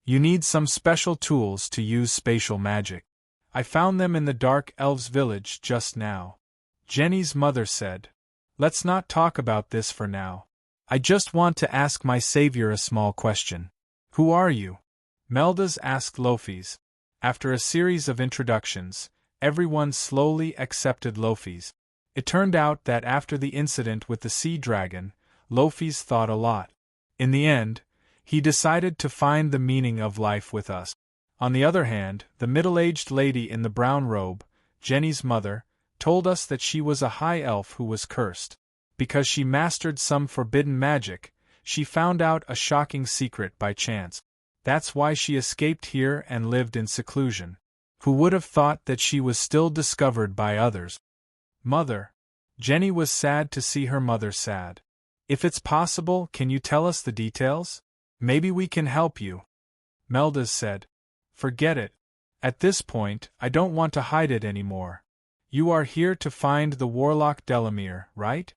You need some special tools to use spatial magic. I found them in the Dark Elves' village just now. Jenny's mother said. Let's not talk about this for now. I just want to ask my savior a small question. Who are you? Melda's asked Lofis. After a series of introductions, everyone slowly accepted Lofis. It turned out that after the incident with the sea dragon, Lofis thought a lot. In the end, he decided to find the meaning of life with us. On the other hand, the middle-aged lady in the brown robe, Jenny's mother, told us that she was a high elf who was cursed. Because she mastered some forbidden magic, she found out a shocking secret by chance. That's why she escaped here and lived in seclusion. Who would have thought that she was still discovered by others? Mother. Jenny was sad to see her mother sad. If it's possible, can you tell us the details? Maybe we can help you. Melda said. Forget it. At this point, I don't want to hide it anymore. You are here to find the warlock Delamere, right?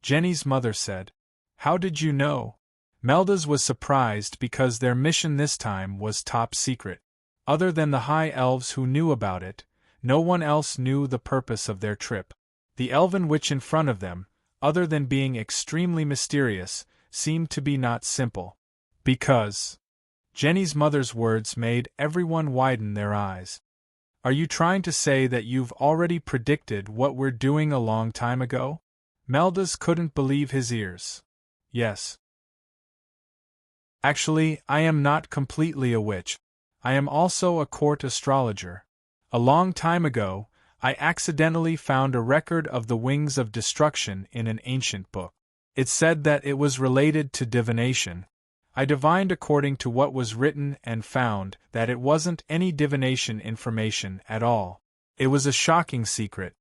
Jenny's mother said. How did you know? Melda's was surprised because their mission this time was top secret. Other than the high elves who knew about it, no one else knew the purpose of their trip. The elven witch in front of them, other than being extremely mysterious, seemed to be not simple. Because. Jenny's mother's words made everyone widen their eyes. Are you trying to say that you've already predicted what we're doing a long time ago? Melda's couldn't believe his ears. Yes. Actually, I am not completely a witch. I am also a court astrologer. A long time ago, I accidentally found a record of the wings of destruction in an ancient book. It said that it was related to divination. I divined according to what was written and found that it wasn't any divination information at all. It was a shocking secret.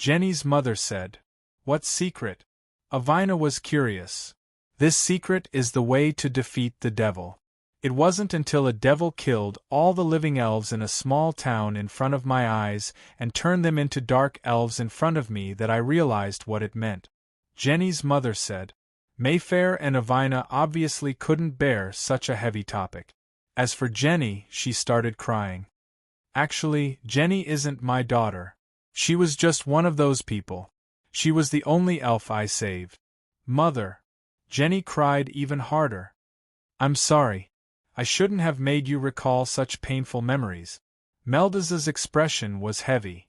Jenny's mother said. What secret? Avina was curious. This secret is the way to defeat the devil. It wasn't until a devil killed all the living elves in a small town in front of my eyes and turned them into dark elves in front of me that I realized what it meant. Jenny's mother said. Mayfair and Avina obviously couldn't bear such a heavy topic. As for Jenny, she started crying. Actually, Jenny isn't my daughter. She was just one of those people. She was the only elf I saved. Mother. Jenny cried even harder. I'm sorry. I shouldn't have made you recall such painful memories. Meldas's expression was heavy.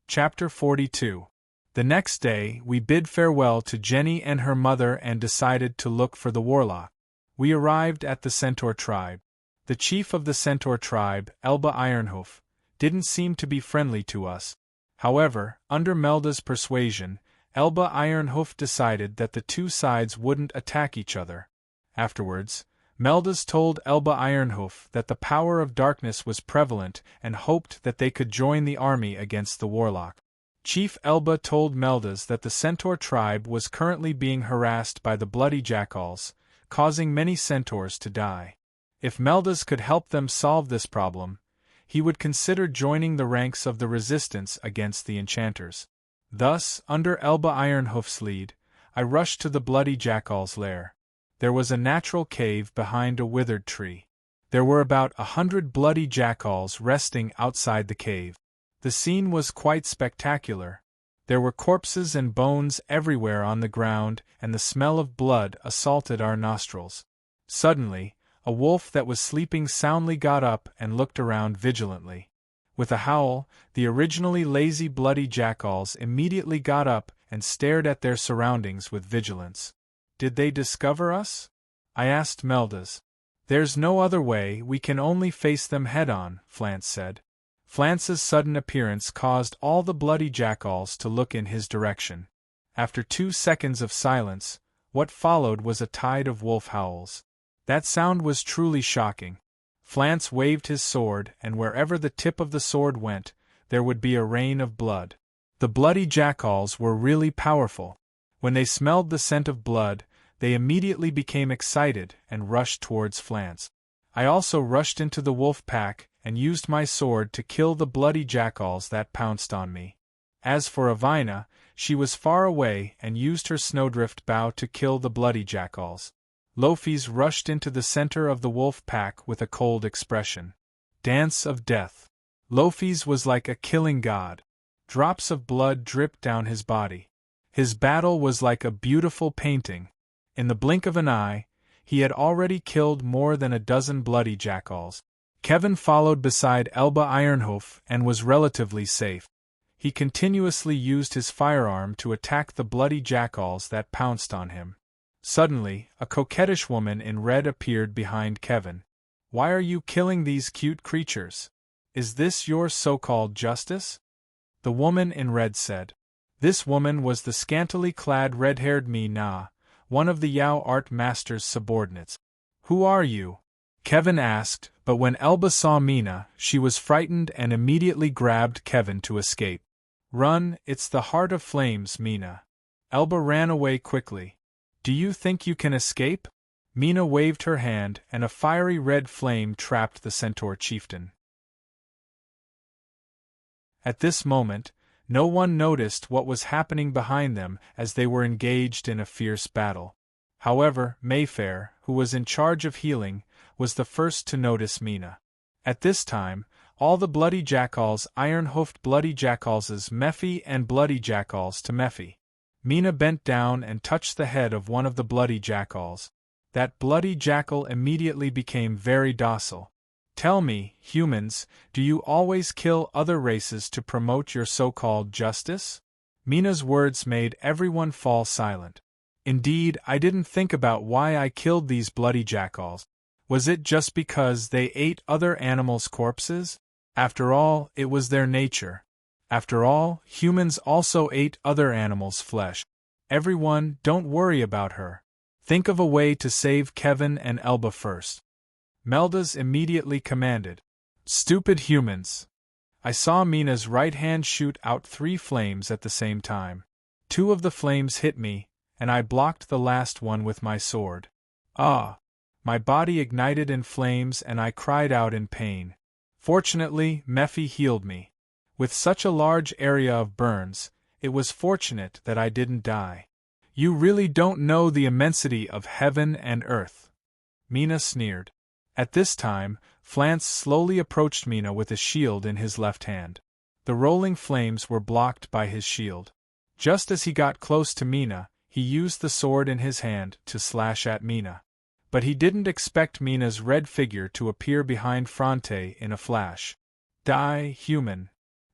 Chapter 42. The next day, we bid farewell to Jenny and her mother and decided to look for the warlock. We arrived at the Centaur tribe. The chief of the Centaur tribe, Elba Ironhoof, didn't seem to be friendly to us. However, under Melda's persuasion, Elba Ironhoof decided that the two sides wouldn't attack each other. Afterwards, Meldas told Elba Ironhoof that the power of darkness was prevalent and hoped that they could join the army against the warlock. Chief Elba told Meldas that the Centaur tribe was currently being harassed by the bloody jackals, causing many centaurs to die. If Meldas could help them solve this problem, he would consider joining the ranks of the resistance against the enchanters. Thus, under Elba Ironhoof's lead, I rushed to the bloody jackal's lair. There was a natural cave behind a withered tree. There were about 100 bloody jackals resting outside the cave. The scene was quite spectacular. There were corpses and bones everywhere on the ground, and the smell of blood assaulted our nostrils. Suddenly, a wolf that was sleeping soundly got up and looked around vigilantly. With a howl, the originally lazy bloody jackals immediately got up and stared at their surroundings with vigilance. Did they discover us? I asked Meldas. There's no other way, we can only face them head-on, Flance said. Flance's sudden appearance caused all the bloody jackals to look in his direction. After 2 seconds of silence, what followed was a tide of wolf howls. That sound was truly shocking. Flance waved his sword, and wherever the tip of the sword went, there would be a rain of blood. The bloody jackals were really powerful. When they smelled the scent of blood, they immediately became excited and rushed towards Flance. I also rushed into the wolf pack and used my sword to kill the bloody jackals that pounced on me. As for Avina, she was far away and used her snowdrift bow to kill the bloody jackals. Lofis rushed into the center of the wolf pack with a cold expression. Dance of death. Lofis was like a killing god. Drops of blood dripped down his body. His battle was like a beautiful painting. In the blink of an eye, he had already killed more than a dozen bloody jackals. Kevin followed beside Elba Ironhoof and was relatively safe. He continuously used his firearm to attack the bloody jackals that pounced on him. Suddenly, a coquettish woman in red appeared behind Kevin. Why are you killing these cute creatures? Is this your so-called justice? The woman in red said. This woman was the scantily clad red-haired Mina, one of the Yao art master's subordinates. Who are you? Kevin asked, but when Elba saw Mina, she was frightened and immediately grabbed Kevin to escape. Run, it's the Heart of Flames, Mina. Elba ran away quickly. Do you think you can escape? Mina waved her hand, and a fiery red flame trapped the centaur chieftain. At this moment, no one noticed what was happening behind them as they were engaged in a fierce battle. However, Mayfair, who was in charge of healing, was the first to notice Mina. At this time, all the bloody jackals iron-hoofed bloody jackalses Mephi and bloody jackals to Mephi. Mina bent down and touched the head of one of the bloody jackals. That bloody jackal immediately became very docile. Tell me, humans, do you always kill other races to promote your so-called justice? Mina's words made everyone fall silent. Indeed, I didn't think about why I killed these bloody jackals. Was it just because they ate other animals' corpses? After all, it was their nature. After all, humans also ate other animals' flesh. Everyone, don't worry about her. Think of a way to save Kevin and Elba first. Meldas immediately commanded. Stupid humans! I saw Mina's right hand shoot out 3 flames at the same time. 2 of the flames hit me, and I blocked the last one with my sword. Ah! My body ignited in flames and I cried out in pain. Fortunately, Mephi healed me. With such a large area of burns, it was fortunate that I didn't die. You really don't know the immensity of heaven and earth. Mina sneered. At this time, Flance slowly approached Mina with a shield in his left hand. The rolling flames were blocked by his shield. Just as he got close to Mina, he used the sword in his hand to slash at Mina. But he didn't expect Mina's red figure to appear behind Fronte in a flash. Die, human!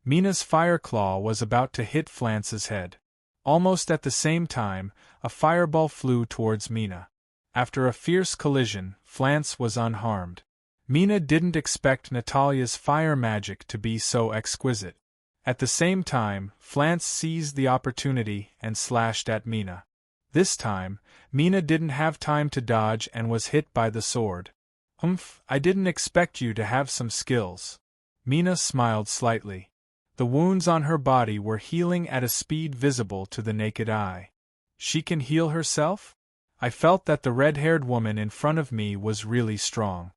Mina's fire claw was about to hit Flance's head. Almost at the same time, a fireball flew towards Mina. After a fierce collision, Flance was unharmed. Mina didn't expect Natalia's fire magic to be so exquisite. At the same time, Flance seized the opportunity and slashed at Mina. This time, Mina didn't have time to dodge and was hit by the sword. I didn't expect you to have some skills. Mina smiled slightly. The wounds on her body were healing at a speed visible to the naked eye. She can heal herself? I felt that the red-haired woman in front of me was really strong.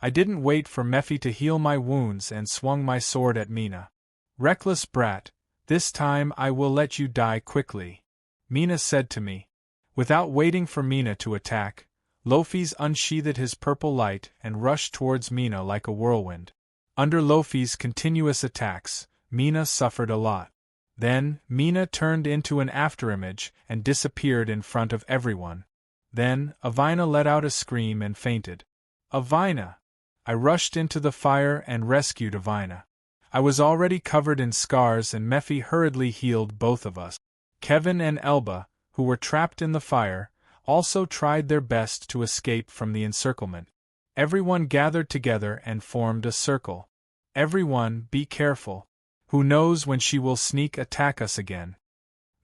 I didn't wait for Mephi to heal my wounds and swung my sword at Mina. Reckless brat, this time I will let you die quickly, Mina said to me. Without waiting for Mina to attack, Lofis unsheathed his purple light and rushed towards Mina like a whirlwind. Under Lofis' continuous attacks, Mina suffered a lot. Then, Mina turned into an afterimage and disappeared in front of everyone. Then, Avina let out a scream and fainted. Avina! I rushed into the fire and rescued Avina. I was already covered in scars and Mephi hurriedly healed both of us. Kevin and Elba, who were trapped in the fire, also tried their best to escape from the encirclement. Everyone gathered together and formed a circle. Everyone, be careful. Who knows when she will sneak attack us again?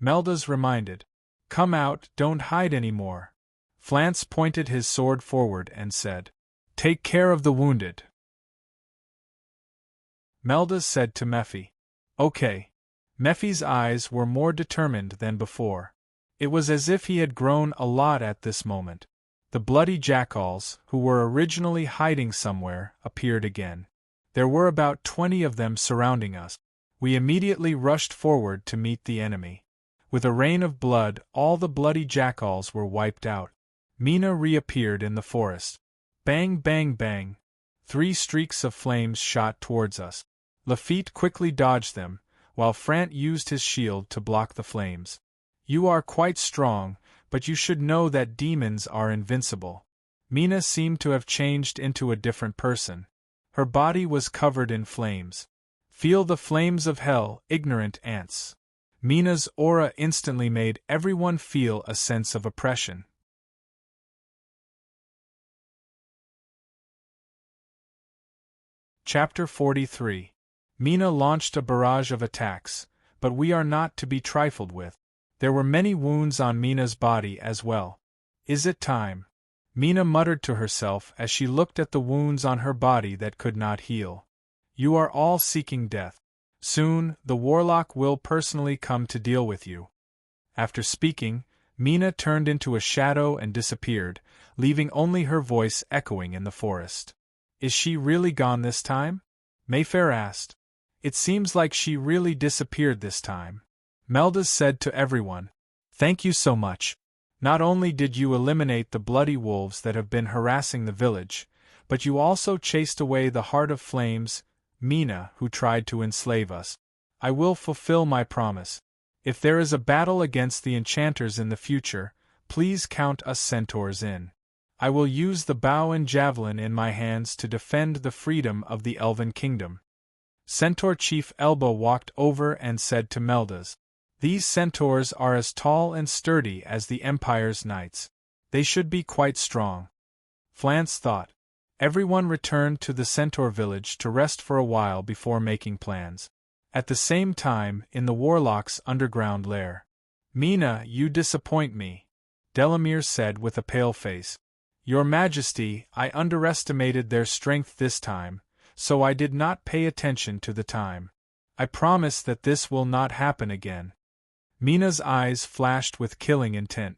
Meldas reminded. Come out, don't hide anymore. Flance pointed his sword forward and said, Take care of the wounded. Meldas said to Mephi. Okay. Mephi's eyes were more determined than before. It was as if he had grown a lot at this moment. The bloody jackals, who were originally hiding somewhere, appeared again. There were about 20 of them surrounding us. We immediately rushed forward to meet the enemy. With a rain of blood, all the bloody jackals were wiped out. Mina reappeared in the forest. Bang, bang, bang. 3 streaks of flames shot towards us. Lafitte quickly dodged them, while Frant used his shield to block the flames. You are quite strong, but you should know that demons are invincible. Mina seemed to have changed into a different person. Her body was covered in flames. Feel the flames of hell, ignorant ants. Mina's aura instantly made everyone feel a sense of oppression. Chapter 43. Mina launched a barrage of attacks, but we are not to be trifled with. There were many wounds on Mina's body as well. Is it time? Mina muttered to herself as she looked at the wounds on her body that could not heal. You are all seeking death. Soon, the warlock will personally come to deal with you. After speaking, Mina turned into a shadow and disappeared, leaving only her voice echoing in the forest. Is she really gone this time? Mayfair asked. It seems like she really disappeared this time. Meldas said to everyone. Thank you so much. Not only did you eliminate the bloody wolves that have been harassing the village, but you also chased away the Heart of Flames, Mina, who tried to enslave us. I will fulfill my promise. If there is a battle against the enchanters in the future, please count us centaurs in. I will use the bow and javelin in my hands to defend the freedom of the Elven Kingdom. Centaur Chief Elba walked over and said to Meldas, These centaurs are as tall and sturdy as the Empire's knights. They should be quite strong. Flance thought. Everyone returned to the centaur village to rest for a while before making plans. At the same time, in the warlock's underground lair. Mina, you disappoint me, Delamere said with a pale face. Your Majesty, I underestimated their strength this time, so I did not pay attention to the time. I promise that this will not happen again. Mina's eyes flashed with killing intent.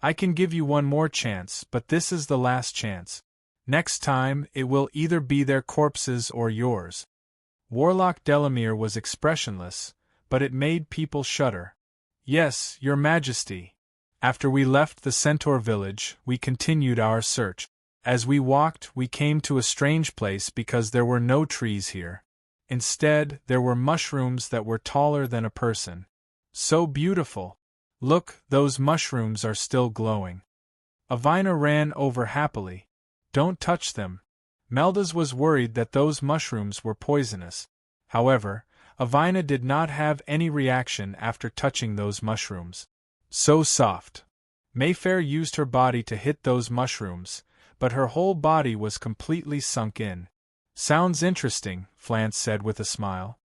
I can give you one more chance, but this is the last chance. Next time, it will either be their corpses or yours. Warlock Delamere was expressionless, but it made people shudder. Yes, Your Majesty. After we left the Centaur village, we continued our search. As we walked, we came to a strange place because there were no trees here. Instead, there were mushrooms that were taller than a person. So beautiful. Look, those mushrooms are still glowing. Avina ran over happily. Don't touch them. Meldas was worried that those mushrooms were poisonous. However, Avina did not have any reaction after touching those mushrooms. So soft. Mayfair used her body to hit those mushrooms, but her whole body was completely sunk in. Sounds interesting, Flance said with a smile.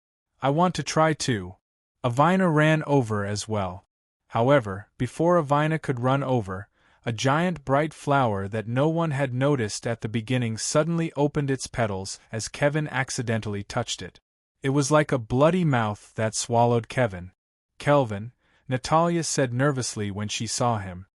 I want to try too. Avina ran over as well. However, before Avina could run over, a giant bright flower that no one had noticed at the beginning suddenly opened its petals as Kevin accidentally touched it. It was like a bloody mouth that swallowed Kevin. Kelvin, Natalia said nervously when she saw him.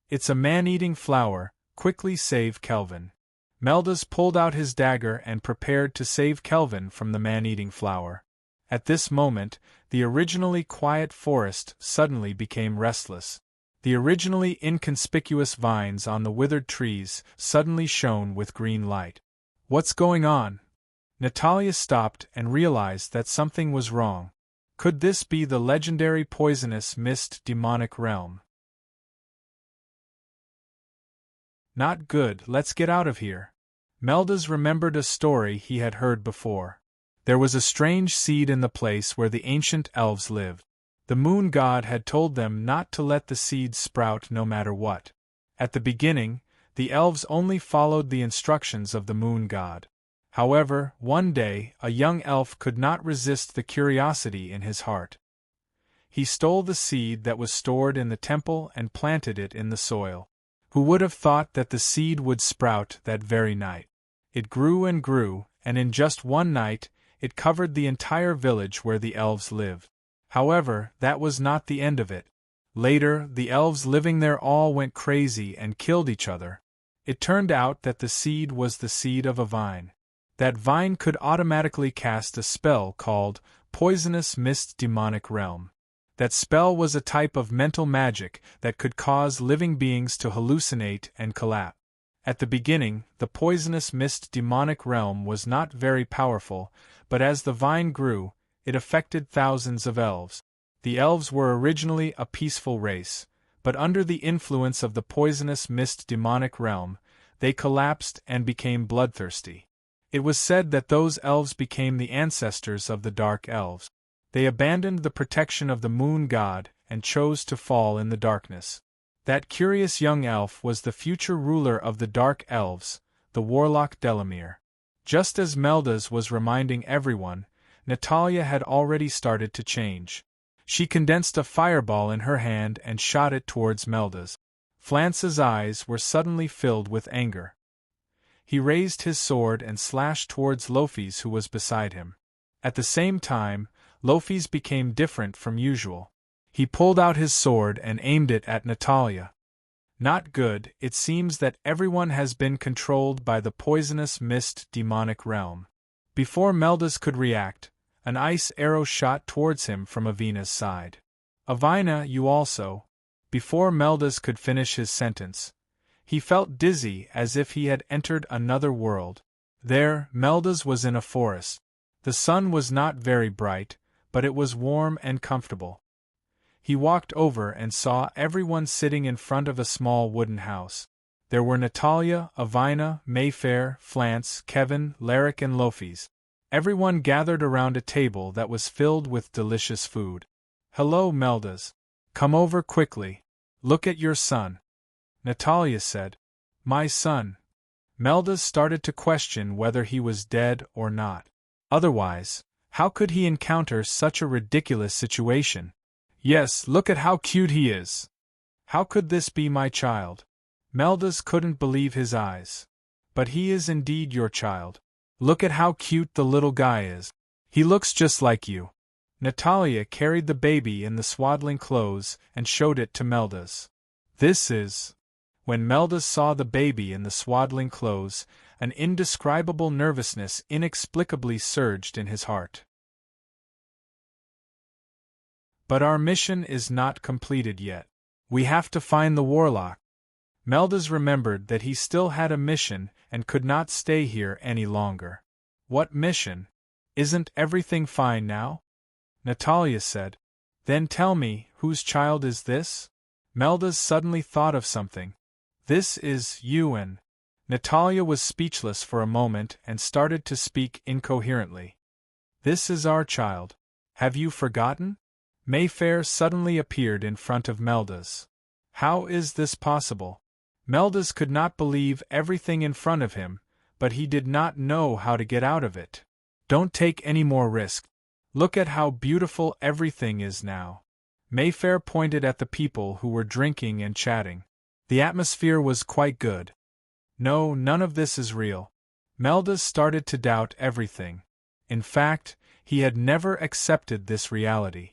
It's a man-eating flower, quickly save Kelvin. Meldas pulled out his dagger and prepared to save Kelvin from the man-eating flower. At this moment, the originally quiet forest suddenly became restless. The originally inconspicuous vines on the withered trees suddenly shone with green light. What's going on? Natalia stopped and realized that something was wrong. Could this be the legendary poisonous mist demonic realm? Not good, let's get out of here. Meldas remembered a story he had heard before. There was a strange seed in the place where the ancient elves lived. The moon god had told them not to let the seed sprout no matter what. At the beginning, the elves only followed the instructions of the moon god. However, one day, a young elf could not resist the curiosity in his heart. He stole the seed that was stored in the temple and planted it in the soil. Who would have thought that the seed would sprout that very night? It grew, and in just one night, it covered the entire village where the elves lived. However, that was not the end of it. Later, the elves living there all went crazy and killed each other. It turned out that the seed was the seed of a vine. That vine could automatically cast a spell called Poisonous Mist Demonic Realm. That spell was a type of mental magic that could cause living beings to hallucinate and collapse. At the beginning, the Poisonous Mist Demonic Realm was not very powerful, but as the vine grew, it affected thousands of elves. The elves were originally a peaceful race, but under the influence of the Poisonous Mist Demonic Realm, they collapsed and became bloodthirsty. It was said that those elves became the ancestors of the Dark Elves. They abandoned the protection of the moon god and chose to fall in the darkness. That curious young elf was the future ruler of the Dark Elves, the Warlock Delamere. Just as Meldas was reminding everyone, Natalia had already started to change. She condensed a fireball in her hand and shot it towards Meldas. Flance's eyes were suddenly filled with anger. He raised his sword and slashed towards Lofis, who was beside him. At the same time, Lofis became different from usual. He pulled out his sword and aimed it at Natalia. Not good, it seems that everyone has been controlled by the Poisonous Mist Demonic Realm. Before Meldas could react, an ice arrow shot towards him from Avina's side. Avina, you also. Before Meldas could finish his sentence, he felt dizzy as if he had entered another world. There, Meldas was in a forest. The sun was not very bright, but it was warm and comfortable. He walked over and saw everyone sitting in front of a small wooden house. There were Natalia, Avina, Mayfair, Flance, Kevin, Larrick and Lofis. Everyone gathered around a table that was filled with delicious food. Hello, Meldas. Come over quickly. Look at your son. Natalia said. My son. Meldas started to question whether he was dead or not. Otherwise, how could he encounter such a ridiculous situation? Yes, look at how cute he is. How could this be my child? Meldas couldn't believe his eyes. But he is indeed your child. Look at how cute the little guy is. He looks just like you. Natalia carried the baby in the swaddling clothes and showed it to Meldas. This is. When Meldas saw the baby in the swaddling clothes, an indescribable nervousness inexplicably surged in his heart. But our mission is not completed yet. We have to find the warlock. Meldas remembered that he still had a mission and could not stay here any longer. What mission? Isn't everything fine now? Natalia said. Then tell me, whose child is this? Meldas suddenly thought of something. This is Ewan. Natalia was speechless for a moment and started to speak incoherently. This is our child. Have you forgotten? Mayfair suddenly appeared in front of Meldas. How is this possible? Meldas could not believe everything in front of him, but he did not know how to get out of it. Don't take any more risk. Look at how beautiful everything is now. Mayfair pointed at the people who were drinking and chatting. The atmosphere was quite good. No, none of this is real. Meldas started to doubt everything. In fact, he had never accepted this reality.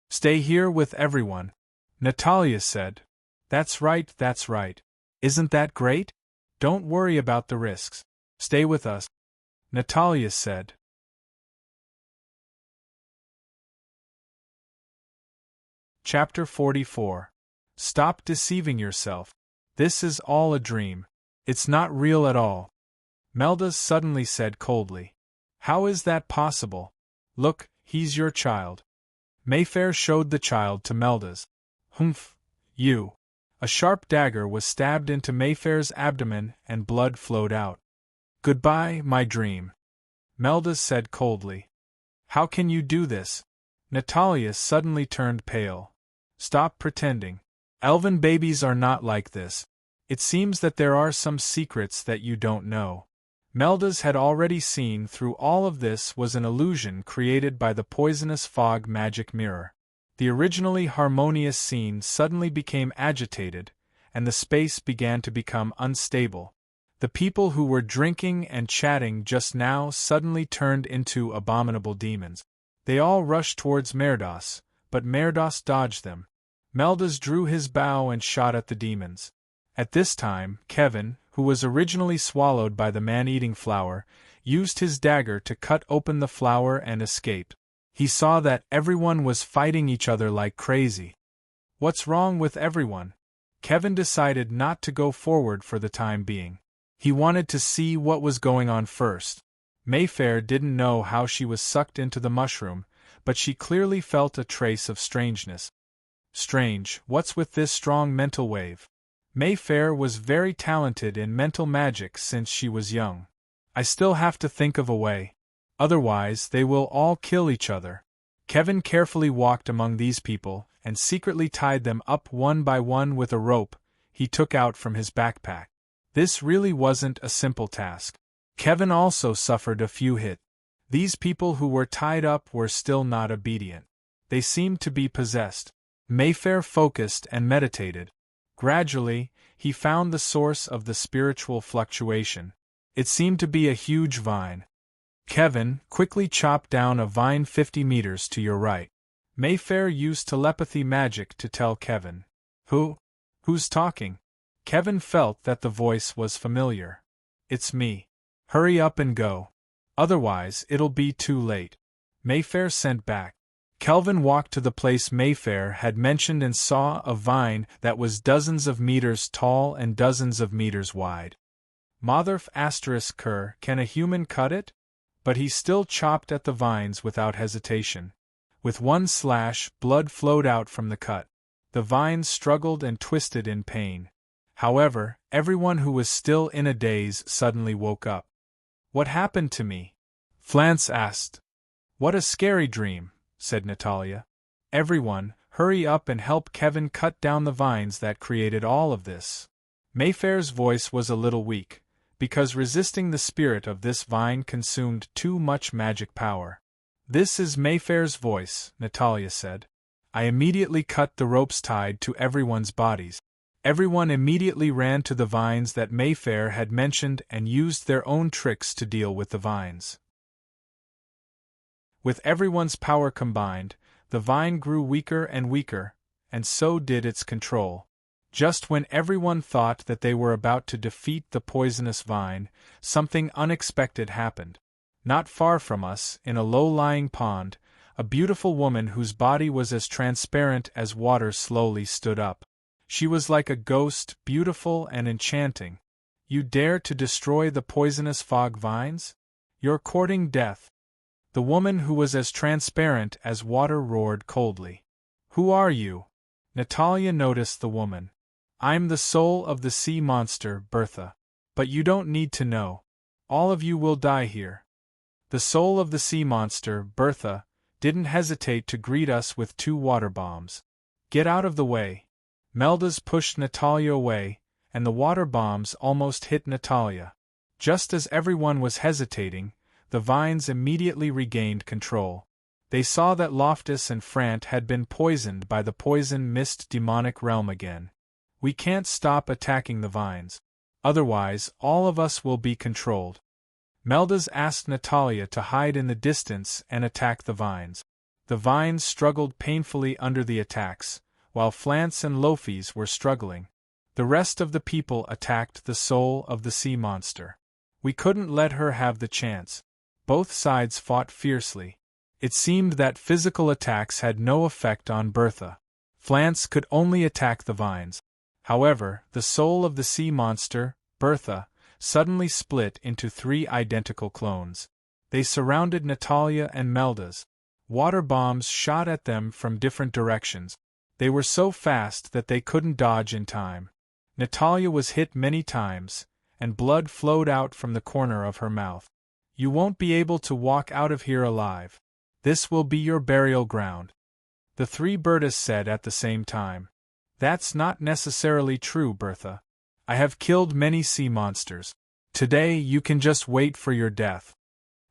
Stay here with everyone, Natalia said. That's right, that's right. Isn't that great? Don't worry about the risks. Stay with us, Natalia said. Chapter 44. Stop deceiving yourself. This is all a dream. It's not real at all. Meldas suddenly said coldly. How is that possible? Look, he's your child. Mayfair showed the child to Meldas. Humph, you. A sharp dagger was stabbed into Mayfair's abdomen and blood flowed out. Goodbye, my dream. Meldas said coldly. How can you do this? Natalia suddenly turned pale. Stop pretending. Elven babies are not like this. It seems that there are some secrets that you don't know. Meldas had already seen through all of this was an illusion created by the poisonous fog magic mirror. The originally harmonious scene suddenly became agitated, and the space began to become unstable. The people who were drinking and chatting just now suddenly turned into abominable demons. They all rushed towards Merdos, but Merdos dodged them. Meldas drew his bow and shot at the demons. At this time, Kevin, who was originally swallowed by the man-eating flower, used his dagger to cut open the flower and escape. He saw that everyone was fighting each other like crazy. What's wrong with everyone? Kevin decided not to go forward for the time being. He wanted to see what was going on first. Mayfair didn't know how she was sucked into the mushroom, but she clearly felt a trace of strangeness. Strange, what's with this strong mental wave? Mayfair was very talented in mental magic since she was young. I still have to think of a way. Otherwise, they will all kill each other. Kevin carefully walked among these people and secretly tied them up one by one with a rope he took out from his backpack. This really wasn't a simple task. Kevin also suffered a few hits. These people who were tied up were still not obedient. They seemed to be possessed. Mayfair focused and meditated. Gradually, he found the source of the spiritual fluctuation. It seemed to be a huge vine. Kevin, quickly chopped down a vine 50 meters to your right. Mayfair used telepathy magic to tell Kevin. Who's talking? Kevin felt that the voice was familiar. It's me. Hurry up and go. Otherwise, it'll be too late. Mayfair sent back. Kelvin walked to the place Mayfair had mentioned and saw a vine that was dozens of meters tall and dozens of meters wide. Motherf ***, can a human cut it? But he still chopped at the vines without hesitation. With one slash, blood flowed out from the cut. The vines struggled and twisted in pain. However, everyone who was still in a daze suddenly woke up. What happened to me? Flance asked. What a scary dream, said Natalia. Everyone, hurry up and help Kevin cut down the vines that created all of this. Mayfair's voice was a little weak, because resisting the spirit of this vine consumed too much magic power. This is Mayfair's voice, Natalia said. I immediately cut the ropes tied to everyone's bodies. Everyone immediately ran to the vines that Mayfair had mentioned and used their own tricks to deal with the vines. With everyone's power combined, the vine grew weaker and weaker, and so did its control. Just when everyone thought that they were about to defeat the poisonous vine, something unexpected happened. Not far from us, in a low-lying pond, a beautiful woman whose body was as transparent as water slowly stood up. She was like a ghost, beautiful and enchanting. "You dare to destroy the poisonous fog vines? You're courting death." The woman who was as transparent as water roared coldly. "Who are you?" Natalia noticed the woman. "I'm the soul of the sea monster, Bertha. But you don't need to know. All of you will die here." The soul of the sea monster, Bertha, didn't hesitate to greet us with 2 water bombs. "Get out of the way." Meldas pushed Natalia away, and the water bombs almost hit Natalia. Just as everyone was hesitating, the vines immediately regained control. They saw that Loftus and Frant had been poisoned by the poison mist demonic realm again. "We can't stop attacking the vines. Otherwise, all of us will be controlled." Meldas asked Natalia to hide in the distance and attack the vines. The vines struggled painfully under the attacks, while Flance and Lofies were struggling. The rest of the people attacked the soul of the sea monster. We couldn't let her have the chance. Both sides fought fiercely. It seemed that physical attacks had no effect on Bertha. Flance could only attack the vines. However, the soul of the sea monster, Bertha, suddenly split into 3 identical clones. They surrounded Natalia and Meldas. Water bombs shot at them from different directions. They were so fast that they couldn't dodge in time. Natalia was hit many times, and blood flowed out from the corner of her mouth. "You won't be able to walk out of here alive. This will be your burial ground," the 3 Bertas said at the same time. "That's not necessarily true, Bertha. I have killed many sea monsters. Today you can just wait for your death,"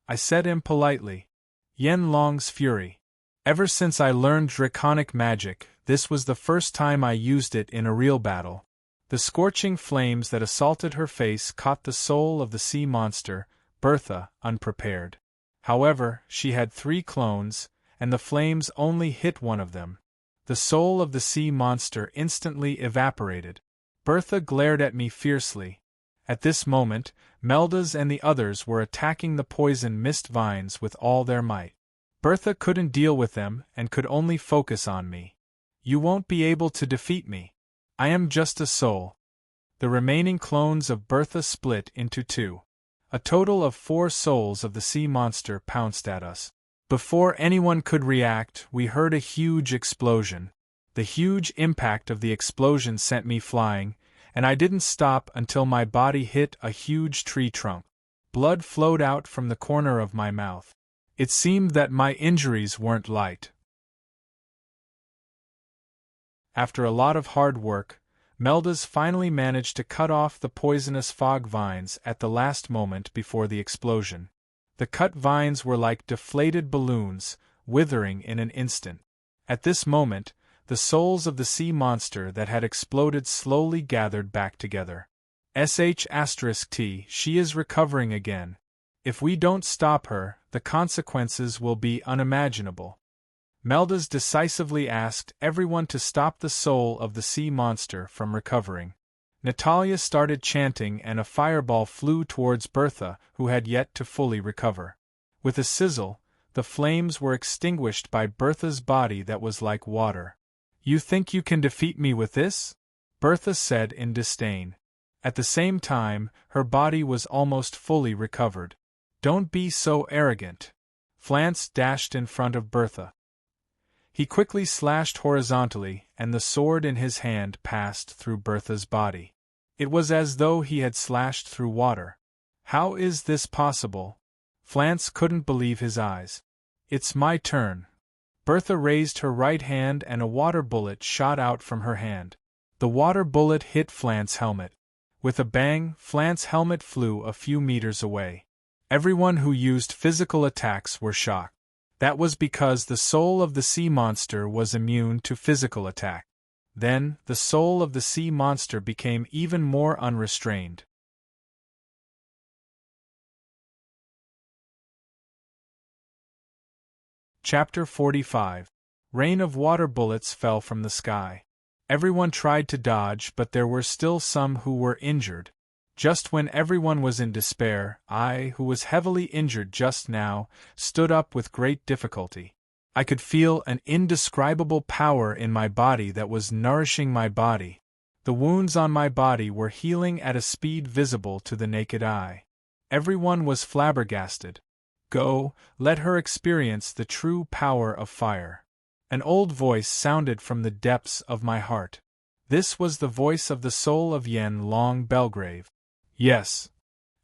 I said impolitely. Yen Long's fury. "Ever since I learned draconic magic, this was the first time I used it in a real battle." The scorching flames that assaulted her face caught the soul of the sea monster, Bertha, unprepared. However, she had 3 clones, and the flames only hit one of them. The soul of the sea monster instantly evaporated. Bertha glared at me fiercely. At this moment, Meldas and the others were attacking the poison mist vines with all their might. Bertha couldn't deal with them and could only focus on me. "You won't be able to defeat me. I am just a soul." The remaining clones of Bertha split into 2. A total of 4 souls of the sea monster pounced at us. Before anyone could react, we heard a huge explosion. The huge impact of the explosion sent me flying, and I didn't stop until my body hit a huge tree trunk. Blood flowed out from the corner of my mouth. It seemed that my injuries weren't light. After a lot of hard work, Meldas finally managed to cut off the poisonous fog vines at the last moment before the explosion. The cut vines were like deflated balloons, withering in an instant. At this moment, the souls of the sea monster that had exploded slowly gathered back together. *T, she is recovering again. If we don't stop her, the consequences will be unimaginable. Meldas decisively asked everyone to stop the soul of the sea monster from recovering. Natalia started chanting and a fireball flew towards Bertha, who had yet to fully recover. With a sizzle, the flames were extinguished by Bertha's body that was like water. "You think you can defeat me with this?" Bertha said in disdain. At the same time, her body was almost fully recovered. "Don't be so arrogant." Flance dashed in front of Bertha. He quickly slashed horizontally, and the sword in his hand passed through Bertha's body. It was as though he had slashed through water. "How is this possible?" Flance couldn't believe his eyes. "It's my turn." Bertha raised her right hand and a water bullet shot out from her hand. The water bullet hit Flance's helmet. With a bang, Flance's helmet flew a few meters away. Everyone who used physical attacks were shocked. That was because the soul of the sea monster was immune to physical attack. Then, the soul of the sea monster became even more unrestrained. Chapter 45. Rain of water bullets fell from the sky. Everyone tried to dodge, but there were still some who were injured. Just when everyone was in despair, I, who was heavily injured just now, stood up with great difficulty. I could feel an indescribable power in my body that was nourishing my body. The wounds on my body were healing at a speed visible to the naked eye. Everyone was flabbergasted. Go, let her experience the true power of fire. An old voice sounded from the depths of my heart. This was the voice of the soul of Yen Long Belgrave. Yes.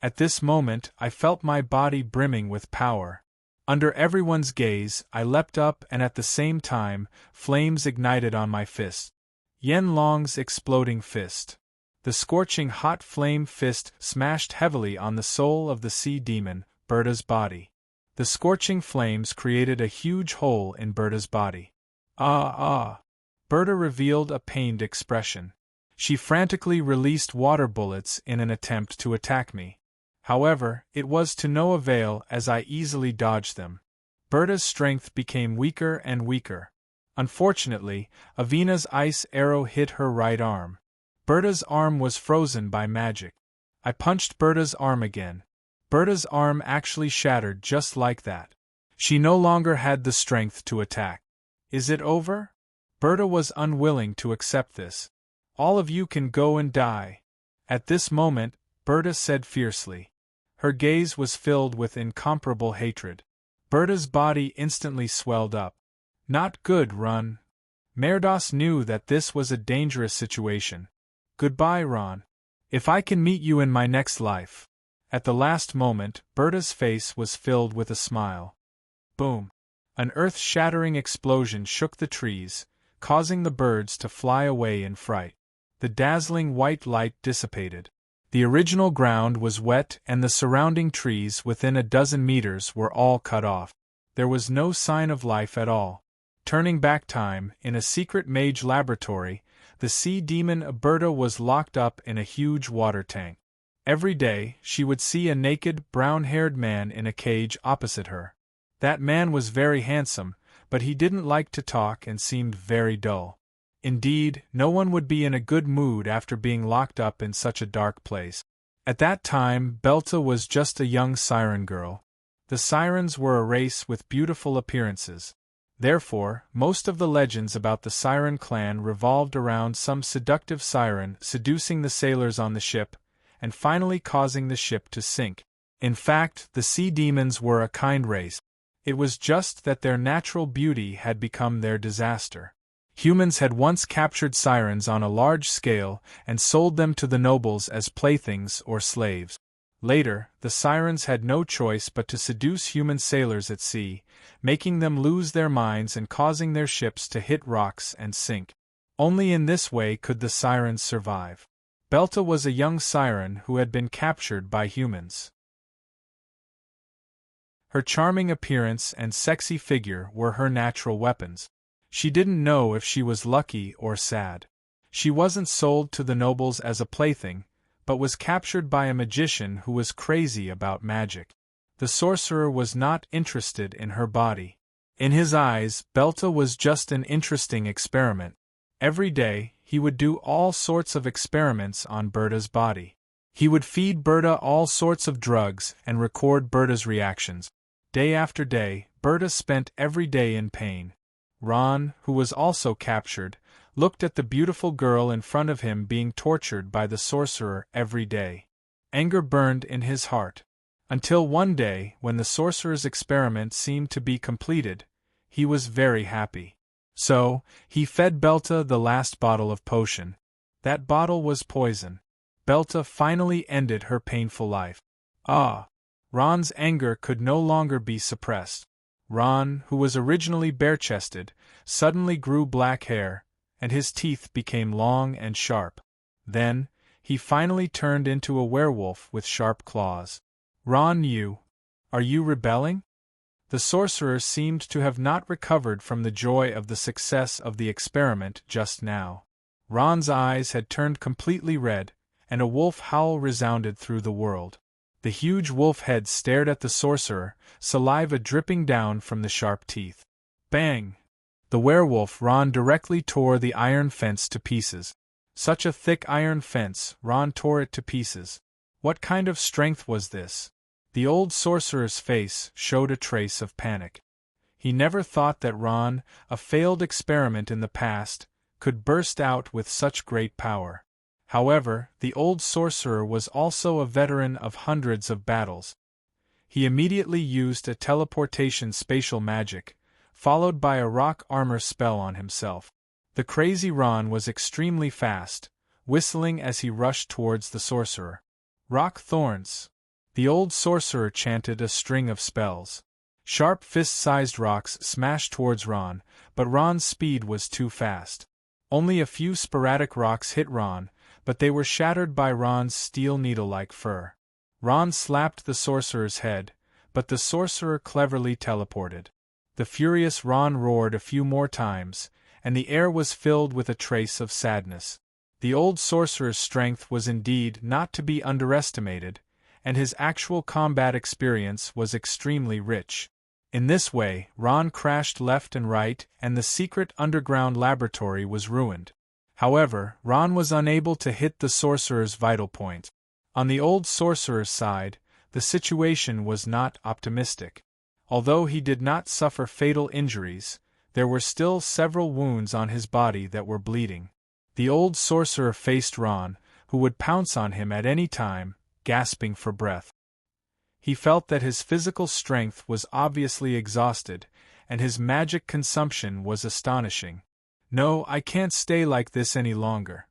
At this moment I felt my body brimming with power. Under everyone's gaze, I leapt up and at the same time, flames ignited on my fist. Yen Long's exploding fist. The scorching hot flame fist smashed heavily on the soul of the sea demon, Berta's body. The scorching flames created a huge hole in Berta's body. Ah! Berta revealed a pained expression. She frantically released water bullets in an attempt to attack me. However, it was to no avail as I easily dodged them. Berta's strength became weaker and weaker. Unfortunately, Avina's ice arrow hit her right arm. Berta's arm was frozen by magic. I punched Berta's arm again. Berta's arm actually shattered just like that. She no longer had the strength to attack. Is it over? Berta was unwilling to accept this. All of you can go and die. At this moment, Berta said fiercely. Her gaze was filled with incomparable hatred. Berta's body instantly swelled up. Not good, Run. Merdos knew that this was a dangerous situation. Goodbye, Ron. If I can meet you in my next life. At the last moment, Berta's face was filled with a smile. Boom! An earth-shattering explosion shook the trees, causing the birds to fly away in fright. The dazzling white light dissipated. The original ground was wet and the surrounding trees within a dozen meters were all cut off. There was no sign of life at all. Turning back time, in a secret mage laboratory, the sea demon Berta was locked up in a huge water tank. Every day, she would see a naked, brown-haired man in a cage opposite her. That man was very handsome, but he didn't like to talk and seemed very dull. Indeed, no one would be in a good mood after being locked up in such a dark place. At that time, Belta was just a young siren girl. The sirens were a race with beautiful appearances. Therefore, most of the legends about the siren clan revolved around some seductive siren seducing the sailors on the ship, and finally causing the ship to sink. In fact, the sea demons were a kind race. It was just that their natural beauty had become their disaster. Humans had once captured sirens on a large scale and sold them to the nobles as playthings or slaves. Later, the sirens had no choice but to seduce human sailors at sea, making them lose their minds and causing their ships to hit rocks and sink. Only in this way could the sirens survive. Belta was a young siren who had been captured by humans. Her charming appearance and sexy figure were her natural weapons. She didn't know if she was lucky or sad. She wasn't sold to the nobles as a plaything, but was captured by a magician who was crazy about magic. The sorcerer was not interested in her body. In his eyes, Belta was just an interesting experiment. Every day, he would do all sorts of experiments on Berta's body. He would feed Berta all sorts of drugs and record Berta's reactions. Day after day, Berta spent every day in pain. Ron, who was also captured, looked at the beautiful girl in front of him being tortured by the sorcerer every day. Anger burned in his heart. Until one day, when the sorcerer's experiment seemed to be completed, he was very happy. So, he fed Belta the last bottle of potion. That bottle was poison. Belta finally ended her painful life. Ah! Ron's anger could no longer be suppressed. Ron, who was originally bare-chested, suddenly grew black hair, and his teeth became long and sharp. Then, he finally turned into a werewolf with sharp claws. Ron, are you rebelling? The sorcerer seemed to have not recovered from the joy of the success of the experiment just now. Ron's eyes had turned completely red, and a wolf howl resounded through the world. The huge wolf head stared at the sorcerer, saliva dripping down from the sharp teeth. Bang! The werewolf Ron directly tore the iron fence to pieces. Such a thick iron fence, Ron tore it to pieces. What kind of strength was this? The old sorcerer's face showed a trace of panic. He never thought that Ron, a failed experiment in the past, could burst out with such great power. However, the old sorcerer was also a veteran of hundreds of battles. He immediately used a teleportation spatial magic, followed by a rock armor spell on himself. The crazy Ron was extremely fast, whistling as he rushed towards the sorcerer. Rock thorns. The old sorcerer chanted a string of spells. Sharp fist-sized rocks smashed towards Ron, but Ron's speed was too fast. Only a few sporadic rocks hit Ron, but they were shattered by Ron's steel needle-like fur. Ron slapped the sorcerer's head, but the sorcerer cleverly teleported. The furious Ron roared a few more times, and the air was filled with a trace of sadness. The old sorcerer's strength was indeed not to be underestimated, and his actual combat experience was extremely rich. In this way, Ron crashed left and right, and the secret underground laboratory was ruined. However, Ron was unable to hit the sorcerer's vital point. On the old sorcerer's side, the situation was not optimistic. Although he did not suffer fatal injuries, there were still several wounds on his body that were bleeding. The old sorcerer faced Ron, who would pounce on him at any time, gasping for breath. He felt that his physical strength was obviously exhausted, and his magic consumption was astonishing. No, I can't stay like this any longer.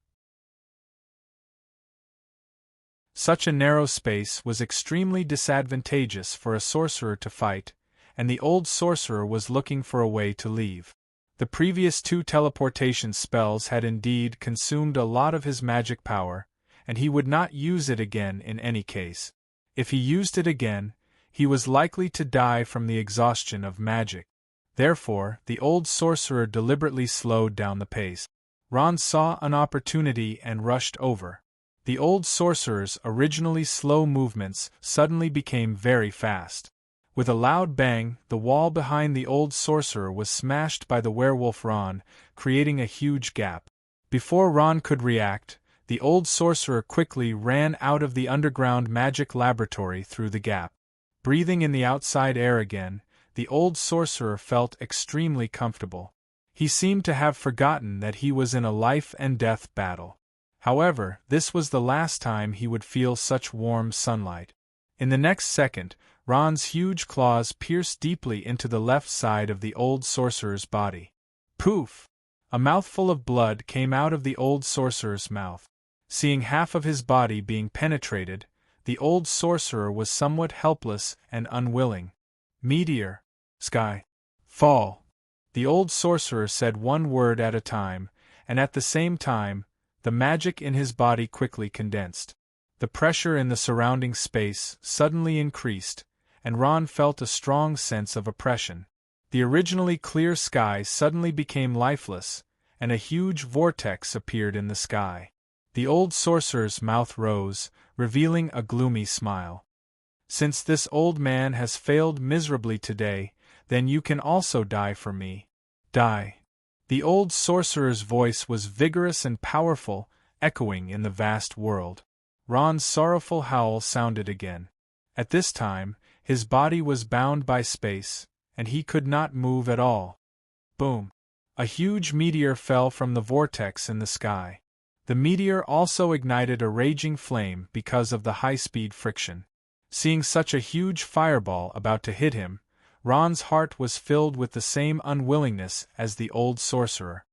Such a narrow space was extremely disadvantageous for a sorcerer to fight, and the old sorcerer was looking for a way to leave. The previous 2 teleportation spells had indeed consumed a lot of his magic power, and he would not use it again in any case. If he used it again, he was likely to die from the exhaustion of magic. Therefore, the old sorcerer deliberately slowed down the pace. Ron saw an opportunity and rushed over. The old sorcerer's originally slow movements suddenly became very fast. With a loud bang, the wall behind the old sorcerer was smashed by the werewolf Ron, creating a huge gap. Before Ron could react, the old sorcerer quickly ran out of the underground magic laboratory through the gap. Breathing in the outside air again, the old sorcerer felt extremely comfortable. He seemed to have forgotten that he was in a life-and-death battle. However, this was the last time he would feel such warm sunlight. In the next second, Ron's huge claws pierced deeply into the left side of the old sorcerer's body. Poof! A mouthful of blood came out of the old sorcerer's mouth. Seeing half of his body being penetrated, the old sorcerer was somewhat helpless and unwilling. Meteor. Sky. Fall. The old sorcerer said one word at a time, and at the same time, the magic in his body quickly condensed. The pressure in the surrounding space suddenly increased, and Ron felt a strong sense of oppression. The originally clear sky suddenly became lifeless, and a huge vortex appeared in the sky. The old sorcerer's mouth rose, revealing a gloomy smile. Since this old man has failed miserably today, then you can also die for me. Die. The old sorcerer's voice was vigorous and powerful, echoing in the vast world. Ron's sorrowful howl sounded again. At this time, his body was bound by space, and he could not move at all. Boom! A huge meteor fell from the vortex in the sky. The meteor also ignited a raging flame because of the high-speed friction. Seeing such a huge fireball about to hit him, Ron's heart was filled with the same unwillingness as the old sorcerer.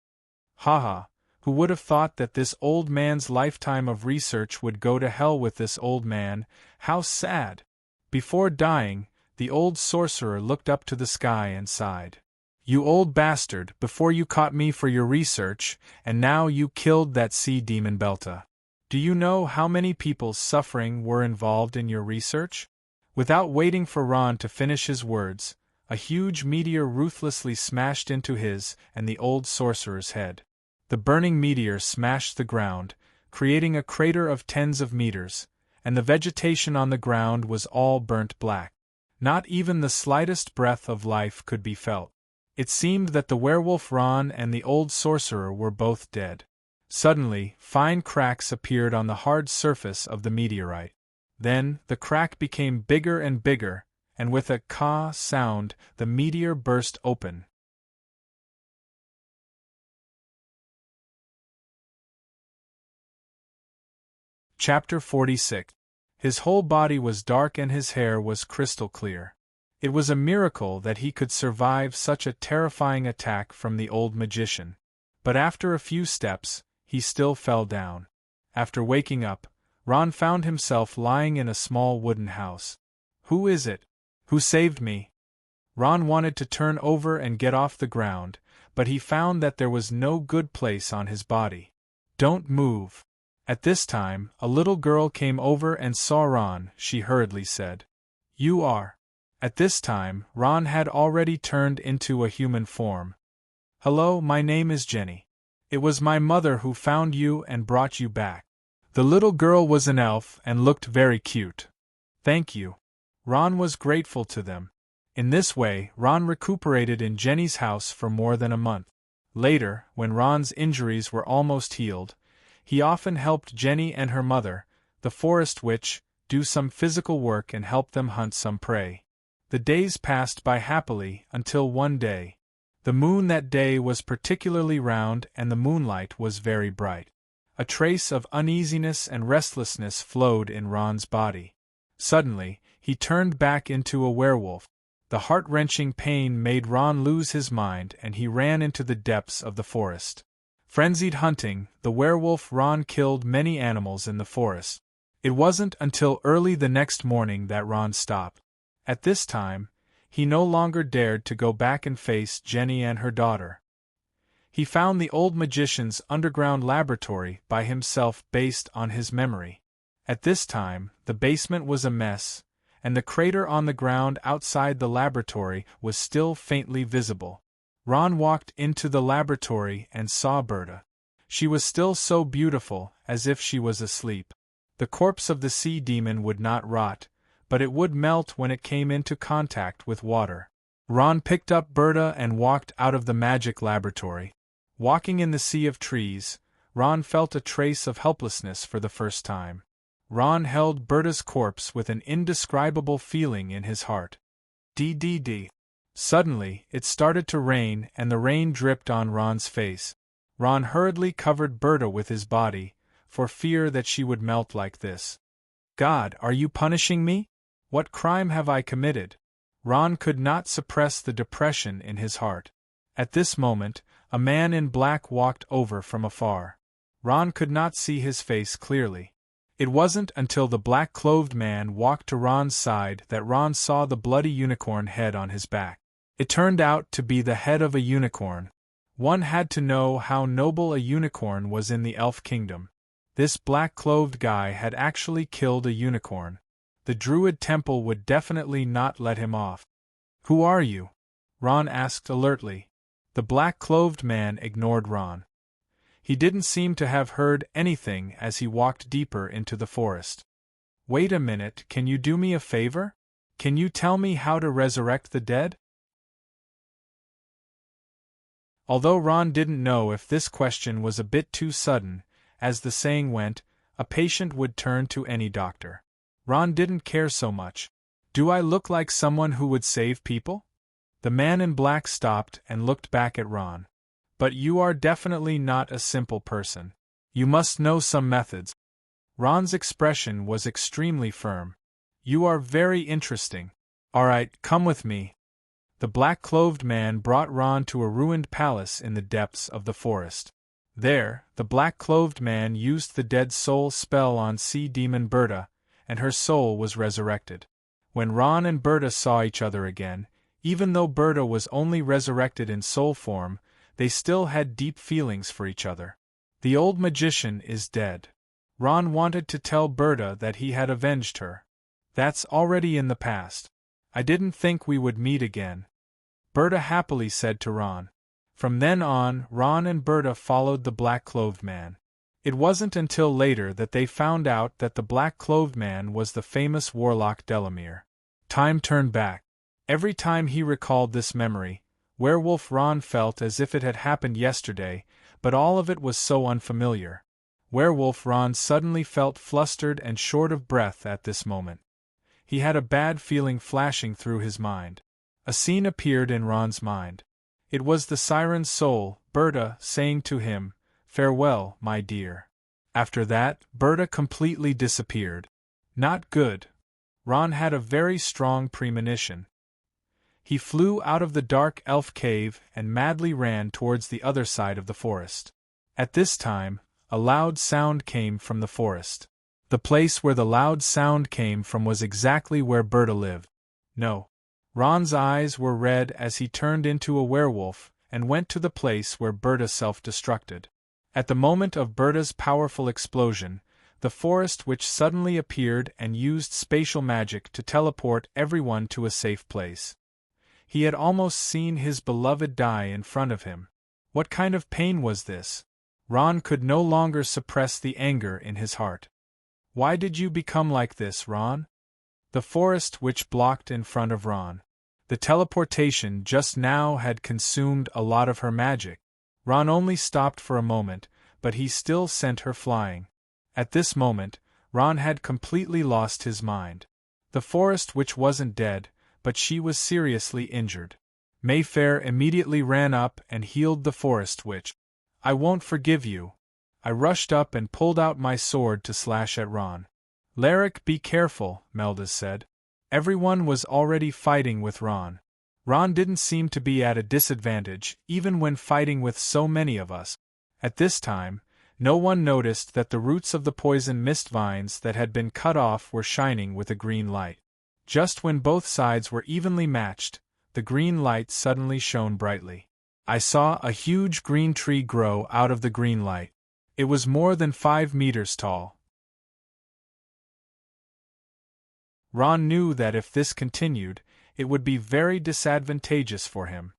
Haha, who would have thought that this old man's lifetime of research would go to hell with this old man? How sad! Before dying, the old sorcerer looked up to the sky and sighed. You old bastard, before you caught me for your research, and now you killed that sea demon Belta. Do you know how many people's suffering were involved in your research? Without waiting for Ron to finish his words, a huge meteor ruthlessly smashed into his and the old sorcerer's head. The burning meteor smashed the ground, creating a crater of tens of meters, and the vegetation on the ground was all burnt black. Not even the slightest breath of life could be felt. It seemed that the werewolf Ron and the old sorcerer were both dead. Suddenly, fine cracks appeared on the hard surface of the meteorite. Then, the crack became bigger and bigger, and with a "caw" sound, the meteor burst open. Chapter 46. His whole body was dark and his hair was crystal clear. It was a miracle that he could survive such a terrifying attack from the old magician. But after a few steps, he still fell down. After waking up, Ron found himself lying in a small wooden house. "Who is it? Who saved me?" Ron wanted to turn over and get off the ground, but he found that there was no good place on his body. "Don't move." At this time, a little girl came over and saw Ron. She hurriedly said, "You are..." At this time, Ron had already turned into a human form. "Hello, my name is Jenny. It was my mother who found you and brought you back." The little girl was an elf and looked very cute. "Thank you." Ron was grateful to them. In this way, Ron recuperated in Jenny's house for more than a month. Later, when Ron's injuries were almost healed, he often helped Jenny and her mother, the forest witch, do some physical work and help them hunt some prey. The days passed by happily until one day. The moon that day was particularly round and the moonlight was very bright. A trace of uneasiness and restlessness flowed in Ron's body. Suddenly, he turned back into a werewolf. The heart-wrenching pain made Ron lose his mind and he ran into the depths of the forest. Frenzied hunting, the werewolf Ron killed many animals in the forest. It wasn't until early the next morning that Ron stopped. At this time, he no longer dared to go back and face Jenny and her daughter. He found the old magician's underground laboratory by himself based on his memory. At this time, the basement was a mess, and the crater on the ground outside the laboratory was still faintly visible. Ron walked into the laboratory and saw Berta. She was still so beautiful, as if she was asleep. The corpse of the sea demon would not rot, but it would melt when it came into contact with water. Ron picked up Berta and walked out of the magic laboratory. Walking in the sea of trees, Ron felt a trace of helplessness for the first time. Ron held Berta's corpse with an indescribable feeling in his heart. DDD. Suddenly, it started to rain and the rain dripped on Ron's face. Ron hurriedly covered Berta with his body, for fear that she would melt like this. "God, are you punishing me? What crime have I committed?" Ron could not suppress the depression in his heart. At this moment, a man in black walked over from afar. Ron could not see his face clearly. It wasn't until the black-clothed man walked to Ron's side that Ron saw the bloody unicorn head on his back. It turned out to be the head of a unicorn. One had to know how noble a unicorn was in the elf kingdom. This black-clothed guy had actually killed a unicorn. The druid temple would definitely not let him off. "Who are you?" Ron asked alertly. The black-clothed man ignored Ron. He didn't seem to have heard anything as he walked deeper into the forest. "Wait a minute, can you do me a favor? Can you tell me how to resurrect the dead?" Although Ron didn't know if this question was a bit too sudden, as the saying went, a patient would turn to any doctor. Ron didn't care so much. "Do I look like someone who would save people?" The man in black stopped and looked back at Ron. "But you are definitely not a simple person. You must know some methods." Ron's expression was extremely firm. "You are very interesting. Alright, come with me." The black-clothed man brought Ron to a ruined palace in the depths of the forest. There, the black-clothed man used the dead soul spell on sea demon Berta, and her soul was resurrected. When Ron and Berta saw each other again, even though Berta was only resurrected in soul form, they still had deep feelings for each other. The old magician is dead. Ron wanted to tell Berta that he had avenged her. That's already in the past. I didn't think we would meet again. Berta happily said to Ron. From then on, Ron and Berta followed the black-clothed man. It wasn't until later that they found out that the black-clothed man was the famous warlock Delamere. Time turned back. Every time he recalled this memory, Werewolf Ron felt as if it had happened yesterday, but all of it was so unfamiliar. Werewolf Ron suddenly felt flustered and short of breath at this moment. He had a bad feeling flashing through his mind. A scene appeared in Ron's mind. It was the siren's soul, Berta, saying to him, "Farewell, my dear." After that, Berta completely disappeared. Not good. Ron had a very strong premonition. He flew out of the dark elf cave and madly ran towards the other side of the forest. At this time, a loud sound came from the forest. The place where the loud sound came from was exactly where Berta lived. No. Ron's eyes were red as he turned into a werewolf and went to the place where Berta self-destructed. At the moment of Berta's powerful explosion, the forest witch suddenly appeared and used spatial magic to teleport everyone to a safe place. He had almost seen his beloved die in front of him. What kind of pain was this? Ron could no longer suppress the anger in his heart. Why did you become like this, Ron? The forest witch blocked in front of Ron. The teleportation just now had consumed a lot of her magic. Ron only stopped for a moment, but he still sent her flying. At this moment, Ron had completely lost his mind. The forest witch wasn't dead, but she was seriously injured. Mayfair immediately ran up and healed the forest witch. "I won't forgive you." I rushed up and pulled out my sword to slash at Ron. "Larrick, be careful," Melda said. Everyone was already fighting with Ron. Ron didn't seem to be at a disadvantage, even when fighting with so many of us. At this time, no one noticed that the roots of the poison mist vines that had been cut off were shining with a green light. Just when both sides were evenly matched, the green light suddenly shone brightly. I saw a huge green tree grow out of the green light. It was more than 5 meters tall. Ron knew that if this continued, it would be very disadvantageous for him.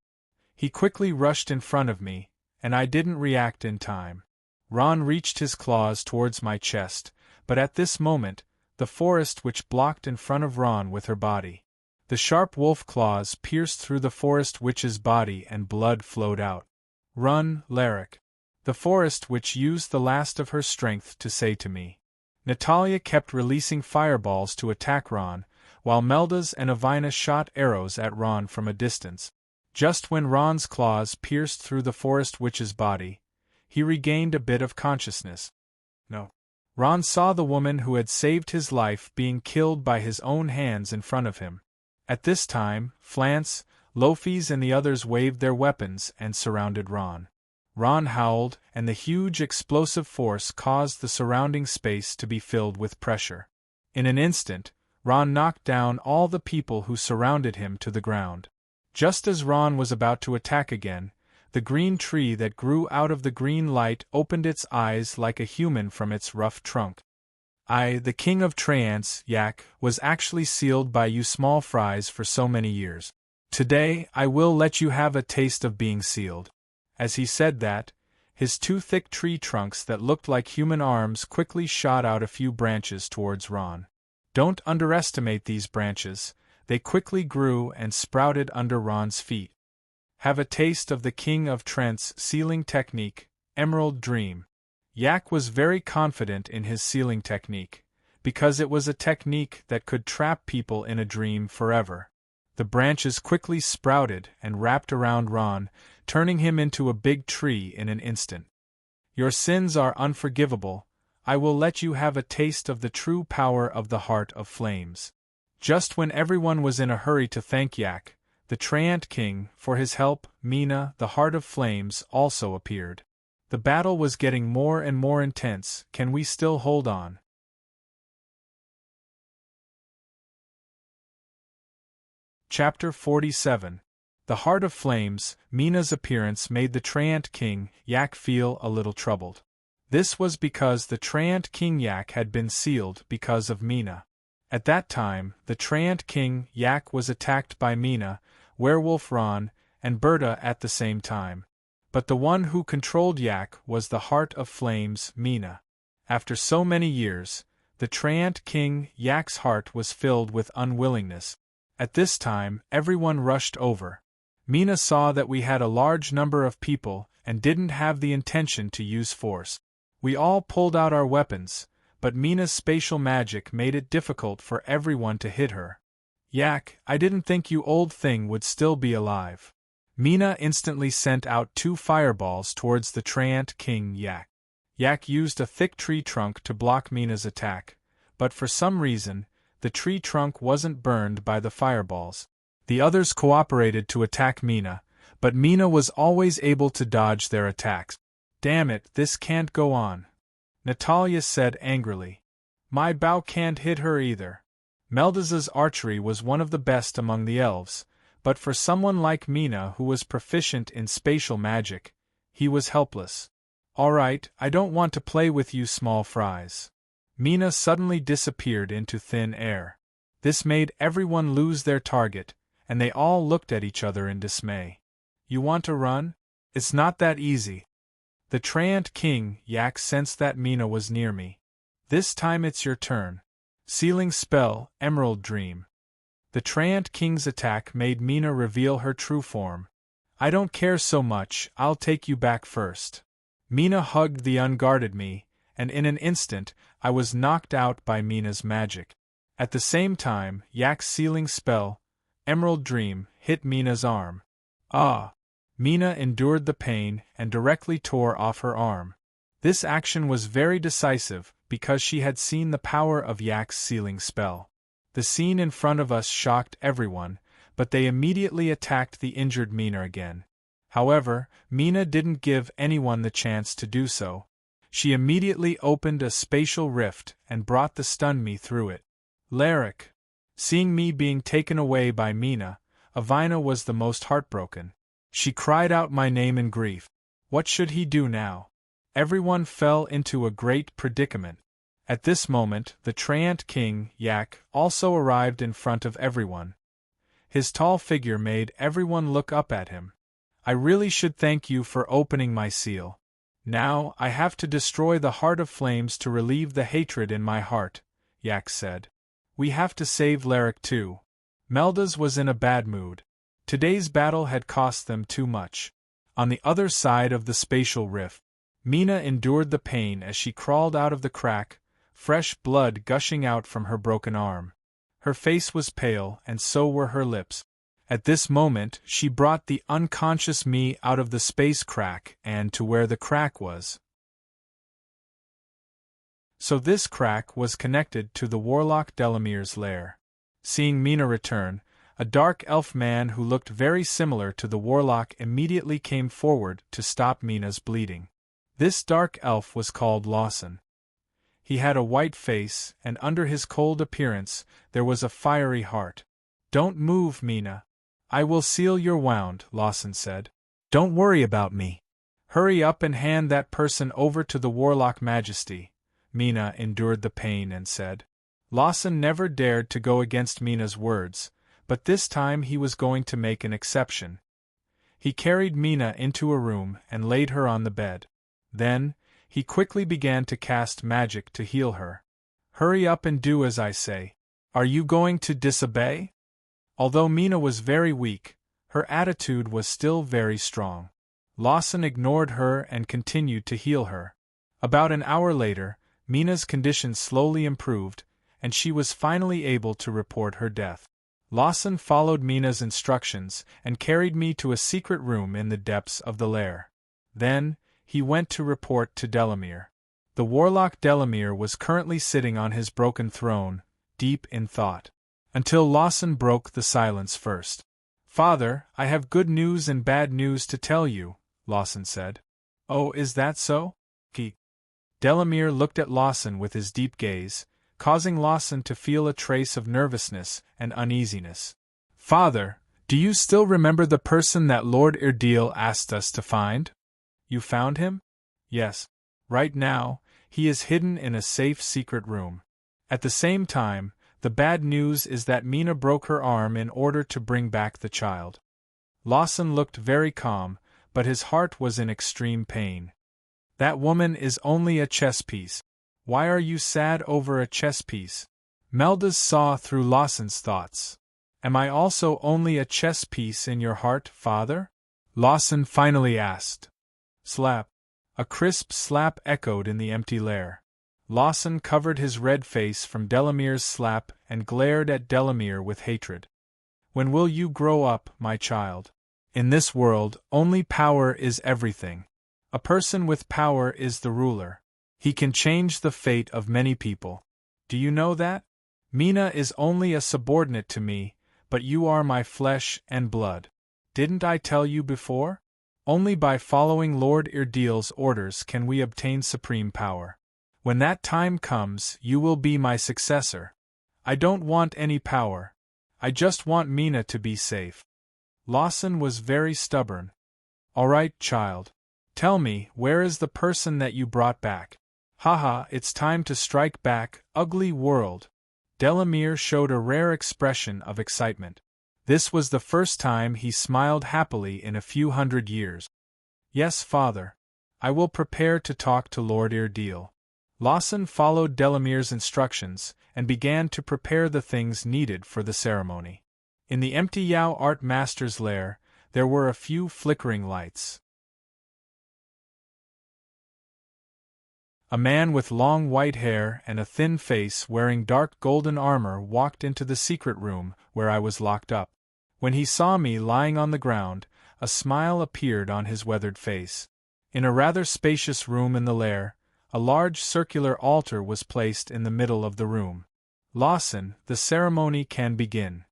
He quickly rushed in front of me, and I didn't react in time. Ron reached his claws towards my chest, but at this moment, the forest witch blocked in front of Ron with her body. The sharp wolf claws pierced through the forest witch's body and blood flowed out. "Run, Larrick." The forest witch used the last of her strength to say to me. Natalia kept releasing fireballs to attack Ron, while Meldas and Avina shot arrows at Ron from a distance. Just when Ron's claws pierced through the forest witch's body, he regained a bit of consciousness. No. Ron saw the woman who had saved his life being killed by his own hands in front of him. At this time, Flance, Lofies and the others waved their weapons and surrounded Ron. Ron howled, and the huge explosive force caused the surrounding space to be filled with pressure. In an instant, Ron knocked down all the people who surrounded him to the ground. Just as Ron was about to attack again, the green tree that grew out of the green light opened its eyes like a human from its rough trunk. "I, the king of Trance, Yak, was actually sealed by you small fries for so many years. Today, I will let you have a taste of being sealed." As he said that, his 2 thick tree trunks that looked like human arms quickly shot out a few branches towards Ron. Don't underestimate these branches, they quickly grew and sprouted under Ron's feet. Have a taste of the King of Trent's sealing technique, Emerald Dream. Yak was very confident in his sealing technique, because it was a technique that could trap people in a dream forever. The branches quickly sprouted and wrapped around Ron, turning him into a big tree in an instant. "Your sins are unforgivable. I will let you have a taste of the true power of the Heart of Flames." Just when everyone was in a hurry to thank Yak, the Treant King, for his help, Mina, the Heart of Flames, also appeared. The battle was getting more and more intense. Can we still hold on? Chapter 47. The Heart of Flames. Mina's appearance made the Treant King, Yak, feel a little troubled. This was because the Treant King Yak had been sealed because of Mina. At that time, the Treant King Yak was attacked by Mina, Werewolf Ron, and Berta at the same time. But the one who controlled Yak was the heart of flames, Mina. After so many years, the Treant King Yak's heart was filled with unwillingness. At this time, everyone rushed over. Mina saw that we had a large number of people and didn't have the intention to use force. We all pulled out our weapons, but Mina's spatial magic made it difficult for everyone to hit her. Yak, I didn't think you old thing would still be alive. Mina instantly sent out 2 fireballs towards the Treant King Yak. Yak used a thick tree trunk to block Mina's attack, but for some reason, the tree trunk wasn't burned by the fireballs. The others cooperated to attack Mina, but Mina was always able to dodge their attacks. Damn it, this can't go on. Natalia said angrily. My bow can't hit her either. Meldas's archery was one of the best among the elves, but for someone like Mina who was proficient in spatial magic, he was helpless. All right, I don't want to play with you small fries. Mina suddenly disappeared into thin air. This made everyone lose their target, and they all looked at each other in dismay. You want to run? It's not that easy. The Treant King Yak sensed that Mina was near me. This time it's your turn. Sealing spell, Emerald Dream. The Treant King's attack made Mina reveal her true form. I don't care so much, I'll take you back first. Mina hugged the unguarded me, and in an instant, I was knocked out by Mina's magic. At the same time, Yak's sealing spell, Emerald Dream, hit Mina's arm. Ah! Mina endured the pain and directly tore off her arm. This action was very decisive because she had seen the power of Yak's sealing spell. The scene in front of us shocked everyone, but they immediately attacked the injured Mina again. However, Mina didn't give anyone the chance to do so. She immediately opened a spatial rift and brought the stun me through it. Lyric. Seeing me being taken away by Mina, Avina was the most heartbroken. She cried out my name in grief. What should he do now? Everyone fell into a great predicament. At this moment, the Treant King, Yak, also arrived in front of everyone. His tall figure made everyone look up at him. I really should thank you for opening my seal. Now, I have to destroy the Heart of Flames to relieve the hatred in my heart, Yak said. We have to save Lyric too. Meldas was in a bad mood. Today's battle had cost them too much. On the other side of the spatial rift, Mina endured the pain as she crawled out of the crack, fresh blood gushing out from her broken arm. Her face was pale, and so were her lips. At this moment, she brought the unconscious me out of the space crack and to where the crack was. So this crack was connected to the warlock Delamir's lair. Seeing Mina return, a dark elf man who looked very similar to the warlock immediately came forward to stop Mina's bleeding. This dark elf was called Lawson. He had a white face, and under his cold appearance, there was a fiery heart. Don't move, Mina. I will seal your wound, Lawson said. Don't worry about me. Hurry up and hand that person over to the warlock majesty. Mina endured the pain and said. Lawson never dared to go against Mina's words, but this time he was going to make an exception. He carried Mina into a room and laid her on the bed. Then, he quickly began to cast magic to heal her. Hurry up and do as I say. Are you going to disobey? Although Mina was very weak, her attitude was still very strong. Lawson ignored her and continued to heal her. About an hour later, Mina's condition slowly improved, and she was finally able to report her death. Lawson followed Mina's instructions and carried me to a secret room in the depths of the lair. Then, he went to report to Delamere. The warlock Delamere was currently sitting on his broken throne, deep in thought. Until Lawson broke the silence first. Father, I have good news and bad news to tell you, Lawson said. Oh, is that so? Delamere looked at Lawson with his deep gaze, causing Lawson to feel a trace of nervousness and uneasiness. Father, do you still remember the person that Lord Irdeel asked us to find? You found him? Yes. Right now, he is hidden in a safe secret room. At the same time, the bad news is that Mina broke her arm in order to bring back the child. Lawson looked very calm, but his heart was in extreme pain. That woman is only a chess piece. Why are you sad over a chess piece? Melda saw through Lawson's thoughts. Am I also only a chess piece in your heart, father? Lawson finally asked. Slap. A crisp slap echoed in the empty lair. Lawson covered his red face from Delamere's slap and glared at Delamere with hatred. When will you grow up, my child? In this world, only power is everything. A person with power is the ruler. He can change the fate of many people. Do you know that? Mina is only a subordinate to me, but you are my flesh and blood. Didn't I tell you before? Only by following Lord Irdale's orders can we obtain supreme power. When that time comes, you will be my successor. I don't want any power. I just want Mina to be safe. Lawson was very stubborn. All right, child. Tell me, where is the person that you brought back? Haha, it's time to strike back, ugly world. Delamere showed a rare expression of excitement. This was the first time he smiled happily in a few hundred years. Yes, father. I will prepare to talk to Lord Irdale. Lawson followed Delamere's instructions and began to prepare the things needed for the ceremony. In the empty Yao art master's lair, there were a few flickering lights. A man with long white hair and a thin face wearing dark golden armor walked into the secret room where I was locked up. When he saw me lying on the ground, a smile appeared on his weathered face. In a rather spacious room in the lair, a large circular altar was placed in the middle of the room. Lawson, the ceremony can begin.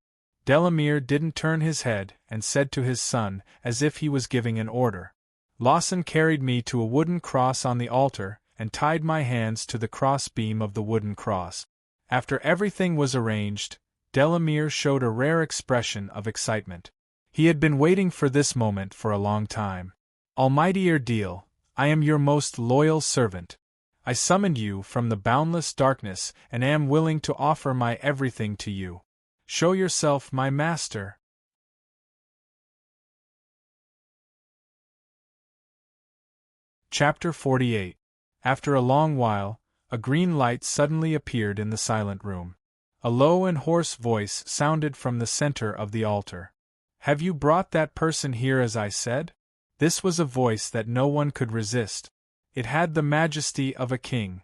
Delamere didn't turn his head and said to his son, as if he was giving an order. Lawson carried me to a wooden cross on the altar and tied my hands to the cross beam of the wooden cross. After everything was arranged, Delamere showed a rare expression of excitement. He had been waiting for this moment for a long time. Almighty Irdale, I am your most loyal servant. I summoned you from the boundless darkness and am willing to offer my everything to you. Show yourself my master. Chapter 48. After a long while, a green light suddenly appeared in the silent room. A low and hoarse voice sounded from the center of the altar. Have you brought that person here as I said? This was a voice that no one could resist. It had the majesty of a king.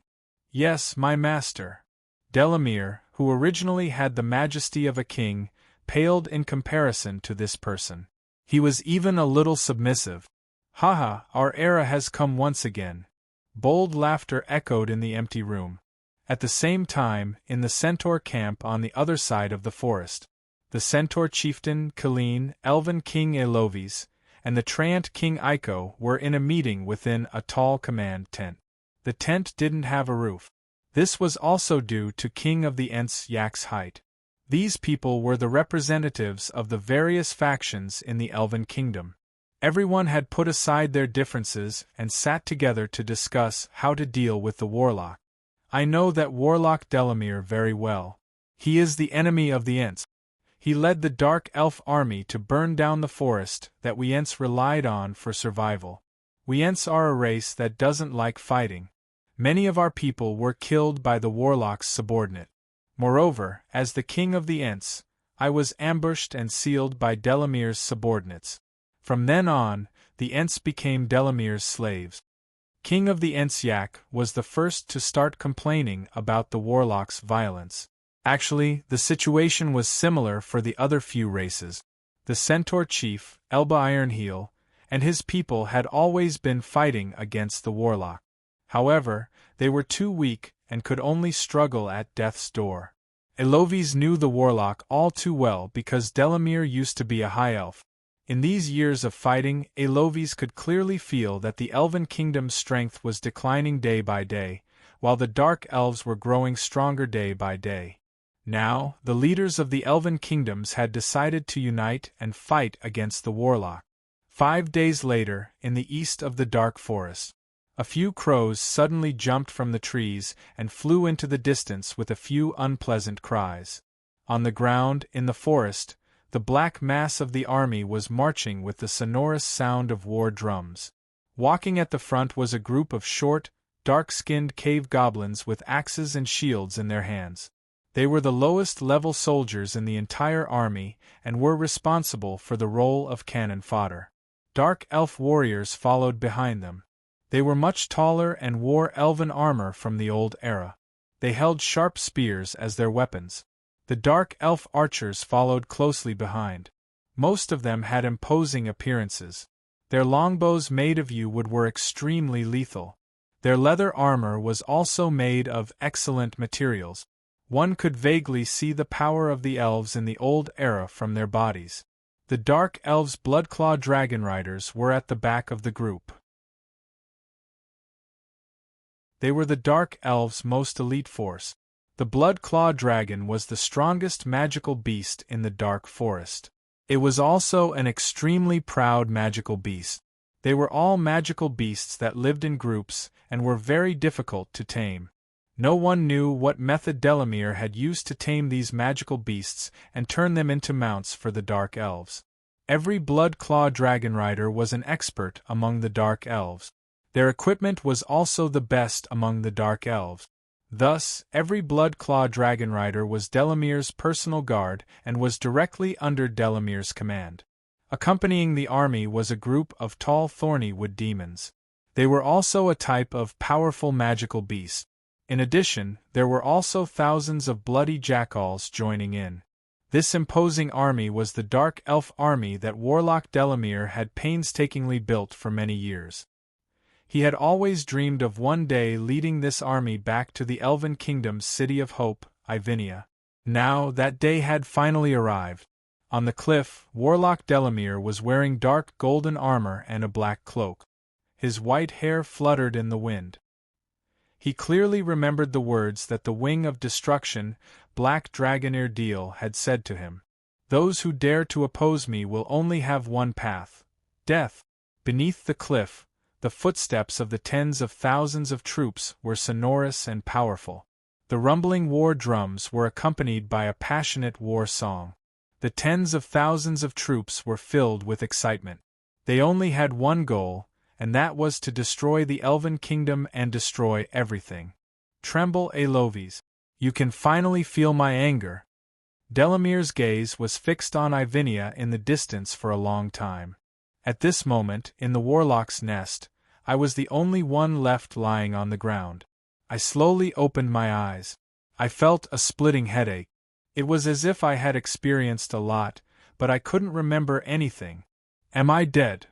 Yes, my master. Delamere, who originally had the majesty of a king, paled in comparison to this person. He was even a little submissive. Haha, our era has come once again. Bold laughter echoed in the empty room. At the same time, in the centaur camp on the other side of the forest, the centaur chieftain Kalean, elven king Elovis, and the Treant king Iko were in a meeting within a tall command tent. The tent didn't have a roof. This was also due to King of the Ents Yak's height. These people were the representatives of the various factions in the Elven Kingdom. Everyone had put aside their differences and sat together to discuss how to deal with the warlock. I know that warlock Delamere very well. He is the enemy of the Ents. He led the Dark Elf army to burn down the forest that we Ents relied on for survival. We Ents are a race that doesn't like fighting. Many of our people were killed by the warlock's subordinate. Moreover, as the king of the Ents, I was ambushed and sealed by Delamere's subordinates. From then on, the Ents became Delamere's slaves. King of the Ents Yak was the first to start complaining about the warlock's violence. Actually, the situation was similar for the other few races. The centaur chief, Elba Ironheel, and his people had always been fighting against the warlock. However, they were too weak and could only struggle at death's door. Elovis knew the warlock all too well because Delamere used to be a high elf. In these years of fighting, Elovis could clearly feel that the Elven Kingdom's strength was declining day by day, while the Dark Elves were growing stronger day by day. Now, the leaders of the Elven Kingdoms had decided to unite and fight against the warlock. 5 days later, in the east of the dark forest, a few crows suddenly jumped from the trees and flew into the distance with a few unpleasant cries. On the ground, in the forest, The black mass of the army was marching with the sonorous sound of war drums. Walking at the front was a group of short, dark-skinned cave goblins with axes and shields in their hands. They were the lowest-level soldiers in the entire army and were responsible for the role of cannon fodder. Dark elf warriors followed behind them. They were much taller and wore elven armor from the old era. They held sharp spears as their weapons. The dark elf archers followed closely behind. Most of them had imposing appearances. Their longbows made of yew wood were extremely lethal. Their leather armor was also made of excellent materials. One could vaguely see the power of the elves in the old era from their bodies. The dark elves' bloodclaw dragon riders were at the back of the group. They were the dark elves' most elite force. The blood-claw dragon was the strongest magical beast in the dark forest. It was also an extremely proud magical beast. They were all magical beasts that lived in groups and were very difficult to tame. No one knew what method Delamere had used to tame these magical beasts and turn them into mounts for the dark elves. Every blood-claw dragon rider was an expert among the dark elves. Their equipment was also the best among the dark elves. Thus, every blood-claw dragon rider was Delamere's personal guard and was directly under Delamere's command. Accompanying the army was a group of tall thorny wood demons. They were also a type of powerful magical beast. In addition, there were also thousands of bloody jackals joining in. This imposing army was the dark elf army that Warlock Delamere had painstakingly built for many years. He had always dreamed of one day leading this army back to the Elven Kingdom's city of hope, Ivinia. Now that day had finally arrived. On the cliff, Warlock Delamere was wearing dark golden armor and a black cloak. His white hair fluttered in the wind. He clearly remembered the words that the Wing of Destruction, Black Dragonair Deal, had said to him. Those who dare to oppose me will only have one path: death. Beneath the cliff, the footsteps of the tens of thousands of troops were sonorous and powerful. The rumbling war drums were accompanied by a passionate war song. The tens of thousands of troops were filled with excitement. They only had one goal, and that was to destroy the Elven Kingdom and destroy everything. Tremble, Eloves. You can finally feel my anger. Delamere's gaze was fixed on Ivinia in the distance for a long time. At this moment, in the Warlock's nest, I was the only one left lying on the ground. I slowly opened my eyes. I felt a splitting headache. It was as if I had experienced a lot, but I couldn't remember anything. Am I dead?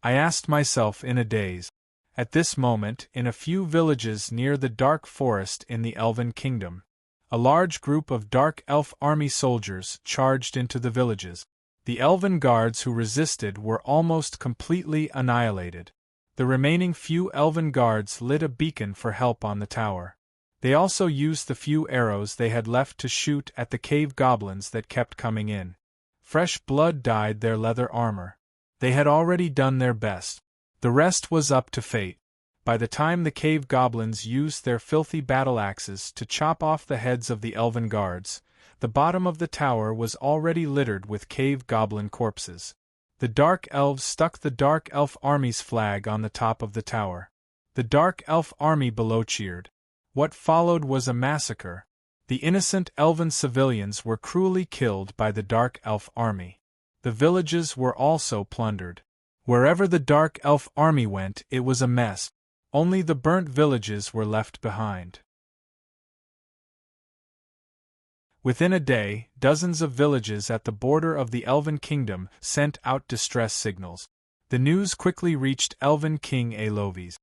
I asked myself in a daze. At this moment, in a few villages near the dark forest in the Elven Kingdom, a large group of dark elf army soldiers charged into the villages. The elven guards who resisted were almost completely annihilated. The remaining few elven guards lit a beacon for help on the tower. They also used the few arrows they had left to shoot at the cave goblins that kept coming in. Fresh blood dyed their leather armor. They had already done their best. The rest was up to fate. By the time the cave goblins used their filthy battle axes to chop off the heads of the elven guards, the bottom of the tower was already littered with cave goblin corpses. The dark elves stuck the dark elf army's flag on the top of the tower. The dark elf army below cheered. What followed was a massacre. The innocent elven civilians were cruelly killed by the dark elf army. The villages were also plundered. Wherever the dark elf army went, it was a mess. Only the burnt villages were left behind. Within a day, dozens of villages at the border of the Elven Kingdom sent out distress signals. The news quickly reached Elven King Eloves.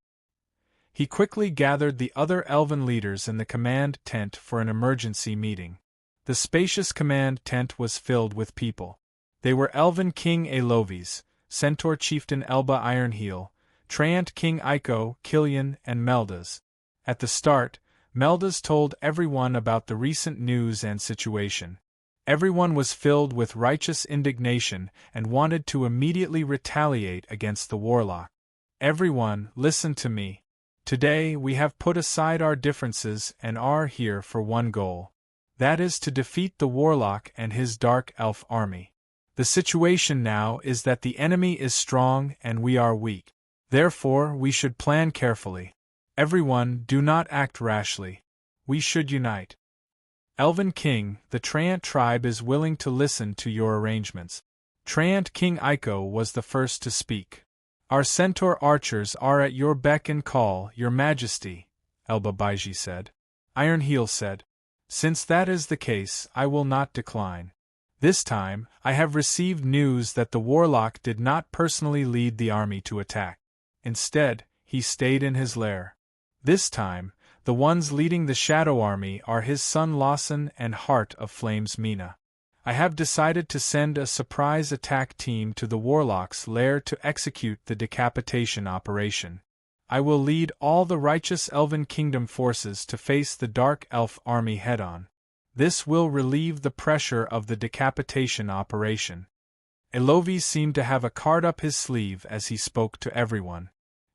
He quickly gathered the other elven leaders in the command tent for an emergency meeting. The spacious command tent was filled with people. They were Elven King Eloves, Centaur Chieftain Elba Ironheel, Treant King Iko, Killian, and Meldas. At the start, Meldas told everyone about the recent news and situation. Everyone was filled with righteous indignation and wanted to immediately retaliate against the Warlock. Everyone, listen to me. Today we have put aside our differences and are here for one goal. That is to defeat the Warlock and his dark elf army. The situation now is that the enemy is strong and we are weak. Therefore, we should plan carefully. Everyone, do not act rashly. We should unite. Elven King, the Treant tribe is willing to listen to your arrangements. Treant King Iko was the first to speak. Our centaur archers are at your beck and call, your majesty, Elba Baiji said. Ironheel said. Since that is the case, I will not decline. This time, I have received news that the warlock did not personally lead the army to attack. Instead, he stayed in his lair. This time, the ones leading the Shadow Army are his son Lawson and Heart of Flames Mina. I have decided to send a surprise attack team to the warlock's lair to execute the decapitation operation. I will lead all the righteous Elven Kingdom forces to face the Dark Elf army head-on. This will relieve the pressure of the decapitation operation. Elovi seemed to have a card up his sleeve as he spoke to everyone.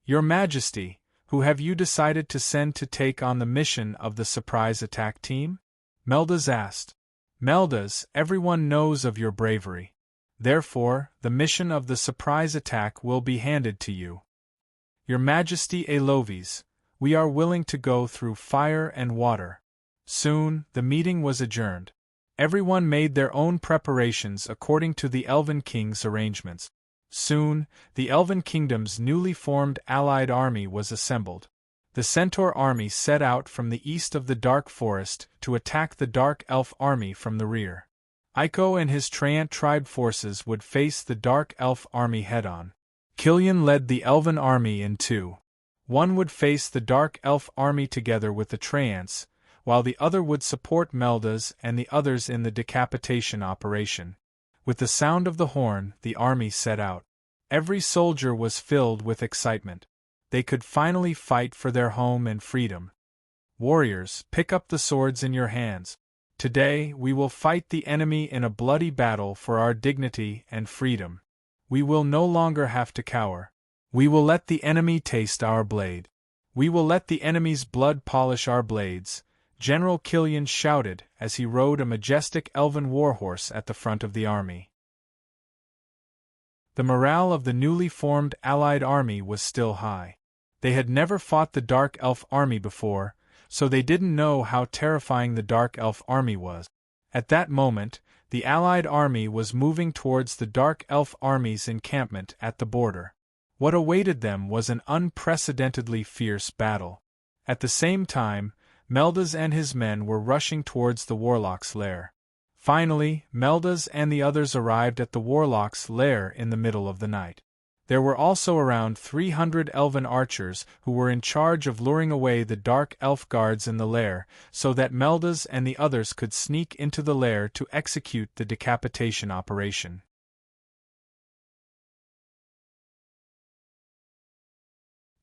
Your Majesty, who have you decided to send to take on the mission of the surprise attack team? Meldas asked. Meldas, everyone knows of your bravery. Therefore, the mission of the surprise attack will be handed to you. Your Majesty Elovis, we are willing to go through fire and water. Soon, the meeting was adjourned. Everyone made their own preparations according to the Elven King's arrangements. Soon, the Elven Kingdom's newly formed allied army was assembled. The Centaur army set out from the east of the Dark Forest to attack the Dark Elf army from the rear. Iko and his Treant tribe forces would face the Dark Elf army head-on. Killian led the Elven army in two. One would face the Dark Elf army together with the Treants, while the other would support Meldas and the others in the decapitation operation. With the sound of the horn, the army set out. Every soldier was filled with excitement. They could finally fight for their home and freedom. Warriors, pick up the swords in your hands. Today, we will fight the enemy in a bloody battle for our dignity and freedom. We will no longer have to cower. We will let the enemy taste our blade. We will let the enemy's blood polish our blades, General Killian shouted as he rode a majestic elven warhorse at the front of the army. The morale of the newly formed allied army was still high. They had never fought the Dark Elf army before, so they didn't know how terrifying the Dark Elf army was. At that moment, the allied army was moving towards the Dark Elf army's encampment at the border. What awaited them was an unprecedentedly fierce battle. At the same time, Meldas and his men were rushing towards the warlock's lair. Finally, Meldas and the others arrived at the warlock's lair in the middle of the night. There were also around 300 elven archers who were in charge of luring away the Dark Elf guards in the lair, so that Meldas and the others could sneak into the lair to execute the decapitation operation.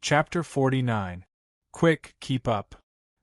Chapter 49. Quick, keep up.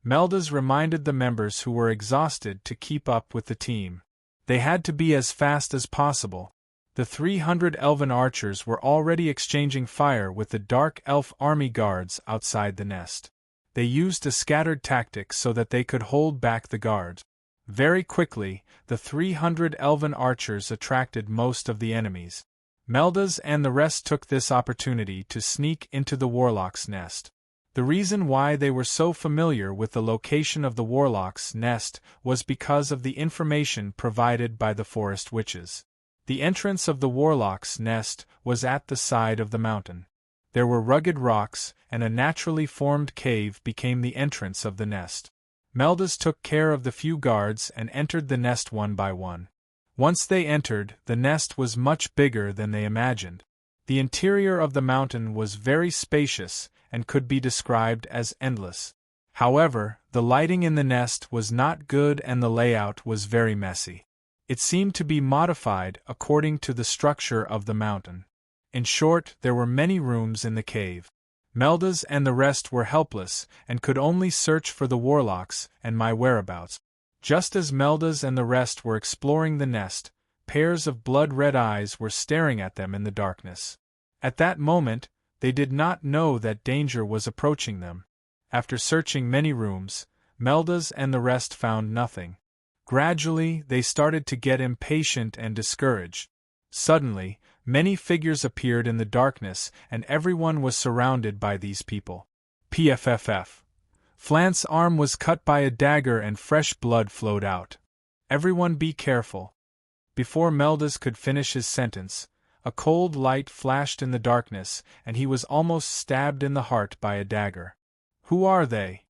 Meldas reminded the members who were exhausted to keep up with the team. They had to be as fast as possible. The 300 elven archers were already exchanging fire with the Dark Elf army guards outside the nest. They used a scattered tactic so that they could hold back the guards. Very quickly, the 300 elven archers attracted most of the enemies. Meldas and the rest took this opportunity to sneak into the warlock's nest. The reason why they were so familiar with the location of the warlock's nest was because of the information provided by the forest witches. The entrance of the warlock's nest was at the side of the mountain. There were rugged rocks, and a naturally formed cave became the entrance of the nest. Meldas took care of the few guards and entered the nest one by one. Once they entered, the nest was much bigger than they imagined. The interior of the mountain was very spacious and could be described as endless. However, the lighting in the nest was not good and the layout was very messy. It seemed to be modified according to the structure of the mountain. In short, there were many rooms in the cave. Meldas and the rest were helpless and could only search for the warlocks and my whereabouts. Just as Meldas and the rest were exploring the nest, pairs of blood-red eyes were staring at them in the darkness. At that moment, they did not know that danger was approaching them. After searching many rooms, Meldas and the rest found nothing. Gradually, they started to get impatient and discouraged. Suddenly, many figures appeared in the darkness, and everyone was surrounded by these people. PFFF. Flant's arm was cut by a dagger and fresh blood flowed out. Everyone be careful. Before Meldas could finish his sentence, a cold light flashed in the darkness, and he was almost stabbed in the heart by a dagger. Who are they?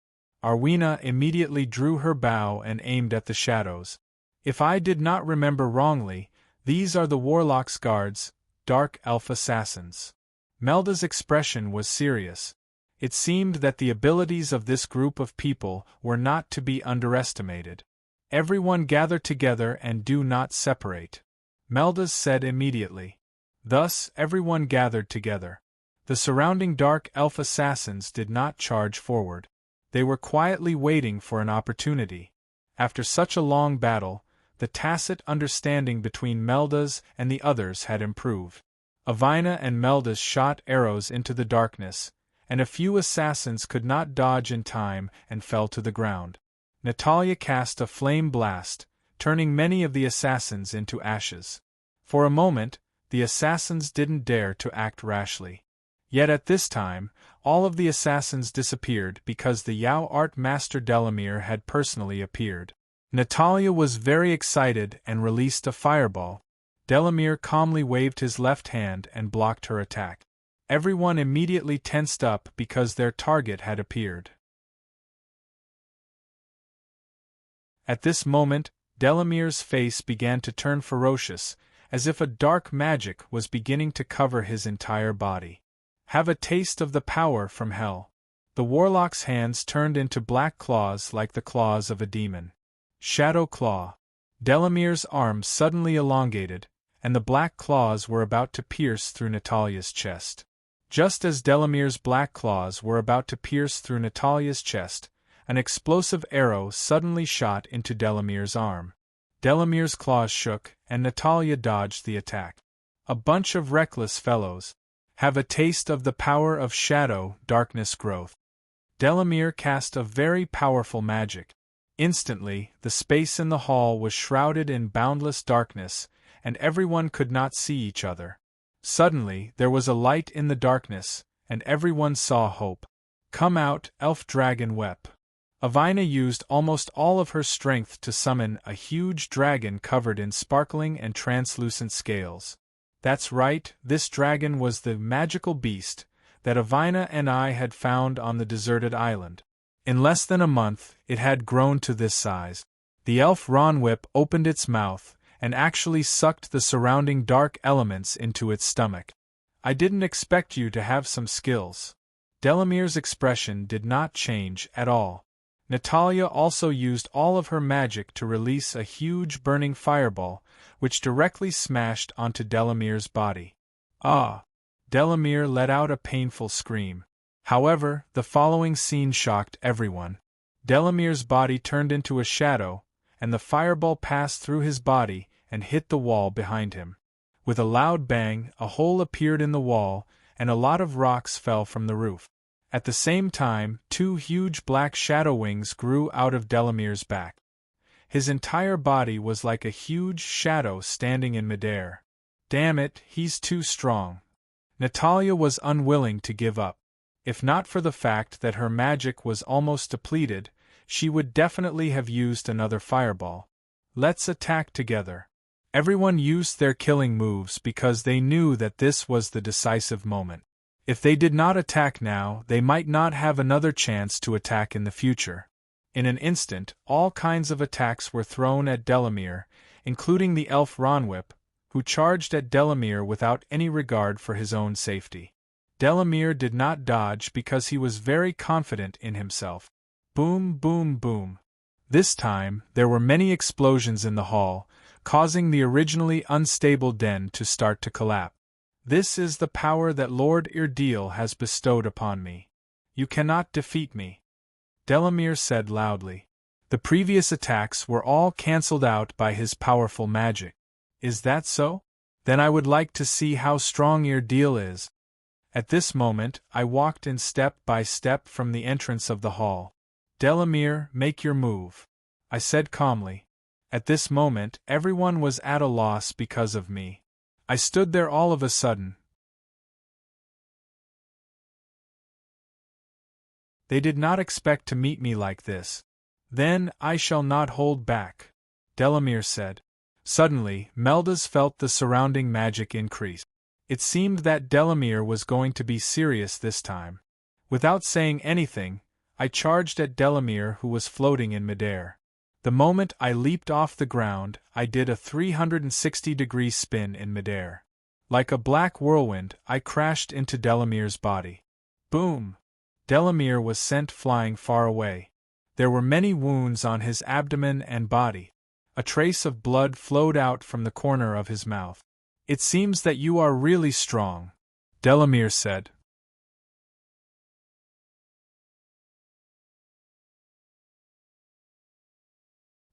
Arwina immediately drew her bow and aimed at the shadows. If I did not remember wrongly, these are the Warlock's guards, dark elf assassins. Melda's expression was serious. It seemed that the abilities of this group of people were not to be underestimated. Everyone gather together and do not separate. Meldas said immediately. Thus, everyone gathered together. The surrounding dark elf assassins did not charge forward. They were quietly waiting for an opportunity. After such a long battle, the tacit understanding between Meldas and the others had improved. Avina and Meldas shot arrows into the darkness, and a few assassins could not dodge in time and fell to the ground. Natalia cast a flame blast, turning many of the assassins into ashes. For a moment, the assassins didn't dare to act rashly. Yet at this time, all of the assassins disappeared because the Yao art master Delamere had personally appeared. Natalia was very excited and released a fireball. Delamere calmly waved his left hand and blocked her attack. Everyone immediately tensed up because their target had appeared. At this moment, Delamere's face began to turn ferocious, as if a dark magic was beginning to cover his entire body. Have a taste of the power from hell. The Warlock's hands turned into black claws like the claws of a demon. Shadow Claw. Delamere's arms suddenly elongated, and the black claws were about to pierce through Natalia's chest. Just as Delamere's black claws were about to pierce through Natalia's chest, an explosive arrow suddenly shot into Delamere's arm. Delamere's claws shook, and Natalia dodged the attack. A bunch of reckless fellows. Have a taste of the power of shadow, darkness growth. Delamere cast a very powerful magic. Instantly, the space in the hall was shrouded in boundless darkness, and everyone could not see each other. Suddenly, there was a light in the darkness, and everyone saw hope. Come out, elf dragon wept. Avina used almost all of her strength to summon a huge dragon covered in sparkling and translucent scales. That's right, this dragon was the magical beast that Avina and I had found on the deserted island. In less than a month, it had grown to this size. The elf Ronwhip opened its mouth and actually sucked the surrounding dark elements into its stomach. I didn't expect you to have some skills. Delamere's expression did not change at all. Natalia also used all of her magic to release a huge burning fireball, which directly smashed onto Delamere's body. Ah! Delamere let out a painful scream. However, the following scene shocked everyone. Delamere's body turned into a shadow, and the fireball passed through his body and hit the wall behind him. With a loud bang, a hole appeared in the wall, and a lot of rocks fell from the roof. At the same time, two huge black shadow wings grew out of Delamere's back. His entire body was like a huge shadow standing in midair. Damn it, he's too strong. Natalia was unwilling to give up. If not for the fact that her magic was almost depleted, she would definitely have used another fireball. Let's attack together. Everyone used their killing moves because they knew that this was the decisive moment. If they did not attack now, they might not have another chance to attack in the future. In an instant, all kinds of attacks were thrown at Delamere, including the elf Ronwhip, who charged at Delamere without any regard for his own safety. Delamere did not dodge because he was very confident in himself. Boom, boom, boom. This time, there were many explosions in the hall, causing the originally unstable den to start to collapse. This is the power that Lord Irdeel has bestowed upon me. You cannot defeat me, Delamere said loudly. The previous attacks were all cancelled out by his powerful magic. Is that so? Then I would like to see how strong Irdeel is. At this moment, I walked in step by step from the entrance of the hall. Delamere, make your move, I said calmly. At this moment, everyone was at a loss because of me. I stood there all of a sudden. They did not expect to meet me like this. Then, I shall not hold back, Delamere said. Suddenly, Meldas felt the surrounding magic increase. It seemed that Delamere was going to be serious this time. Without saying anything, I charged at Delamere, who was floating in midair. The moment I leaped off the ground, I did a 360-degree spin in midair. Like a black whirlwind, I crashed into Delamere's body. Boom! Delamere was sent flying far away. There were many wounds on his abdomen and body. A trace of blood flowed out from the corner of his mouth. It seems that you are really strong, Delamere said.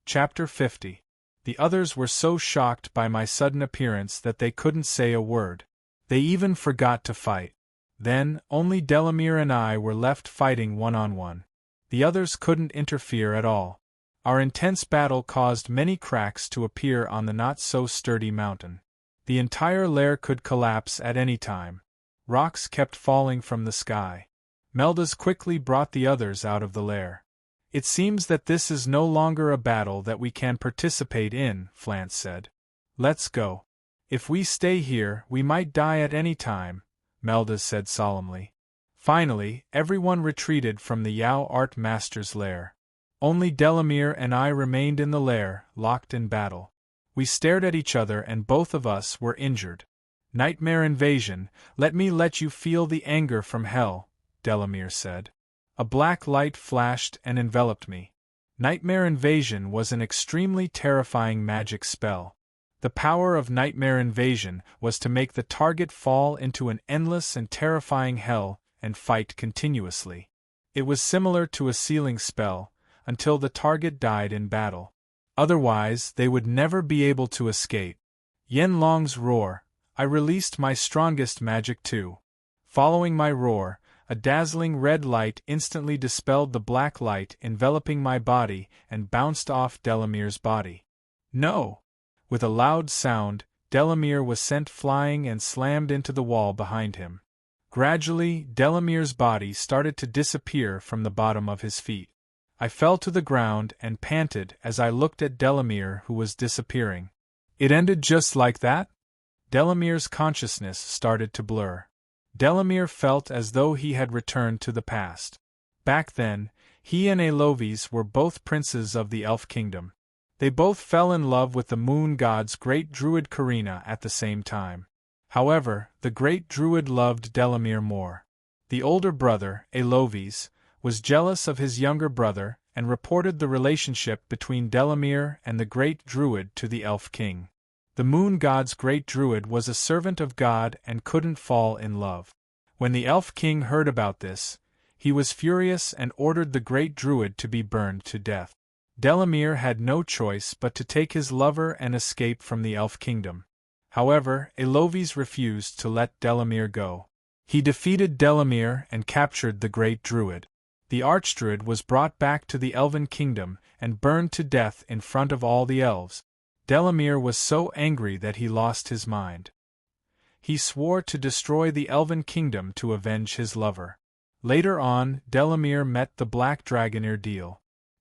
Chapter 50. The others were so shocked by my sudden appearance that they couldn't say a word. They even forgot to fight. Then, only Delamere and I were left fighting one-on-one. The others couldn't interfere at all. Our intense battle caused many cracks to appear on the not-so-sturdy mountain. The entire lair could collapse at any time. Rocks kept falling from the sky. Meldas quickly brought the others out of the lair. It seems that this is no longer a battle that we can participate in, Flance said. Let's go. If we stay here, we might die at any time, Meldas said solemnly. Finally, everyone retreated from the Yao Art Master's lair. Only Delamere and I remained in the lair, locked in battle. We stared at each other and both of us were injured. Nightmare invasion, let you feel the anger from hell, Delamere said. A black light flashed and enveloped me. Nightmare invasion was an extremely terrifying magic spell. The power of nightmare invasion was to make the target fall into an endless and terrifying hell and fight continuously. It was similar to a sealing spell, until the target died in battle. Otherwise, they would never be able to escape. Yen Long's roar, I released my strongest magic too. Following my roar, a dazzling red light instantly dispelled the black light enveloping my body and bounced off Delamere's body. No! With a loud sound, Delamere was sent flying and slammed into the wall behind him. Gradually, Delamere's body started to disappear from the bottom of his feet. I fell to the ground and panted as I looked at Delamere, who was disappearing. It ended just like that? Delamere's consciousness started to blur. Delamere felt as though he had returned to the past. Back then, he and Elovis were both princes of the Elf Kingdom. They both fell in love with the moon god's great druid Karina at the same time. However, the great druid loved Delamere more. The older brother, Elovis, was jealous of his younger brother and reported the relationship between Delamere and the great druid to the Elf King. The moon god's great druid was a servant of God and couldn't fall in love. When the Elf King heard about this, he was furious and ordered the great druid to be burned to death. Delamere had no choice but to take his lover and escape from the Elf Kingdom. However, Elovis refused to let Delamere go. He defeated Delamere and captured the great druid. The Archdruid was brought back to the Elven Kingdom and burned to death in front of all the elves. Delamere was so angry that he lost his mind. He swore to destroy the Elven Kingdom to avenge his lover. Later on, Delamere met the Black Dragon Erdeel.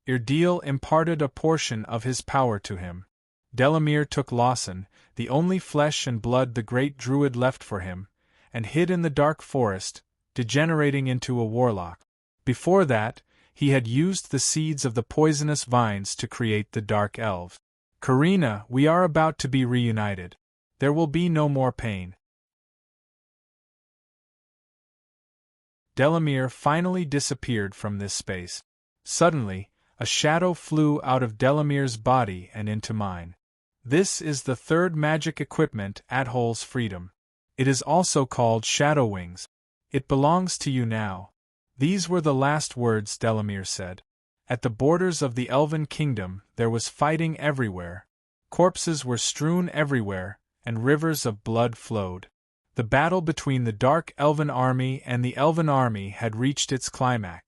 Erdeel imparted a portion of his power to him. Delamere took Lawson, the only flesh and blood the great druid left for him, and hid in the dark forest, degenerating into a warlock. Before that, he had used the seeds of the poisonous vines to create the Dark Elves. Karina, we are about to be reunited. There will be no more pain. Delamere finally disappeared from this space. Suddenly, a shadow flew out of Delamere's body and into mine. This is the third magic equipment at Hol's Freedom. It is also called Shadow Wings. It belongs to you now. These were the last words Delamere said. At the borders of the Elven Kingdom, there was fighting everywhere. Corpses were strewn everywhere, and rivers of blood flowed. The battle between the Dark Elven Army and the Elven Army had reached its climax.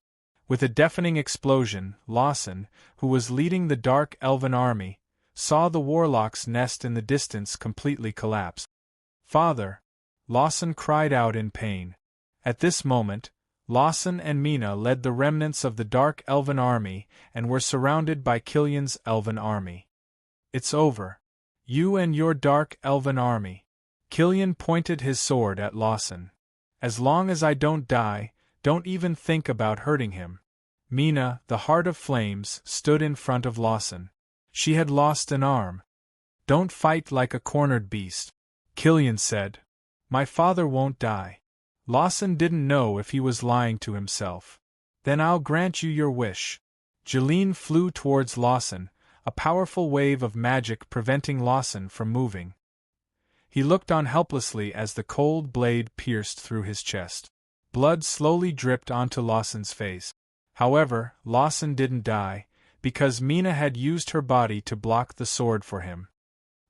With a deafening explosion, Lawson, who was leading the Dark Elven Army, saw the warlock's nest in the distance completely collapse. Father! Lawson cried out in pain. At this moment, Lawson and Mina led the remnants of the Dark Elven army and were surrounded by Killian's Elven army. It's over. You and your Dark Elven army. Killian pointed his sword at Lawson. As long as I don't die, don't even think about hurting him. Mina, the Heart of Flames, stood in front of Lawson. She had lost an arm. Don't fight like a cornered beast, Killian said. My father won't die. Lawson didn't know if he was lying to himself. Then I'll grant you your wish. Jeline flew towards Lawson, a powerful wave of magic preventing Lawson from moving. He looked on helplessly as the cold blade pierced through his chest. Blood slowly dripped onto Lawson's face. However, Lawson didn't die, because Mina had used her body to block the sword for him.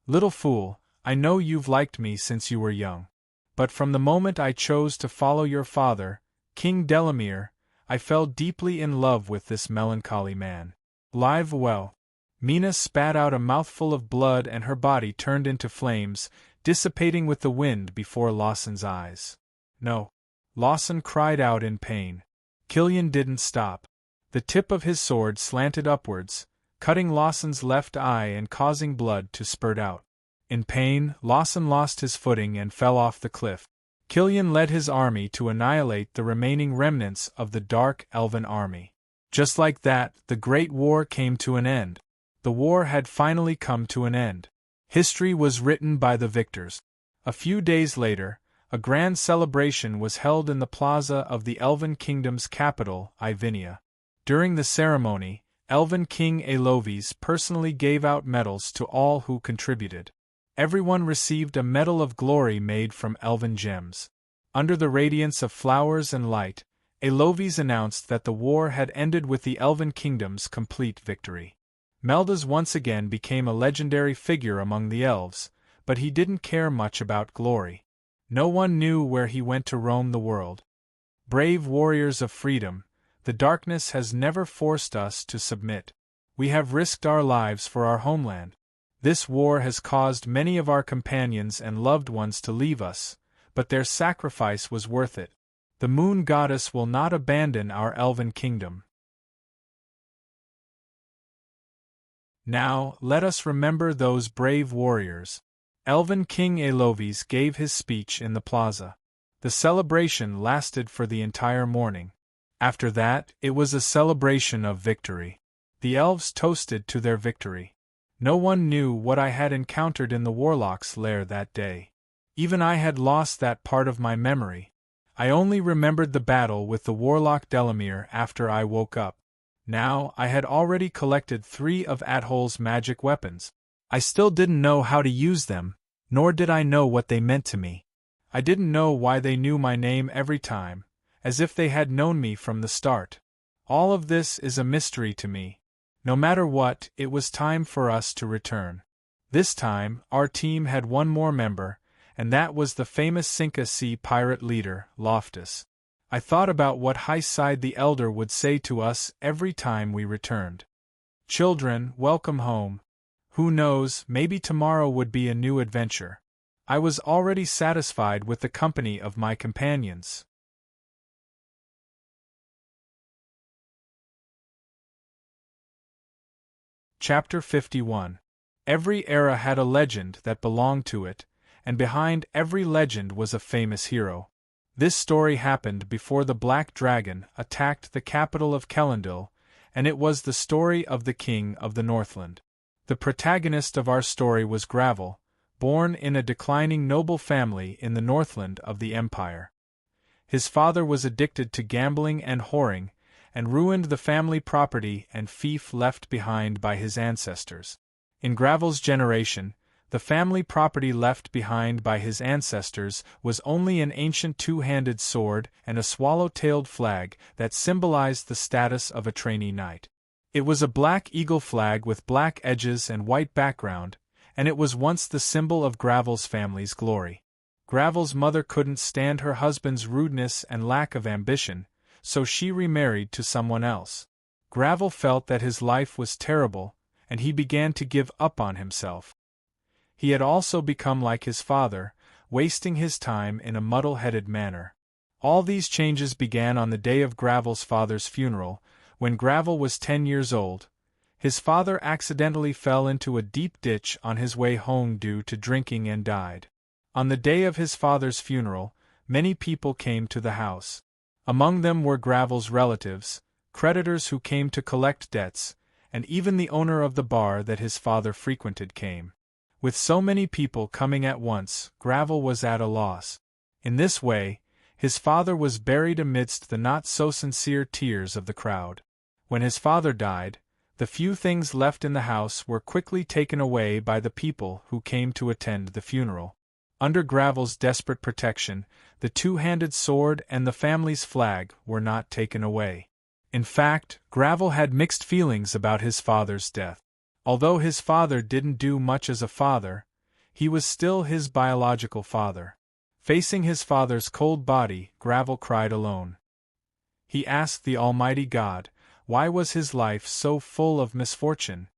Little fool, I know you've liked me since you were young. But from the moment I chose to follow your father, King Delamere, I fell deeply in love with this melancholy man. Live well. Mina spat out a mouthful of blood and her body turned into flames, dissipating with the wind before Lawson's eyes. No. Lawson cried out in pain. Killian didn't stop. The tip of his sword slanted upwards, cutting Lawson's left eye and causing blood to spurt out. In pain, Lawson lost his footing and fell off the cliff. Killian led his army to annihilate the remaining remnants of the Dark Elven army. Just like that, the Great War came to an end. The war had finally come to an end. History was written by the victors. A few days later, a grand celebration was held in the plaza of the Elven Kingdom's capital, Ivinia. During the ceremony, Elven King Elovis personally gave out medals to all who contributed. Everyone received a medal of glory made from elven gems. Under the radiance of flowers and light, Elovis announced that the war had ended with the Elven Kingdom's complete victory. Meldas once again became a legendary figure among the elves, but he didn't care much about glory. No one knew where he went to roam the world. Brave warriors of freedom, the darkness has never forced us to submit. We have risked our lives for our homeland. This war has caused many of our companions and loved ones to leave us, but their sacrifice was worth it. The Moon Goddess will not abandon our Elven Kingdom. Now, let us remember those brave warriors. Elven King Elovis gave his speech in the plaza. The celebration lasted for the entire morning. After that, it was a celebration of victory. The elves toasted to their victory. No one knew what I had encountered in the Warlock's lair that day. Even I had lost that part of my memory. I only remembered the battle with the Warlock Delamere after I woke up. Now, I had already collected 3 of Athol's magic weapons. I still didn't know how to use them, nor did I know what they meant to me. I didn't know why they knew my name every time, as if they had known me from the start. All of this is a mystery to me. No matter what, it was time for us to return. This time, our team had one more member, and that was the famous Sinca Sea pirate leader, Loftus. I thought about what Highside the Elder would say to us every time we returned. Children, welcome home. Who knows, maybe tomorrow would be a new adventure. I was already satisfied with the company of my companions. Chapter 51. Every era had a legend that belonged to it, and behind every legend was a famous hero. This story happened before the Black Dragon attacked the capital of Kelendil, and it was the story of the King of the Northland. The protagonist of our story was Gravel, born in a declining noble family in the Northland of the Empire. His father was addicted to gambling and whoring, and ruined the family property and fief left behind by his ancestors. In Gravel's generation, the family property left behind by his ancestors was only an ancient 2-handed sword and a swallow-tailed flag that symbolized the status of a trainee knight. It was a black eagle flag with black edges and white background, and it was once the symbol of Gravel's family's glory. Gravel's mother couldn't stand her husband's rudeness and lack of ambition, so she remarried to someone else. Gravel felt that his life was terrible, and he began to give up on himself. He had also become like his father, wasting his time in a muddle-headed manner. All these changes began on the day of Gravel's father's funeral. When Gravel was 10 years old, his father accidentally fell into a deep ditch on his way home due to drinking and died. On the day of his father's funeral, many people came to the house. Among them were Gravel's relatives, creditors who came to collect debts, and even the owner of the bar that his father frequented came. With so many people coming at once, Gravel was at a loss. In this way, his father was buried amidst the not-so-sincere tears of the crowd. When his father died, the few things left in the house were quickly taken away by the people who came to attend the funeral. Under Gravel's desperate protection, the two-handed sword and the family's flag were not taken away. In fact, Gravel had mixed feelings about his father's death. Although his father didn't do much as a father, he was still his biological father. Facing his father's cold body, Gravel cried alone. He asked the Almighty God, why was his life so full of misfortune?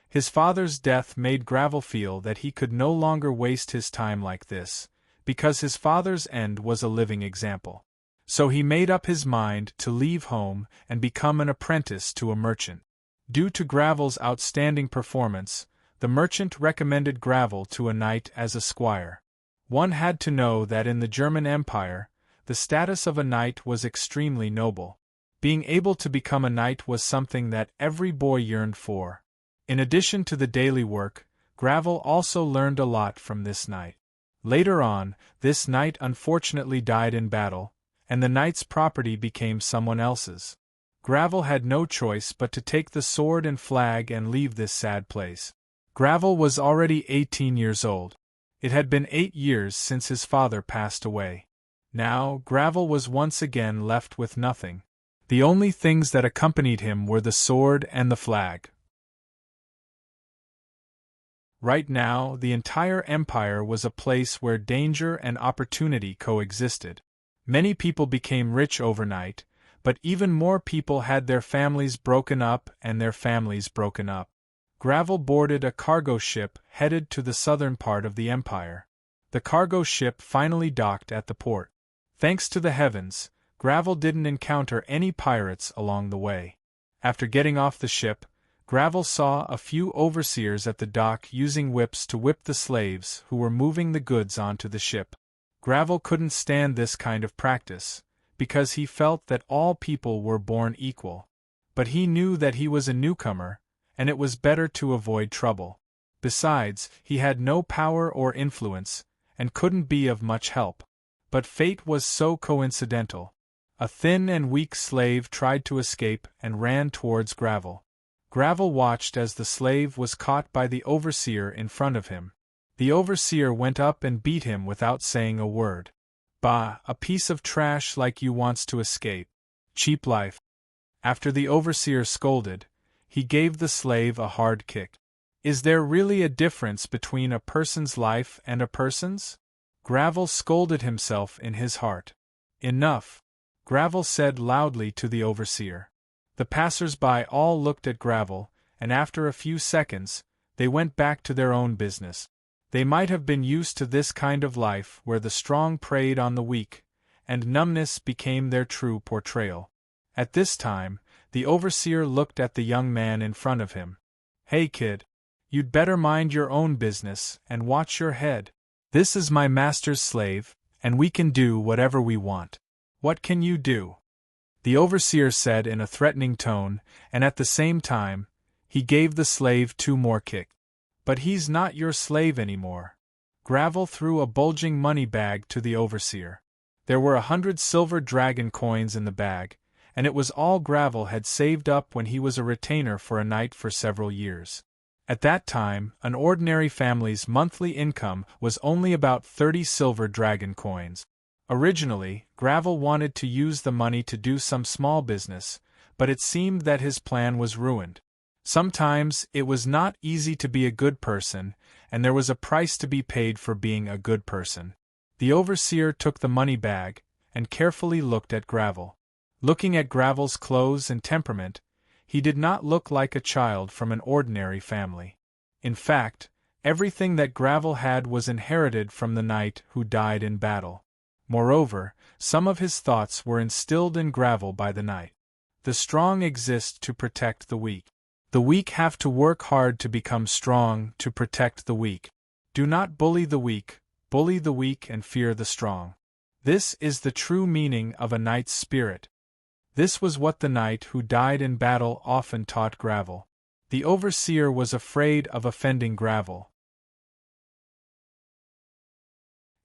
His father's death made Gravel feel that he could no longer waste his time like this, because his father's end was a living example. So he made up his mind to leave home and become an apprentice to a merchant. Due to Gravel's outstanding performance, the merchant recommended Gravel to a knight as a squire. One had to know that in the German Empire, the status of a knight was extremely noble. Being able to become a knight was something that every boy yearned for. In addition to the daily work, Gravel also learned a lot from this knight. Later on, this knight unfortunately died in battle, and the knight's property became someone else's. Gravel had no choice but to take the sword and flag and leave this sad place. Gravel was already 18 years old. It had been 8 years since his father passed away. Now, Gravel was once again left with nothing. The only things that accompanied him were the sword and the flag. Right now, the entire empire was a place where danger and opportunity coexisted. Many people became rich overnight, but even more people had their families broken up and their families broken up. Gravel boarded a cargo ship headed to the southern part of the empire. The cargo ship finally docked at the port. Thanks to the heavens, Gravel didn't encounter any pirates along the way. After getting off the ship, Gravel saw a few overseers at the dock using whips to whip the slaves who were moving the goods onto the ship. Gravel couldn't stand this kind of practice, because he felt that all people were born equal. But he knew that he was a newcomer, and it was better to avoid trouble. Besides, he had no power or influence, and couldn't be of much help. But fate was so coincidental. A thin and weak slave tried to escape and ran towards Gravel. Gravel watched as the slave was caught by the overseer in front of him. The overseer went up and beat him without saying a word. "Bah, a piece of trash like you wants to escape. Cheap life." After the overseer scolded, he gave the slave a hard kick. Is there really a difference between a person's life and a person's? Gravel scolded himself in his heart. Enough, Gravel said loudly to the overseer. The passers-by all looked at Gravel, and after a few seconds, they went back to their own business. They might have been used to this kind of life where the strong preyed on the weak, and numbness became their true portrayal. At this time, the overseer looked at the young man in front of him. "Hey kid, you'd better mind your own business and watch your head. This is my master's slave, and we can do whatever we want. What can you do?" The overseer said in a threatening tone, and at the same time, he gave the slave 2 more kicks. "But he's not your slave anymore." Gravel threw a bulging money bag to the overseer. There were 100 silver dragon coins in the bag, and it was all Gravel had saved up when he was a retainer for a knight for several years. At that time, an ordinary family's monthly income was only about 30 silver dragon coins. Originally, Gravel wanted to use the money to do some small business, but it seemed that his plan was ruined. Sometimes it was not easy to be a good person, and there was a price to be paid for being a good person. The overseer took the money bag and carefully looked at Gravel. Looking at Gravel's clothes and temperament, he did not look like a child from an ordinary family. In fact, Everything that Gravel had was inherited from the knight who died in battle. Moreover, some of his thoughts were instilled in Gravel by the knight. The strong exist to protect the weak. The weak have to work hard to become strong to protect the weak. Do not bully the weak and fear the strong. This is the true meaning of a knight's spirit. This was what the knight who died in battle often taught Gravel. The overseer was afraid of offending Gravel.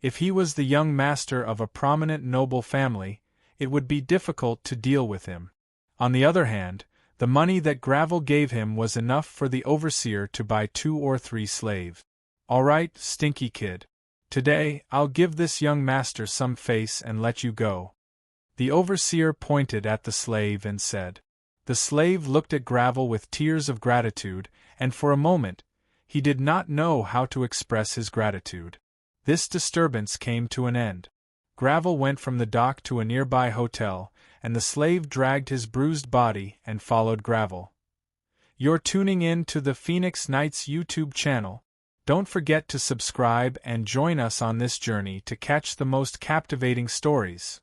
If he was the young master of a prominent noble family, it would be difficult to deal with him. On the other hand, the money that Gravel gave him was enough for the overseer to buy 2 or 3 slaves. "All right, Stinky Kid. Today, I'll give this young master some face and let you go." The overseer pointed at the slave and said. The slave looked at Gravel with tears of gratitude, and for a moment, he did not know how to express his gratitude. This disturbance came to an end. Gravel went from the dock to a nearby hotel, and the slave dragged his bruised body and followed Gravel. You're tuning in to the Phoenix Knights YouTube channel. Don't forget to subscribe and join us on this journey to catch the most captivating stories.